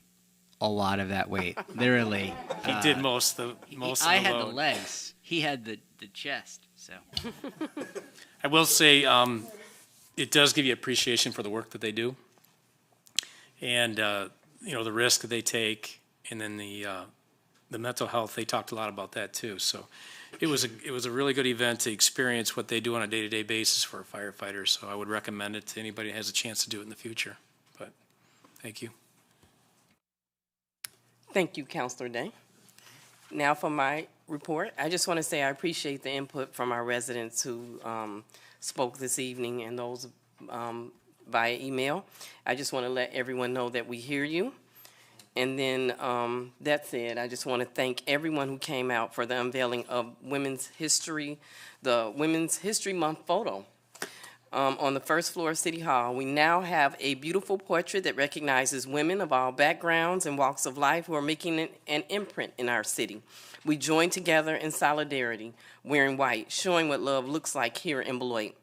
a lot of that weight. Literally, he did most of the I load. had the legs. He had the chest. So I will say it does give you appreciation for the work that they do, and you know, the risk that they take, and then the mental health. They talked a lot about that too. So it was a really good event to experience what they do on a day-to-day basis for firefighters. So I would recommend it to anybody that has a chance to do it in the future. But thank you. Thank you, Councilor Day. Now for my report, I just want to say I appreciate the input from our residents who spoke this evening and those via email. I just want to let everyone know that we hear you. And then that said, I just want to thank everyone who came out for the unveiling of Women's History, the Women's History Month photo. On the first floor of City Hall, we now have a beautiful portrait that recognizes women of all backgrounds and walks of life who are making an imprint in our city. We join together in solidarity, wearing white, showing what love looks like here in Beloit.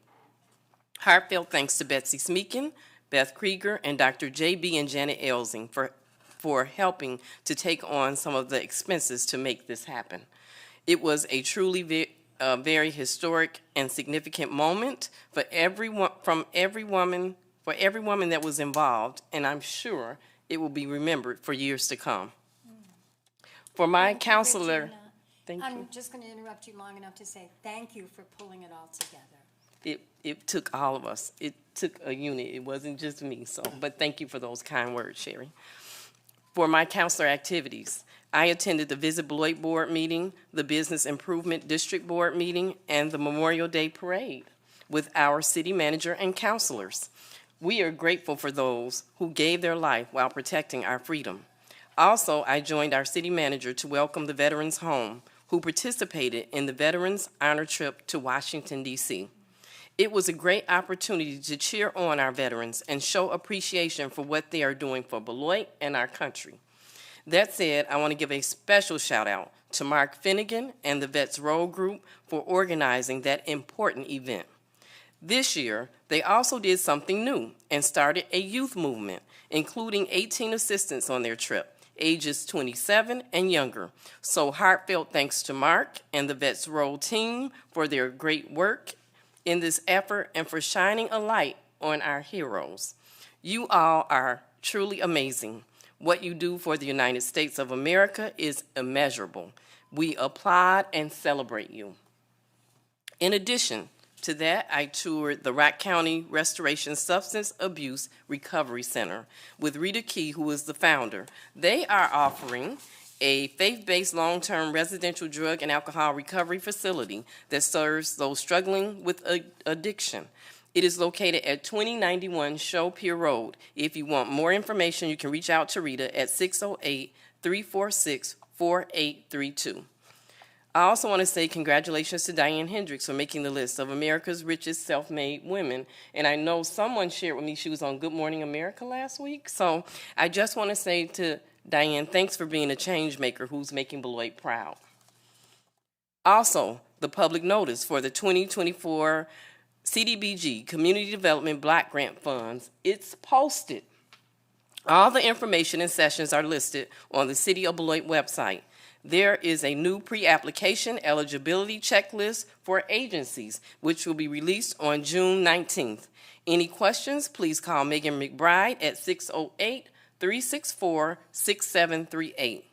Heartfelt thanks to Betsy Smeekin, Beth Krieger, and Dr. J.B. and Janet Elsing for helping to take on some of the expenses to make this happen. It was a truly very historic and significant moment for every woman that was involved, and I'm sure it will be remembered for years to come. For my counselor, thank you. I'm just going to interrupt you long enough to say thank you for pulling it all together. It took all of us. It took a unit. It wasn't just me. So, but thank you for those kind words, Sherry. For my counselor activities, I attended the Visit Beloit Board meeting, the Business Improvement District Board meeting, and the Memorial Day Parade with our city manager and counselors. We are grateful for those who gave their life while protecting our freedom. Also, I joined our city manager to welcome the veterans home who participated in the Veterans Honor Trip to Washington, D.C. It was a great opportunity to cheer on our veterans and show appreciation for what they are doing for Beloit and our country. That said, I want to give a special shout out to Mark Finnegan and the Vets Roll Group for organizing that important event. This year, they also did something new and started a youth movement, including 18 assistants on their trip, ages 27 and younger. So heartfelt thanks to Mark and the Vets Roll team for their great work in this effort and for shining a light on our heroes. You all are truly amazing. What you do for the United States of America is immeasurable. We applaud and celebrate you. In addition to that, I toured the Rock County Restoration Substance Abuse Recovery Center with Rita Key, who is the founder. They are offering a faith-based long-term residential drug and alcohol recovery facility that serves those struggling with addiction. It is located at 2091 Show Pier Road. If you want more information, you can reach out to Rita at 608-346-4832. I also want to say congratulations to Diane Hendricks for making the list of America's richest self-made women. And I know someone shared with me she was on Good Morning America last week. So I just want to say to Diane, thanks for being a change maker who's making Beloit proud. Also, the public notice for the 2024 CDBG, Community Development Block Grant Funds, it's posted. All the information and sessions are listed on the City of Beloit website. There is a new pre-application eligibility checklist for agencies, which will be released on June 19th. Any questions, please call Megan McBride at 608-364-6738.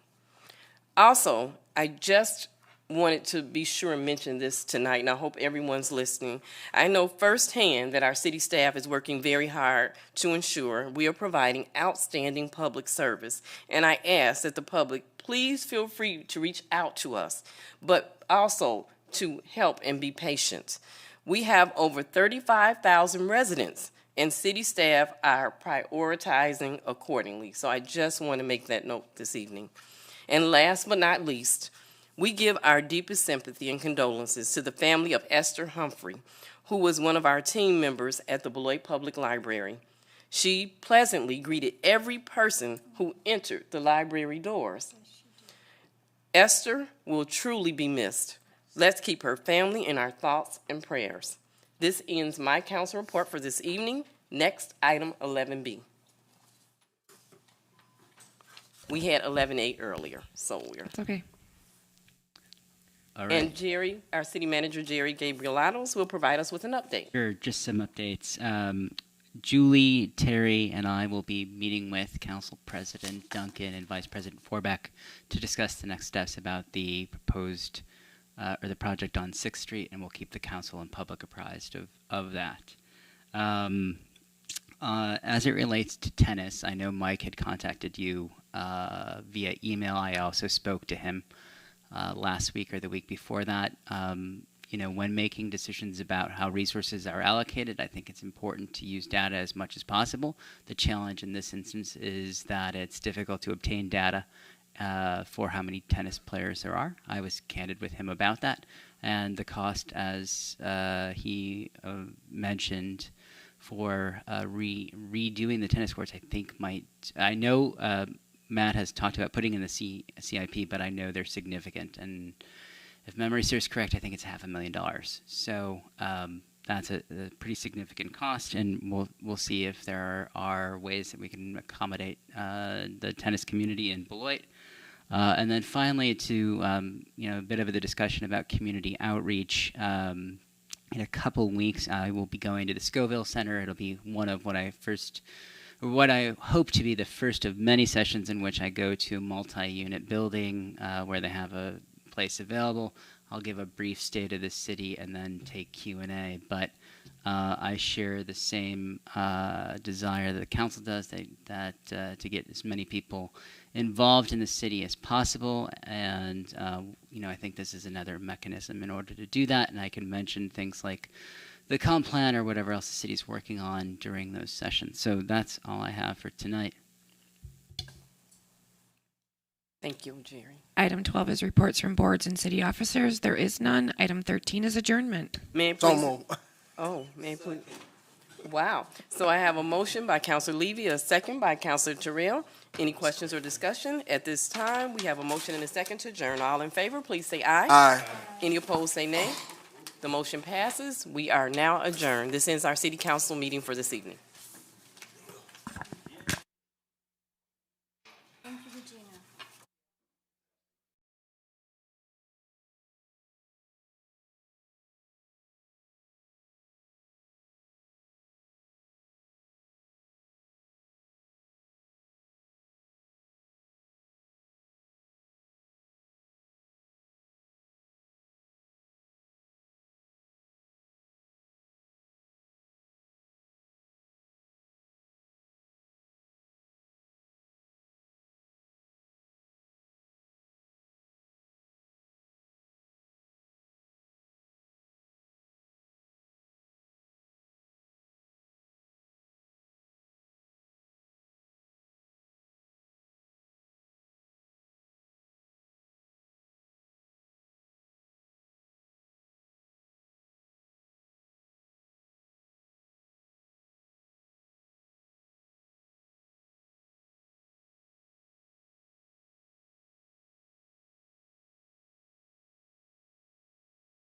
Also, I just wanted to be sure and mention this tonight, and I hope everyone's listening. I know firsthand that our city staff is working very hard to ensure we are providing outstanding public service, and I ask that the public please feel free to reach out to us, but also to help and be patient. We have over 35,000 residents, and city staff are prioritizing accordingly. So I just want to make that note this evening. And last but not least, We give our deepest sympathy and condolences to the family of Esther Humphrey, who was one of our team members at the Beloit Public Library. She pleasantly greeted every person who entered the library doors. Esther will truly be missed. Let's keep her family in our thoughts and prayers. This ends my council report for this evening. Next, item 11B. We had 11A earlier, so we're... It's okay. All right. And Jerry, our city manager, Jerry Gabrielatos, will provide us with an update. Sure, just some updates. Julie, Terry, and I will be meeting with Council President Duncan and Vice President Forbeck to discuss the next steps about the proposed or the project on 6th Street, and we'll keep the council and public apprised of that. As it relates to tennis, I know Mike had contacted you via email. I also spoke to him last week or the week before that. You know, when making decisions about how resources are allocated, I think it's important to use data as much as possible. The challenge in this instance is that it's difficult to obtain data for how many tennis players there are. I was candid with him about that. And the cost, as he mentioned, for redoing the tennis courts, I think I know Matt has talked about putting in the CIP, but I know they're significant. And if memory serves correct, I think it's $500,000. So that's a pretty significant cost, and we'll see if there are ways that we can accommodate the tennis community in Beloit. And then finally, to a bit of the discussion about community outreach. In a couple weeks, I will be going to the Scoville Center. It'll be one of what I hope to be the first of many sessions in which I go to a multi-unit building where they have a place available. I'll give a brief state of the city and then take Q&A. But I share the same desire that the council does, that to get as many people involved in the city as possible. And I think this is another mechanism in order to do that. And I can mention things like the comp plan or whatever else the city's working on during those sessions. So that's all I have for tonight. Thank you, Jerry. Item 12 is reports from boards and city officers. There is none. Item 13 is adjournment. May I please? May I please? Wow. So I have a motion by Councilor Levy, a second by Councilor Terrell. Any questions or discussion? At this time, we have a motion and a second to adjourn. All in favor, please say aye. Aye. Any opposed, say nay. The motion passes. We are now adjourned. This ends our city council meeting for this evening.